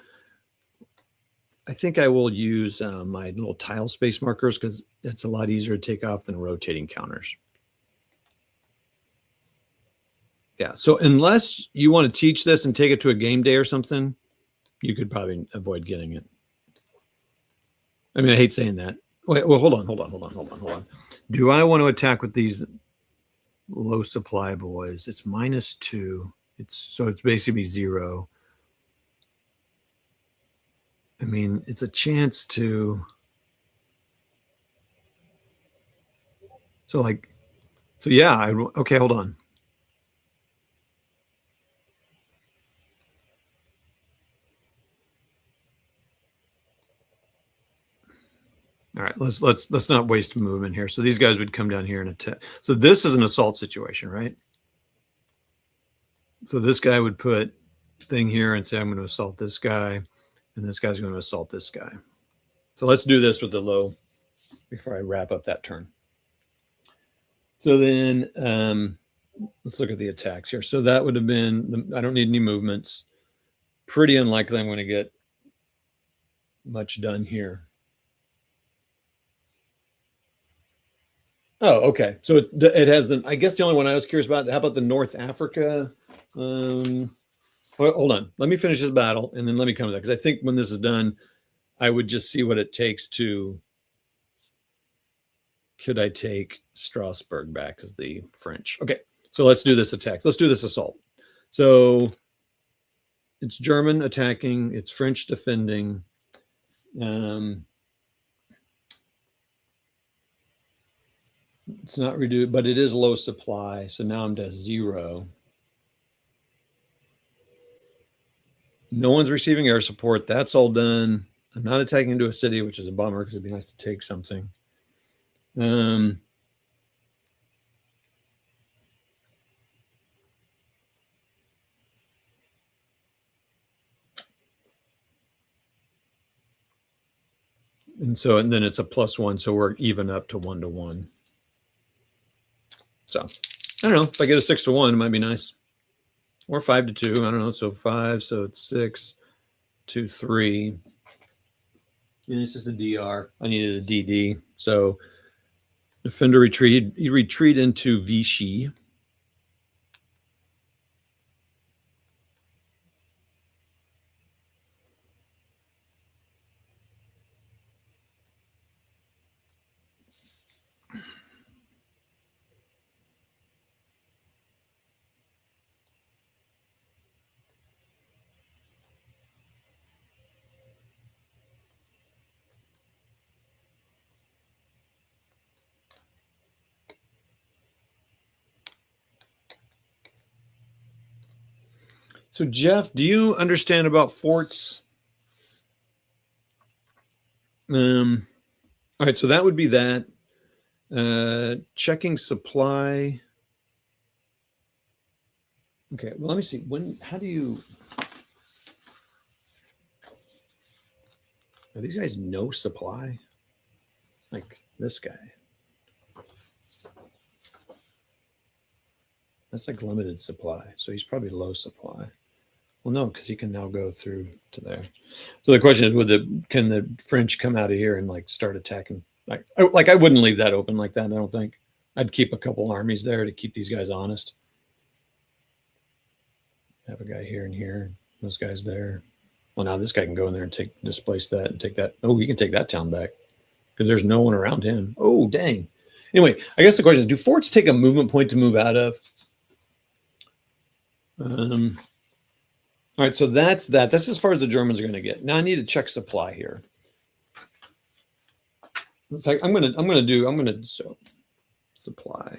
I think I will use my little tile space markers because it's a lot easier to take off than rotating counters. Yeah. So unless you want to teach this and take it to a game day or something, you could probably avoid getting it. I mean, I hate saying that. Wait, well, hold on. Do I want to attack with these low supply boys? It's -2. So it's basically 0. I mean, it's a chance to. So yeah. Okay, hold on. All right, let's not waste movement here. So these guys would come down here and attack. So this is an assault situation, right? So this guy would put thing here and say, I'm going to assault this guy, and this guy's going to assault this guy. So let's do this with the low before I wrap up that turn. So then let's look at the attacks here. So that would have been, I don't need any movements. Pretty unlikely I'm going to get much done here. Oh, okay. So it has the, I guess the only one I was curious about, how about the North Africa? Well, hold on. Let me finish this battle and then let me come to that. Because I think when this is done, I would just see what it takes to, could I take Strasbourg back as the French? Okay. So let's do this attack. Let's do this assault. So it's German attacking. It's French defending. It's not reduced, but it is low supply. So now I'm to 0. No one's receiving air support. That's all done. I'm not attacking into a city, which is a bummer because it'd be nice to take something. And then it's a +1. So we're even up to 1-1. So I don't know, if I get a 6-1, it might be nice. Or 5-2. I don't know. So 5. So it's 6, 2, 3. And it's just a DR. I needed a DD. So defender retreat. You retreat into Vichy. So Jeff, do you understand about forts? All right, so that would be that. Checking supply. Okay, well, let me see. How do you, are these guys no supply? Like this guy. That's like limited supply. So he's probably low supply. Well, no, because he can now go through to there. So the question is, can the French come out of here and like start attacking? Like I wouldn't leave that open like that. I don't think. I'd keep a couple armies there to keep these guys honest. Have a guy here and here. Those guys there. Well, now this guy can go in there and displace that and take that. Oh, he can take that town back because there's no one around him. Oh, dang. Anyway, I guess the question is, do forts take a movement point to move out of? All right, so that's that. That's as far as the Germans are going to get. Now I need to check supply here. In fact, I'm going to so supply.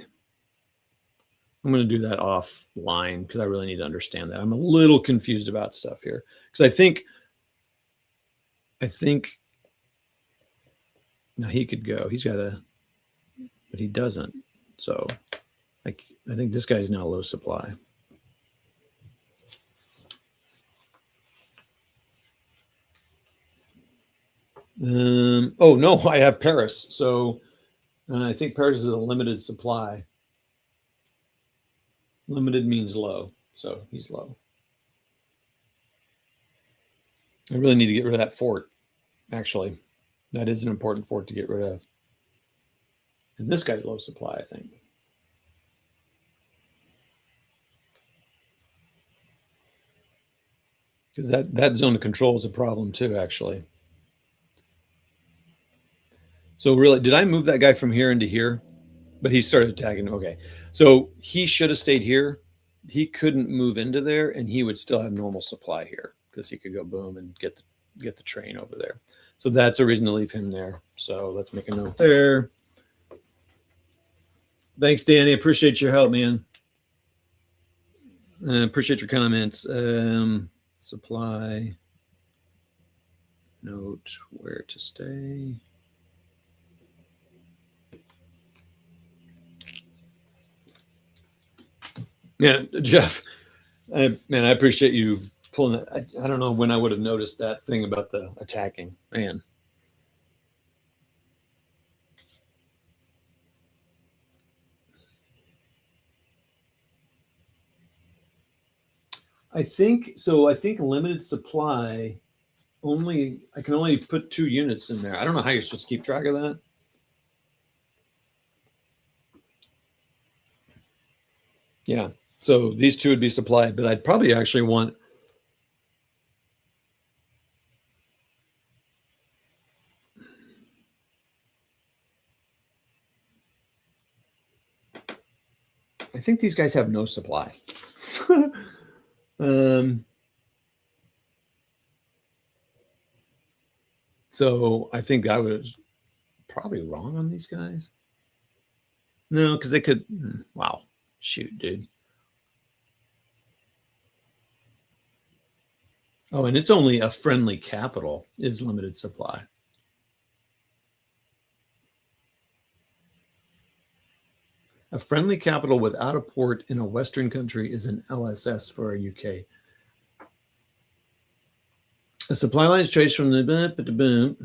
I'm going to do that offline because I really need to understand that. I'm a little confused about stuff here because I think now he could go. He's got but he doesn't. So I think this guy's now low supply. Oh no, I have Paris. So I think Paris is a limited supply. Limited means low, so he's low. I really need to get rid of that fort. Actually, that is an important fort to get rid of. And this guy's low supply, I think. Because that zone of control is a problem too, actually. So really, did I move that guy from here into here? But he started attacking. Okay. So he should have stayed here. He couldn't move into there, and he would still have normal supply here because he could go boom and get the train over there. So that's a reason to leave him there. So let's make a note there. Thanks, Danny. Appreciate your help, man. Appreciate your comments. Supply. Note where to stay. Yeah, Jeff, man, I appreciate you pulling it. I don't know when I would have noticed that thing about the attacking. Man. I think so. I think limited supply I can only put 2 units in there. I don't know how you're supposed to keep track of that. Yeah. So these 2 would be supplied, but I'd probably actually want I think these guys have no supply. So I think I was probably wrong on these guys. No, because they could. Wow. Shoot, dude. Oh, and it's only a friendly capital is limited supply. A friendly capital without a port in a Western country is an LSS for a UK. A supply line is traced from the.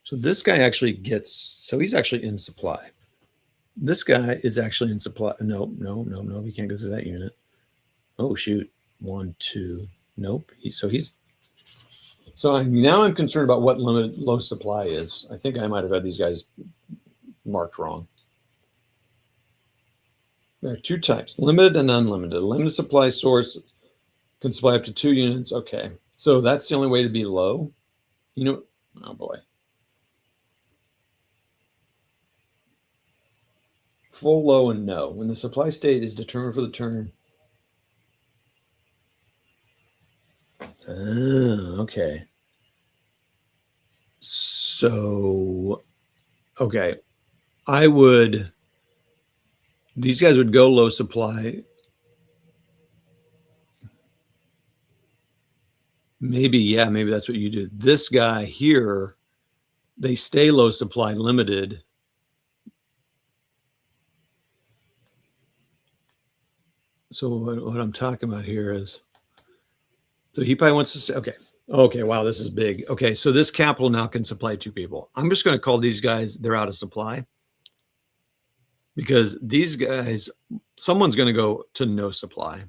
So this guy actually gets. So he's actually in supply. This guy is actually in supply. No. We can't go through that unit. Oh shoot! 1, 2. Nope. So now I'm concerned about what limited low supply is. I think I might have had these guys marked wrong. There are 2 types, limited and unlimited. A limited supply source can supply up to 2 units. Okay. So that's the only way to be low. You know, oh boy. Full, low, and no. When the supply state is determined for the turn. Okay. So, okay. These guys would go low supply. Maybe that's what you do. This guy here, they stay low supply limited. So what I'm talking about here is, so he probably wants to say, okay, wow, this is big. Okay, so this capital now can supply 2 people. I'm just going to call these guys, they're out of supply. Because these guys, someone's going to go to no supply.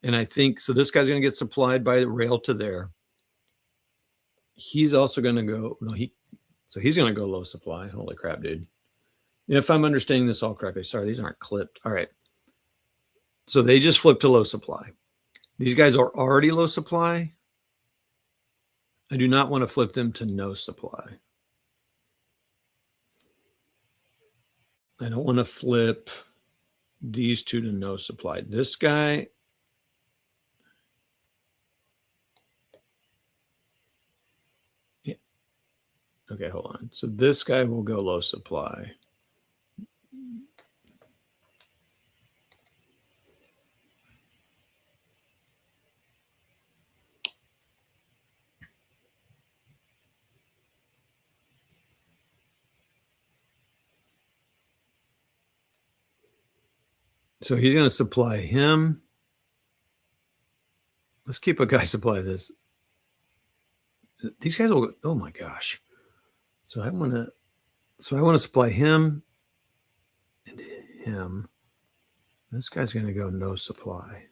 And I think, so this guy's going to get supplied by rail to there. He's also going to go, so he's going to go low supply. Holy crap, dude. If I'm understanding this all correctly, sorry, these aren't clipped. All right. So they just flipped to low supply. These guys are already low supply. I do not want to flip them to no supply. I don't want to flip these 2 to no supply. This guy. Yeah. Okay, hold on. So this guy will go low supply. So he's going to supply him. Let's keep a guy supply this. These guys will, oh my gosh. So I want to supply him and him. This guy's going to go no supply.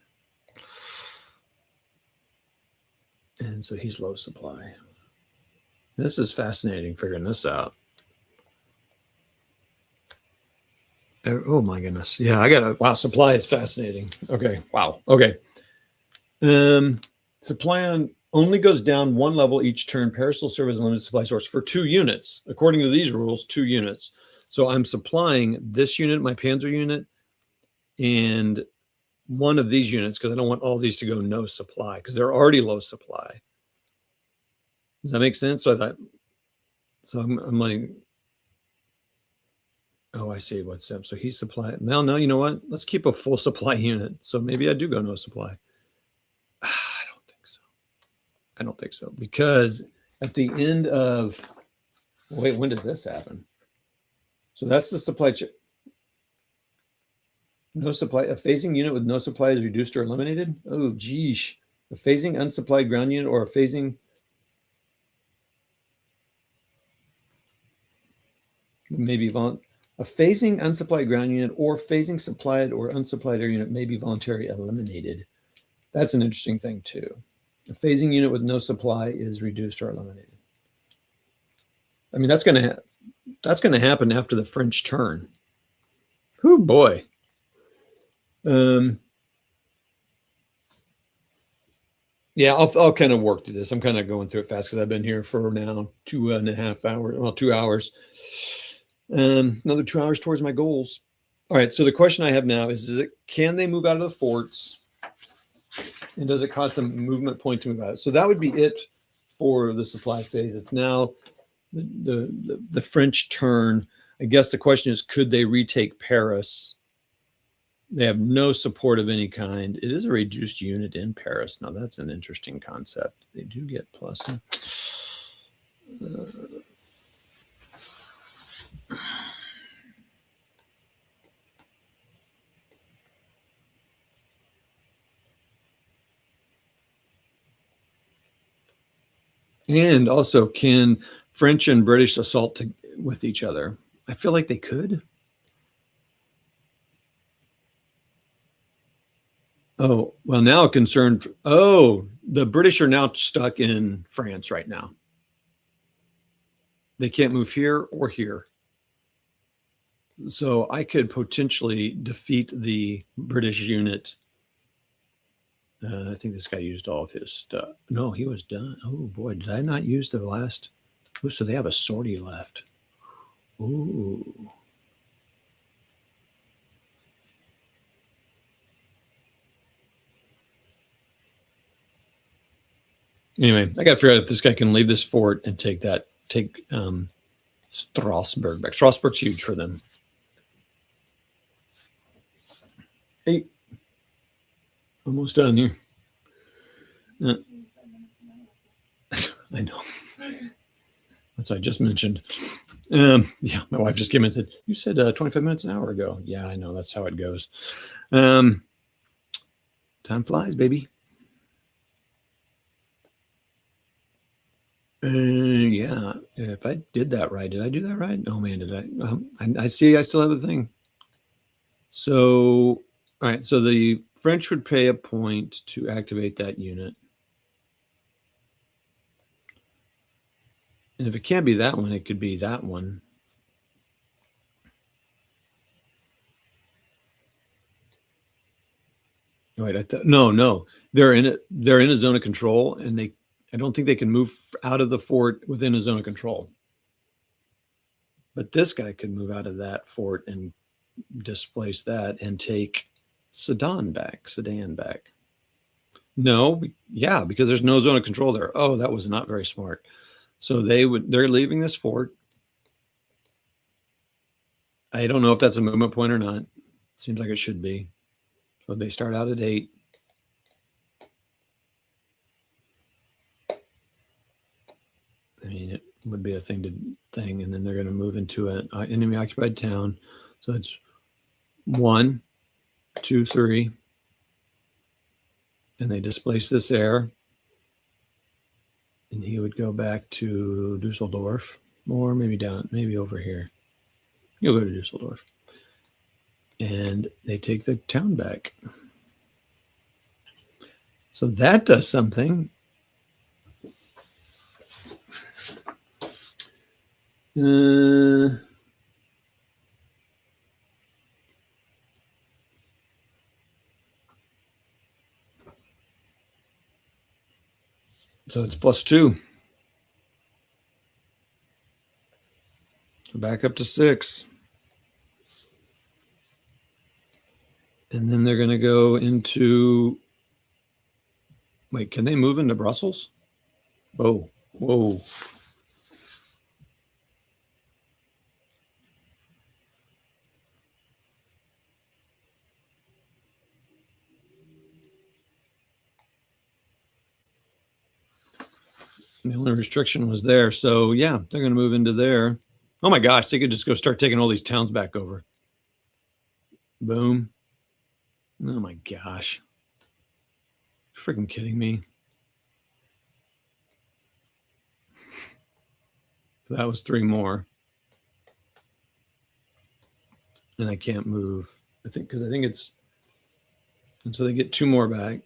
And so he's low supply. This is fascinating figuring this out. Oh my goodness. Yeah, wow, supply is fascinating. Okay, wow. Okay. Supply only goes down 1 level each turn. Paris will serve as a limited supply source for 2 units. According to these rules, 2 units. So I'm supplying this unit, my Panzer unit, and 1 of these units because I don't want all these to go no supply because they're already low supply. Does that make sense? So I thought, so I'm like, oh, I see what's up. So he's supplied. Well, no, you know what? Let's keep a full supply unit. So maybe I do go no supply. I don't think so. Because at the end of, wait, when does this happen? So that's the supply chain. No supply. A phasing unit with no supply is reduced or eliminated. Oh, geesh. A phasing unsupplied ground unit or a phasing maybe a phasing unsupplied ground unit or phasing supplied or unsupplied air unit may be voluntarily eliminated. That's an interesting thing too. A phasing unit with no supply is reduced or eliminated. I mean, that's going to happen after the French turn. Oh boy. Yeah, I'll kind of work through this. I'm kind of going through it fast because I've been here for now 2.5 hours. Well, 2 hours. Another 2 hours towards my goals. All right. So the question I have now is can they move out of the forts? And does it cost them a movement point to move out? So that would be it for the supply phase. It's now the French turn. I guess the question is, could they retake Paris? They have no support of any kind. It is a reduced unit in Paris. Now, that's an interesting concept. They do get plus. And also, can French and British assault with each other? I feel like they could. Oh, well, now concerned. Oh, the British are now stuck in France right now. They can't move here or here. So I could potentially defeat the British unit. I think this guy used all of his stuff. No, he was done. Oh, boy, did I not use the last? Oh, so they have a sortie left. Ooh. Anyway, I got to figure out if this guy can leave this fort and take Strasbourg back. Strasbourg's huge for them. Hey, almost done here. I know. That's what I just mentioned. Yeah, my wife just came in and said, you said 25 minutes an hour ago. Yeah, I know. That's how it goes. Time flies, baby. Yeah, if I did that right, did I do that right? Oh man, did I see I still have a thing. So, all right, so the French would pay a point to activate that unit. And if it can't be that one, it could be that one. Wait, no, they're in it. They're in a zone of control, and I don't think they can move out of the fort within a zone of control. But this guy could move out of that fort and displace that and take Sedan back. No, yeah, because there's no zone of control there. Oh, that was not very smart. So they're leaving this fort. I don't know if that's a movement point or not. Seems like it should be. So they start out at 8. I mean, it would be a thing, and then they're going to move into an enemy occupied town. So it's 1, 2, 3, and they displace this air, and he would go back to Dusseldorf, or maybe over here. He'll go to Dusseldorf, and they take the town back. So that does something. So it's +2. So back up to 6. And then they're going to go into. Wait, can they move into Brussels? Whoa. The only restriction was there. So, yeah, they're going to move into there. Oh, my gosh. They could just go start taking all these towns back over. Boom. Oh my gosh. Freaking kidding me. So that was 3 more. And I can't move. I think because I think it's, and so they get 2 more back.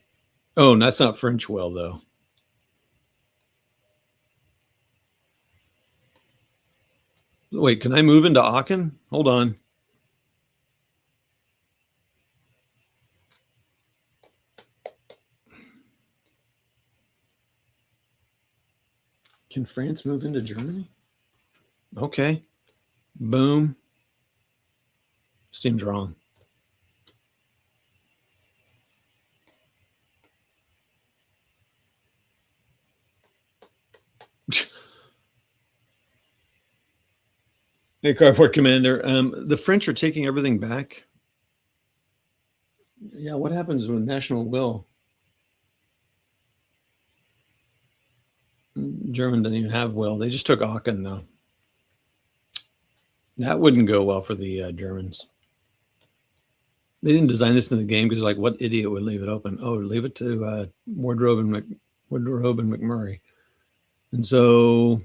Oh, and that's not French well though. Wait, can I move into Aachen? Hold on. Can France move into Germany? Okay. Boom. Seems wrong. Hey, Cardboard Commander. The French are taking everything back. Yeah, what happens with national will? German doesn't even have will. They just took Aachen, though. That wouldn't go well for the Germans. They didn't design this in the game because, like, what idiot would leave it open? Oh, leave it to WARdROBE and McMurray. And so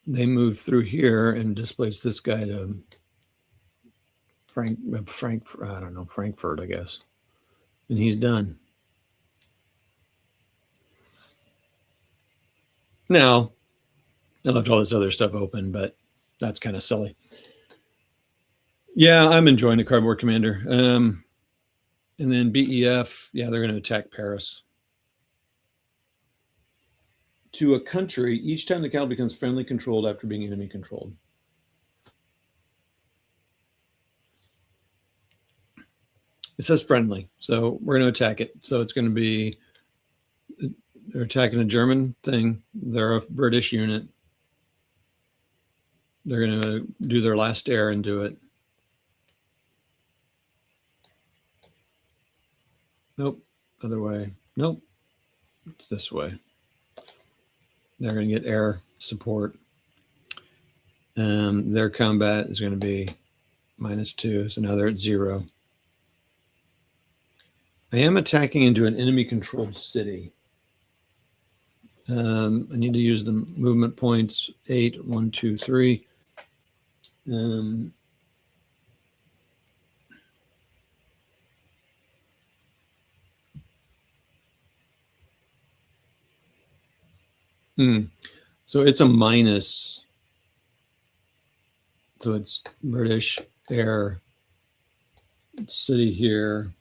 they move through here and displace this guy to Frankfurt, I guess. And he's done. Now, I left all this other stuff open, but that's kind of silly. Yeah, I'm enjoying the Cardboard Commander. And then BEF, yeah, they're going to attack Paris. To a country, each time the capital becomes friendly controlled after being enemy controlled. It says friendly, so we're going to attack it. So it's going to be, they're attacking a German thing. They're a British unit. They're going to do their last air and do it. Nope, other way. Nope, it's this way. They're going to get air support. Their combat is going to be -2, so now they're at 0. I am attacking into an enemy-controlled city. I need to use the movement points 8, 1, 2, 3. So it's a minus. So it's British air city here.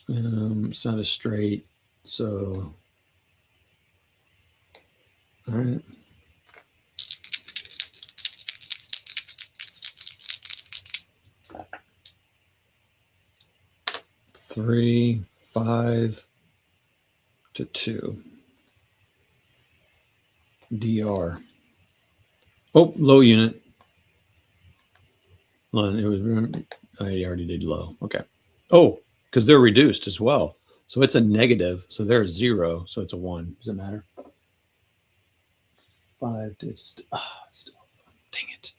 It's not a straight. So, all right. Three, 5 to 2. DR. Oh, low unit. Hold on, it was, I already did low. Okay. Oh, because they're reduced as well. So it's a negative. So they're 0. So it's a 1. Does it matter? 5 to still. Dang it.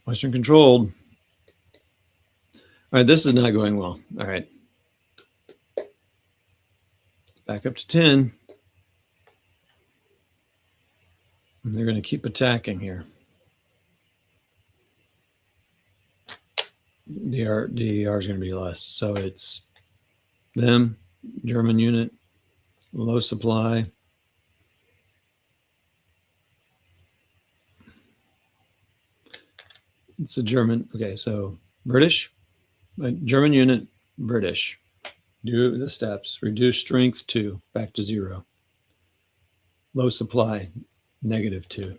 Western controlled. All right, this is not going well. All right. Back up to 10. And they're going to keep attacking here. DR is going to be less. So it's them, German unit, low supply. It's a German. Okay, so British, German unit, British. Do the steps. Reduce strength 2, back to 0. Low supply, -2.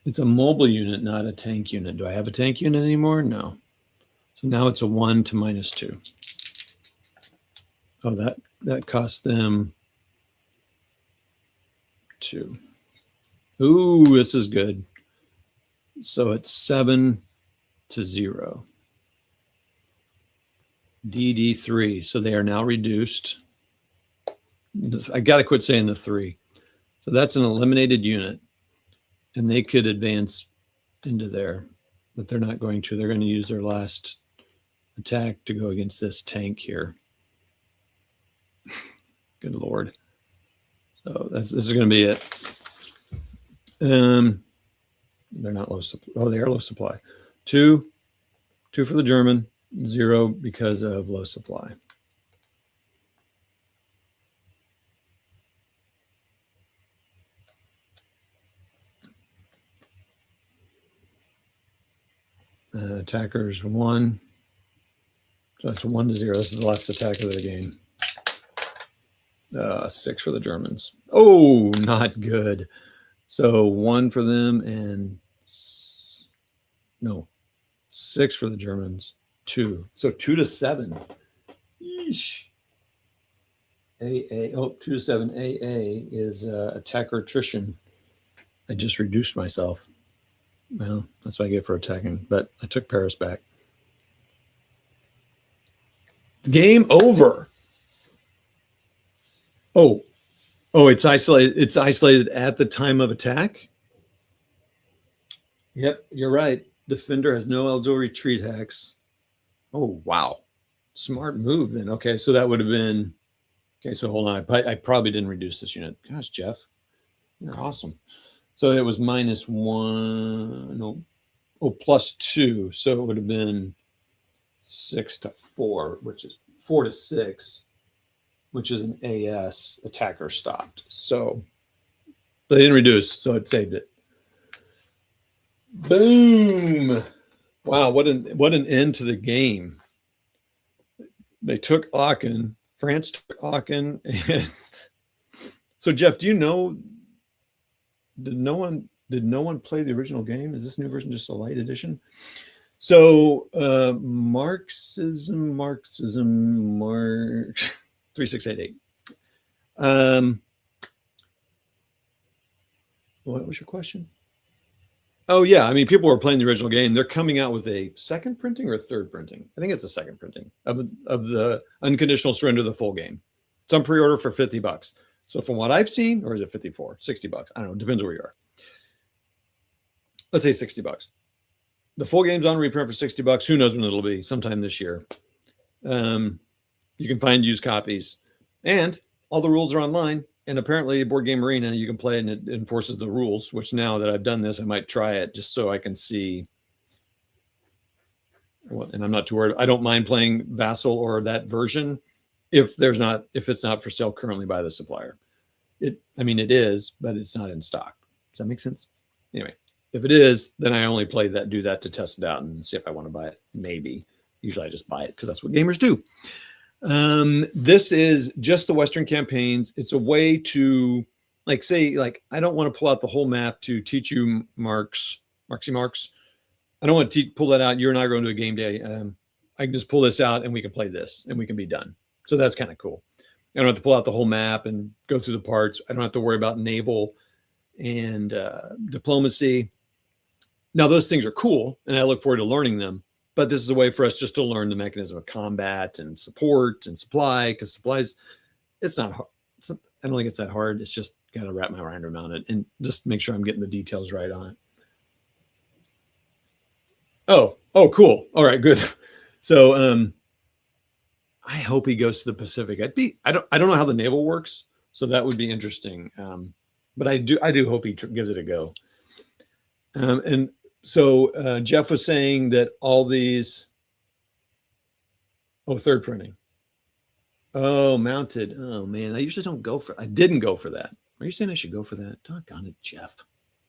It's a mobile unit, not a tank unit. Do I have a tank unit anymore? No. So now it's a 1 to -2. Oh, that cost them 2. Ooh, this is good. So it's 7 to 0. DD3. So they are now reduced. I got to quit saying the 3. So that's an eliminated unit. And they could advance into there, but they're not going to. They're going to use their last attack to go against this tank here. Good Lord. So this is going to be it. They're not low supply. Oh, they are low supply. 2 for the German, 0 because of low supply. Attackers 1. So that's 1-0. This is the last attack of the game. 6 for the Germans. Oh, not good. So 1 for them and 6 for the Germans. 2. So 2-7. Yeesh. AA. Oh, 2-7. AA is attacker attrition. I just reduced myself. Well, that's what I get for attacking, but I took Paris back. Game over. Oh, it's isolated. It's isolated at the time of attack. Yep, you're right. Defender has no eligible retreat hex. Oh, wow. Smart move then. Okay, so that would have been... Okay, so hold on. I probably didn't reduce this unit. Gosh, Jeff, you're awesome. So it was -1, no, +2. So it would have been 6-4, which is 4-6, which is an AS attacker stopped. So they didn't reduce, so it saved it. Boom! Wow, what an end to the game. They took Aachen. France took Aachen, and so Jeff, do you know? Did no one play the original game? Is this new version just a light edition? So Marxism, Marx 3688. What was your question? Oh yeah, I mean, people were playing the original game. They're coming out with a second printing or a third printing. I think it's a second printing of the Unconditional Surrender the full game. It's on pre-order for $50. So from what I've seen, or is it 54, $60? I don't know. It depends where you are. Let's say $60. The full game's on reprint for $60. Who knows when it'll be? Sometime this year. You can find used copies, and all the rules are online. And apparently, Board Game Arena, you can play and it enforces the rules. Which now that I've done this, I might try it just so I can see. And I'm not too worried. I don't mind playing Vassal or that version if it's not for sale currently by the supplier. It is, but it's not in stock. Does that make sense? Anyway, if it is, then I only do that to test it out and see if I want to buy it. Maybe. Usually I just buy it because that's what gamers do. This is just the Western campaigns. It's a way to I don't want to pull out the whole map to teach you Marxy Marx. I don't want to pull that out. You and I are going to a game day. I can just pull this out and we can play this and we can be done. So that's kind of cool. I don't have to pull out the whole map and go through the parts. I don't have to worry about naval and diplomacy. Now, those things are cool, and I look forward to learning them. But this is a way for us just to learn the mechanism of combat and support and supply, because supplies, it's not hard. I don't think it's that hard. It's just got to wrap my mind around it and just make sure I'm getting the details right on it. Oh, cool. All right, good. So I hope he goes to the Pacific. I don't know how the naval works, so that would be interesting. But I do hope he gives it a go. And so Jeff was saying that all these, third printing. Oh, mounted. Oh man, I usually don't go for. I didn't go for that. Are you saying I should go for that? Doggone it, Jeff.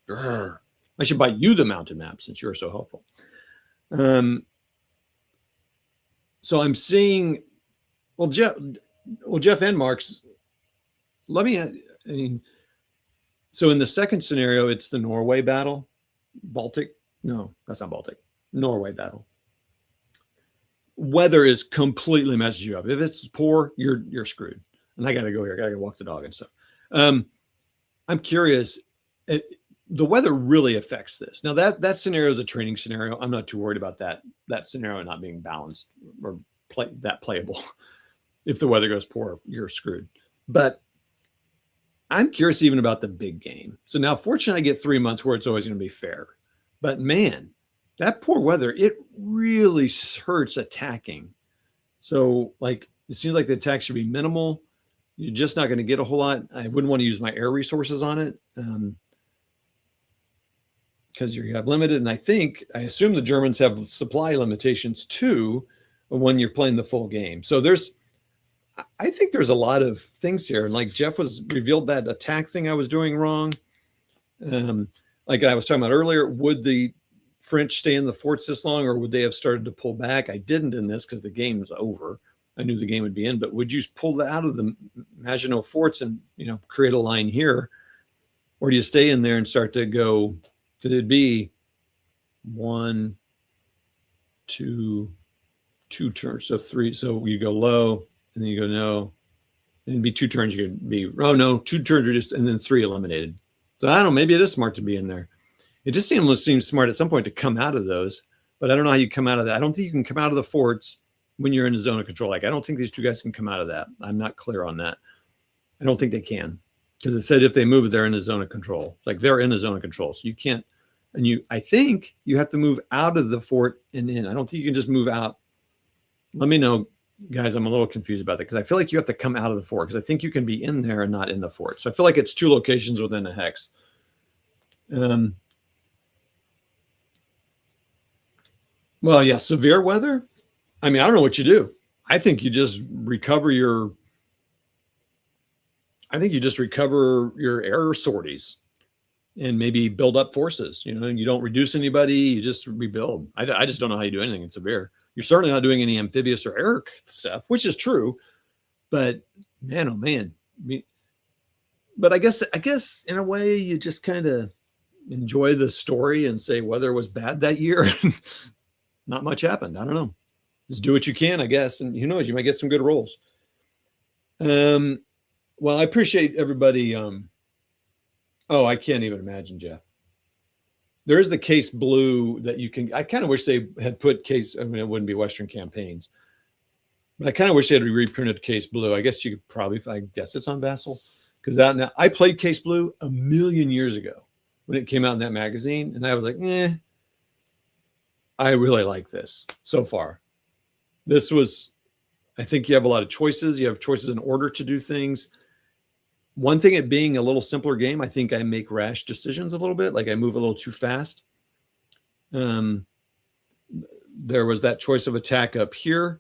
Grr. I should buy you the mounted map since you're so helpful. So I'm seeing. Well, Jeff and Marx. So in the second scenario, it's the Norway battle. Baltic. No, that's not Baltic. Norway battle. Weather is completely messes you up. If it's poor, you're screwed. And I got to go here. I got to go walk the dog and stuff. I'm curious. The weather really affects this. Now that scenario is a training scenario. I'm not too worried about that scenario not being balanced or playable. If the weather goes poor, you're screwed. But I'm curious even about the big game. So now, fortunately, I get 3 months where it's always going to be fair. But man, that poor weather, it really hurts attacking. So like, it seems like the attack should be minimal. You're just not going to get a whole lot. I wouldn't want to use my air resources on it because you have limited. And I assume the Germans have supply limitations too when you're playing the full game. So I think there's a lot of things here. And like Jeff was revealed that attack thing I was doing wrong. Like I was talking about earlier, would the French stay in the forts this long, or would they have started to pull back? I didn't in this because the game was over. I knew the game would be in, but would you pull that out of the Maginot forts and, create a line here? Or do you stay in there and start to go, because it'd be 1, 2 turns. So 3. So you go low and then you go no. And it'd be 2 turns. You could be, 2 turns are just, and then 3 eliminated. So I don't know, maybe it is smart to be in there. It just seems smart at some point to come out of those, but I don't know how you come out of that. I don't think you can come out of the forts when you're in the zone of control. Like, I don't think these 2 guys can come out of that. I'm not clear on that. I don't think they can, because it said if they move, they're in the zone of control. Like, they're in the zone of control. So you can't, and I think you have to move out of the fort and in. I don't think you can just move out. Let me know, guys. I'm a little confused about that, because I feel like you have to come out of the fort, because I think you can be in there and not in the fort. So I feel like it's 2 locations within a hex. Well, yeah, severe weather. I mean, I don't know what you do. I think you just recover your air sorties and maybe build up forces. You don't reduce anybody, you just rebuild. I just don't know how you do anything in severe. You're certainly not doing any amphibious or air stuff, which is true. But man, oh man. But I guess in a way you just kind of enjoy the story and say weather was bad that year. Not much happened. I don't know. Just do what you can, I guess. And who knows, you might get some good rolls. Well, I appreciate everybody. I can't even imagine, Jeff. There is the case blue that you can, I kind of wish they had put case, I mean, it wouldn't be Western campaigns, but I kind of wish they had reprinted case blue. I guess you could probably, I guess it's on Vassal, because now I played case blue a million years ago when it came out in that magazine. And I was like, I really like this so far. This was, I think you have a lot of choices. You have choices in order to do things. One thing, it being a little simpler game, I think I make rash decisions a little bit. Like I move a little too fast. There was that choice of attack up here.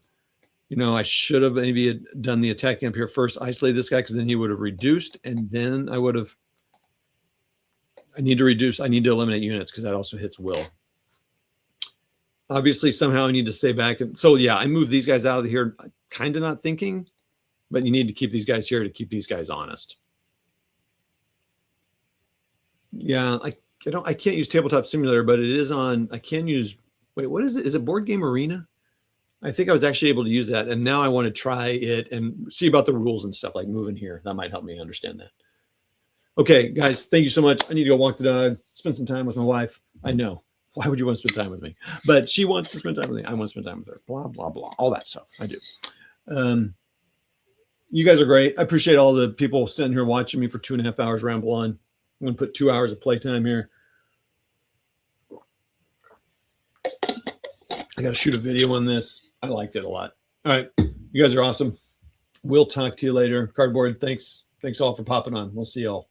I should have maybe done the attacking up here first, isolate this guy, because then he would have reduced. And then I need to eliminate units, because that also hits will. Obviously, somehow I need to stay back. And so, yeah, I move these guys out of here, kind of not thinking, but you need to keep these guys here to keep these guys honest. Yeah, I can't use Tabletop Simulator, but it is on, I can use, wait, what is it? Is it Board Game Arena? I think I was actually able to use that. And now I want to try it and see about the rules and stuff, like moving here. That might help me understand that. Okay, guys, thank you so much. I need to go walk the dog, spend some time with my wife. I know. Why would you want to spend time with me? But she wants to spend time with me. I want to spend time with her. Blah, blah, blah. All that stuff. I do. You guys are great. I appreciate all the people sitting here watching me for 2.5 hours ramble on. I'm going to put 2 hours of playtime here. I got to shoot a video on this. I liked it a lot. All right. You guys are awesome. We'll talk to you later. Cardboard, thanks. Thanks all for popping on. We'll see y'all.